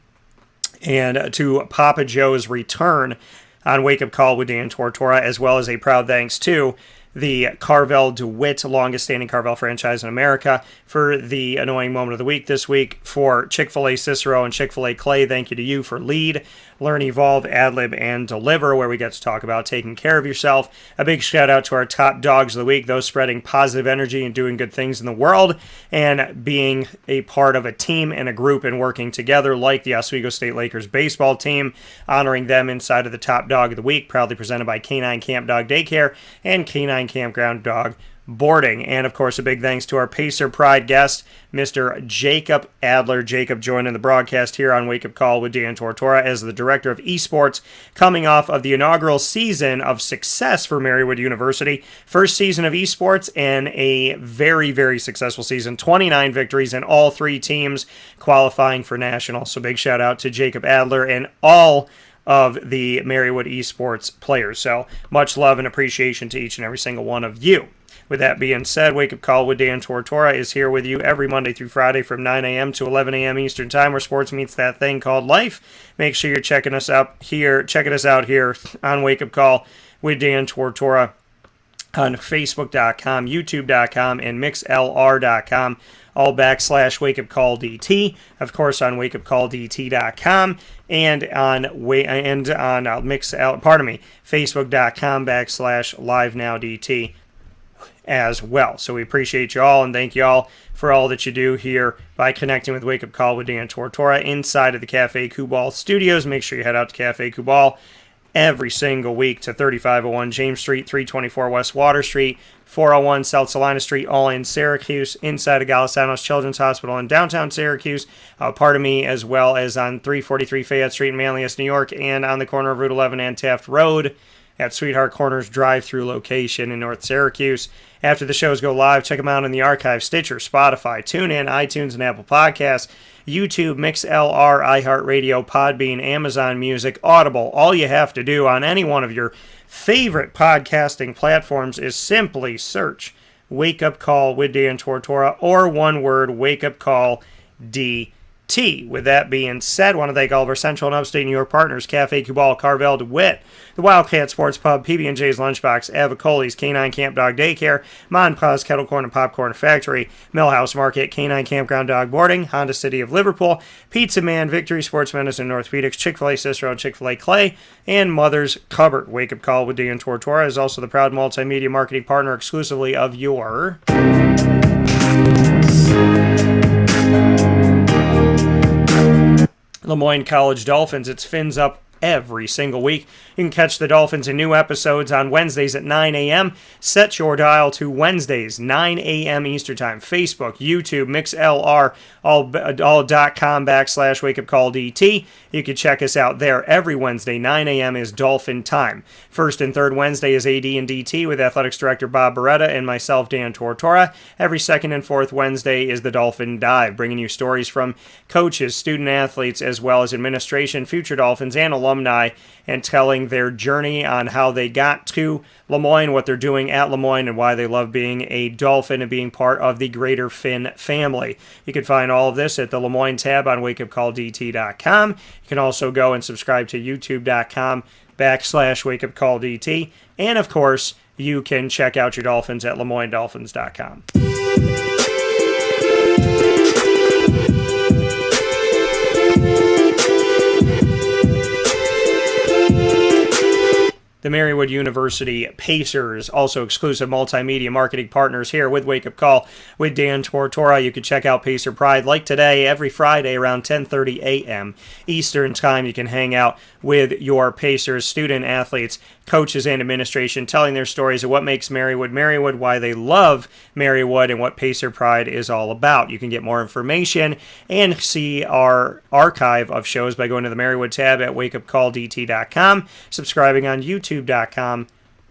And to Papa Joe's return on Wake Up Call with Dan Tortora, as well as a proud thanks to the Carvel DeWitt, longest-standing Carvel franchise in America, for the annoying moment of the week this week. For Chick-fil-A Cicero and Chick-fil-A Clay, thank you to you for lead, learn, evolve, ad-lib, and deliver, where we get to talk about taking care of yourself. A big shout-out to our top dogs of the week, those spreading positive energy and doing good things in the world, and being a part of a team and a group and working together, like the Oswego State Lakers baseball team, honoring them inside of the top dog of the week, proudly presented by Canine Camp Dog Daycare and Canine Kampground Dog Boarding. And of course, a big thanks to our Pacer Pride guest, Mr. Jacob Adler. Jacob joining the broadcast here on Wake Up Call with Dan Tortora as the Director of Esports, coming off of the inaugural season of success for Marywood University. First season of esports and a very, very successful season. 29 victories in all three teams qualifying for nationals. So big shout out to Jacob Adler and all of the Marywood Esports players. So much love and appreciation to each and every single one of you. With that being said, Wake Up Call with Dan Tortora is here with you every Monday through Friday from 9 a.m. to 11 a.m. Eastern Time, where sports meets that thing called life. Make sure you're checking us out here on Wake Up Call with Dan Tortora on Facebook.com, YouTube.com, and MixLR.com. All /Wake Up Call DT, of course, on WakeUpCallDT.com and on Facebook.com /LiveNowDT as well. So we appreciate you all and thank you all for all that you do here by connecting with Wake Up Call with Dan Tortora inside of the Cafe Kubal studios. Make sure you head out to Cafe Kubal every single week to 3501 James Street, 324 West Water Street, 401 South Salina Street, all in Syracuse, inside of Galisanos Children's Hospital in downtown Syracuse, as well as on 343 Fayette Street in Manlius, New York, and on the corner of Route 11 and Taft Road at Sweetheart Corners drive-through location in North Syracuse. After the shows go live, check them out in the archive, Stitcher, Spotify, TuneIn, iTunes, and Apple Podcasts, YouTube, MixLR, iHeartRadio, Podbean, Amazon Music, Audible. All you have to do on any one of your favorite podcasting platforms is simply search Wake Up Call with Dan Tortora, or one word, Wake Up Call DT. With that being said, I want to thank all of our Central and Upstate New York partners, Cafe Kubal, Carvel DeWitt, the Wildcat Sports Pub, PB&J's Lunchbox, Avicoli's, Canine Camp Dog Daycare, Mon Pa's Kettle Corn and Popcorn Factory, Millhouse Market, Canine Kampground Dog Boarding, Honda City of Liverpool, Pizza Man, Victory Sports Medicine, Orthopedics, Chick-fil-A Cicero, Chick-fil-A Clay, and Mother's Cupboard. Wake Up Call with Dan Tortora is also the proud multimedia marketing partner exclusively of your Lemoyne College Dolphins. It's Fins Up every single week. You can catch the Dolphins in new episodes on Wednesdays at 9 a.m. Set your dial to Wednesdays, 9 a.m. Eastern Time. Facebook, YouTube, MixLR, all.com /Wake Up Call DT. You can check us out there every Wednesday. 9 a.m. is Dolphin Time. First and third Wednesday is AD and DT with Athletics Director Bob Beretta and myself, Dan Tortora. Every second and fourth Wednesday is the Dolphin Dive, bringing you stories from coaches, student athletes, as well as administration, future Dolphins, and alumni, and telling their journey on how they got to Lemoyne, what they're doing at Lemoyne, and why they love being a Dolphin and being part of the greater Finn family. You can find all of this at the Lemoyne tab on WakeUpCallDT.com. You can also go and subscribe to YouTube.com /Wake Up Call DT. And of course, you can check out your Dolphins at LeMoyneDolphins.com. The Marywood University Pacers, also exclusive multimedia marketing partners here with Wake Up Call with Dan Tortora. You can check out Pacer Pride like today, every Friday around 10:30 a.m. Eastern Time. You can hang out with your Pacers student athletes, coaches, and administration, telling their stories of what makes Marywood, why they love Marywood, and what Pacer Pride is all about. You can get more information and see our archive of shows by going to the Marywood tab at wakeupcalldt.com, subscribing on youtube.com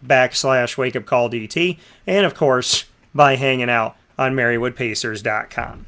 /wakeupcalldt, and of course by hanging out on marywoodpacers.com.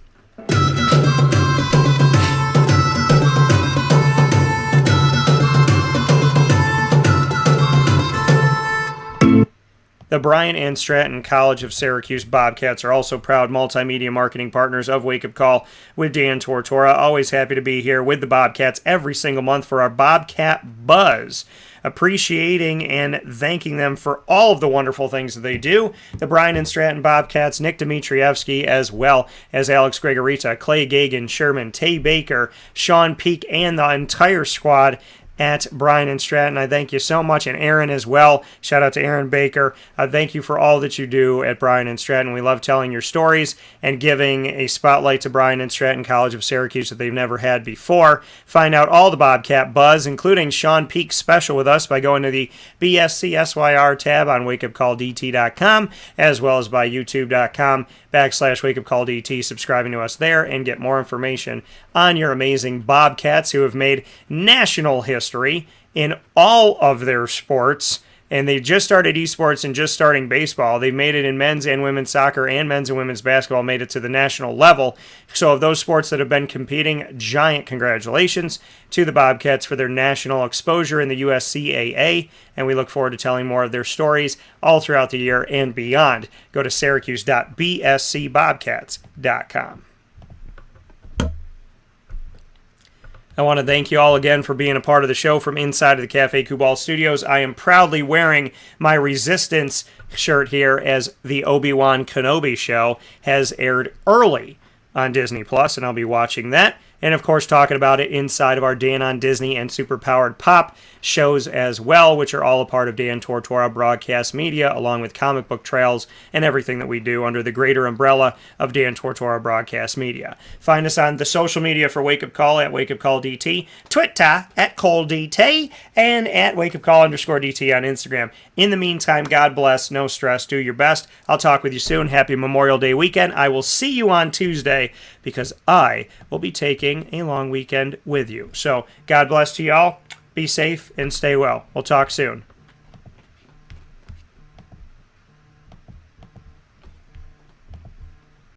The Bryant and Stratton College of Syracuse Bobcats are also proud multimedia marketing partners of Wake Up Call with Dan Tortora. Always happy to be here with the Bobcats every single month for our Bobcat Buzz, appreciating and thanking them for all of the wonderful things that they do. The Bryan and Stratton Bobcats, Nick Dimitrievsky, as well as Alex Gregorita, Clay Gagan, Sherman, Tay Baker, Sean Peak, and the entire squad at Bryan and Stratton. I thank you so much, and Aaron as well. Shout out to Aaron Baker. Thank you for all that you do at Bryan and Stratton. We love telling your stories and giving a spotlight to Bryan and Stratton College of Syracuse that they've never had before. Find out all the Bobcat buzz, including Sean Peak's special with us, by going to the BSCSYR tab on wakeupcalldt.com, as well as by youtube.com/wakeupcalldt, subscribing to us there, and get more information on your amazing Bobcats who have made national history in all of their sports. And they just started esports and just starting baseball. They've made it in men's and women's soccer, and men's and women's basketball made it to the national level. So of those sports that have been competing, giant congratulations to the Bobcats for their national exposure in the USCAA. And we look forward to telling more of their stories all throughout the year and beyond. Go to syracuse.bscbobcats.com. I want to thank you all again for being a part of the show from inside of the Cafe Kubal studios. I am proudly wearing my Resistance shirt here, as the Obi-Wan Kenobi show has aired early on Disney Plus, and I'll be watching that. And, of course, talking about it inside of our Dan on Disney and Superpowered Pop shows as well, which are all a part of Dan Tortora Broadcast Media, along with Comic Book Trails and everything that we do under the greater umbrella of Dan Tortora Broadcast Media. Find us on the social media for Wake Up Call at Wake Up Call DT, Twitter at ColeDT, and at Wake Up Call _DT on Instagram. In the meantime, God bless, no stress, do your best. I'll talk with you soon. Happy Memorial Day weekend. I will see you on Tuesday, because I will be taking a long weekend with you. So, God bless to y'all. Be safe and stay well. We'll talk soon.